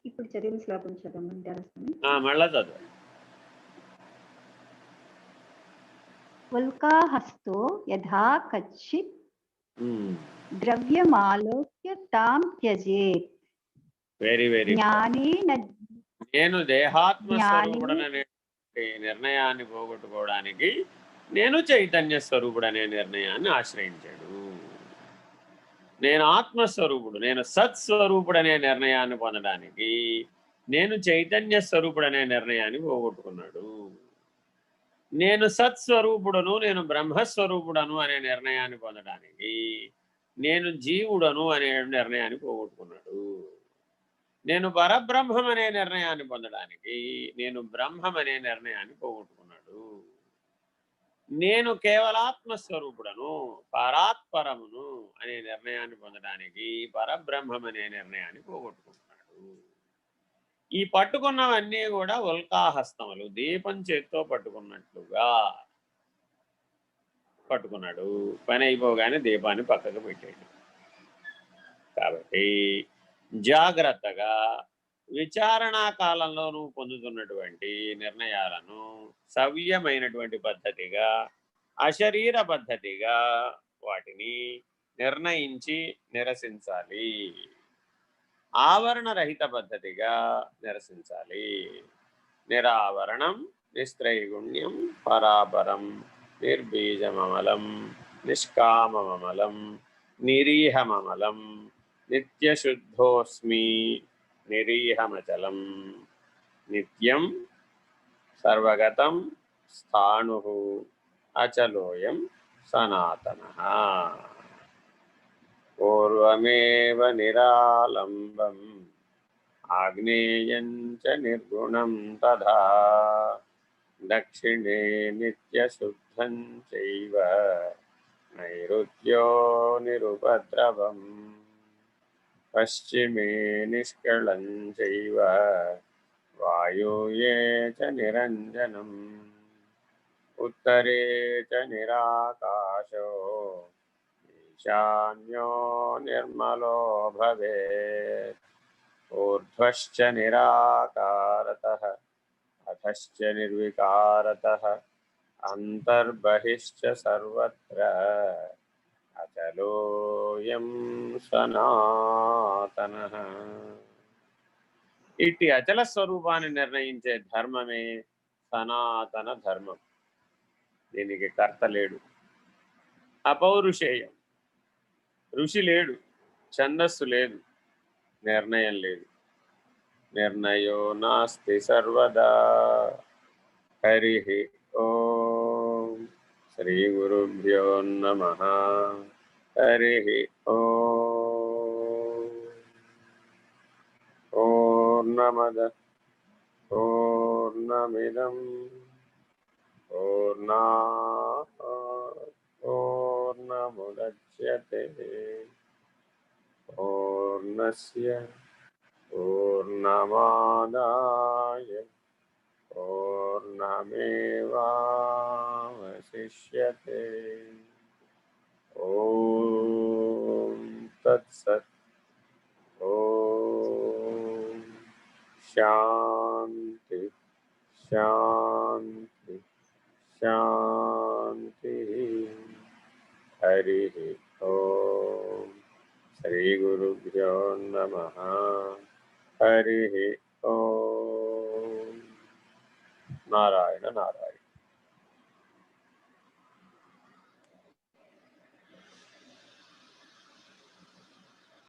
ఇప్పుడు చదివిన శ్లోకం చదవమంటారా? మళ్ళా చదువు. ఉల్కాహస్తో యథా కచ్చిత్ ద్రవ్యమాలోక్య తాం త్యజేత్. Very very. నేను దేహాత్మస్వరూపుడనే నిర్ణయాన్ని పోగొట్టుకోవడానికి నేను చైతన్య స్వరూపుడనే నిర్ణయాన్ని ఆశ్రయించాడు. నేను ఆత్మస్వరూపుడు, నేను సత్స్వరూపుడనే నిర్ణయాన్ని పొందడానికి నేను చైతన్య స్వరూపుడనే నిర్ణయాన్ని పోగొట్టుకున్నాడు. నేను సత్స్వరూపుడను, నేను బ్రహ్మస్వరూపుడను అనే నిర్ణయాన్ని పొందడానికి నేను జీవుడను అనే నిర్ణయాన్ని పోగొట్టుకున్నాడు. నేను పరబ్రహ్మం అనే నిర్ణయాన్ని పొందడానికి నేను బ్రహ్మం అనే నిర్ణయాన్ని పోగొట్టుకున్నాడు. నేను కేవలాత్మస్వరూపుడను, పరాత్పరమును అనే నిర్ణయాన్ని పొందడానికి పరబ్రహ్మం అనే నిర్ణయాన్ని పోగొట్టుకుంటున్నాడు. ఈ పట్టుకున్నవన్నీ కూడా ఉల్కాహస్తములు, దీపం చేత్తో పట్టుకున్నట్లుగా పట్టుకున్నాడు. పని అయిపోగానే దీపాన్ని పక్కకు పెట్టాడు. కాబట్టి జాగ్రత్తగా విచారణా కాలంలో నువ్వు పొందుతున్నటువంటి నిర్ణయాలను సవ్యమైనటువంటి పద్ధతిగా, అశరీర పద్ధతిగా వాటిని నిర్ణయించి నిరసించాలి. ఆవరణ రహిత పద్ధతిగా నిరసించాలి. నిరావరణం, నిస్త్రైగుణ్యం, పరాపరం, నిర్బీజమమలం, నిష్కామమమలం, నిరీహమమలం, నిత్యశుద్ధోస్మి, నిరీహమచలం, నిత్యం సర్వగతం స్థాణు అచలోయం సనాతనః. పూర్వమేవ నిరాలంబం ఆగ్నేయం చ నిర్గుణం తథా దక్షిణే నిత్యశుద్ధం చైవ నైరుత్యో నిరుపద్రవం పశ్చిమే నిష్కళం చైవ వాయువ్యే చ నిరంజనం ఉత్తరే చ నిరాకాశో ఈశాన్యో నిర్మలో భవేత్ ఊర్ధ్వశ్చ నిరాకారతః అధశ్చ నిర్వికారతః అంతర్బహిశ్చ సర్వత్ర అచలోయం సనాతనః. ఇట్టి అచల స్వరూపాన్ని నిర్ణయించే ధర్మమే సనాతన ధర్మం. దీనికి కర్త లేడు. అపౌరుషేయం, ఋషి లేడు, ఛందస్సు లేదు, నిర్ణయం లేదు. నిర్ణయో నాస్తి సర్వదా. హరి ఓం. శ్రీ గురుభ్యో నమః. హరి ఓం. పూర్ణమదః పూర్ణమిదం పూర్ణాత్ పూర్ణముదచ్యతే పూర్ణస్య పూర్ణమాదాయ పూర్ణమేవావశిష్యతే. ఓం తత్సత్. ఓం శాంతి శాంతి శాంతి. హరి ఓం. శ్రీ గురుభ్యో నమః. హరి ఓం. నారాయణ నారాయణ.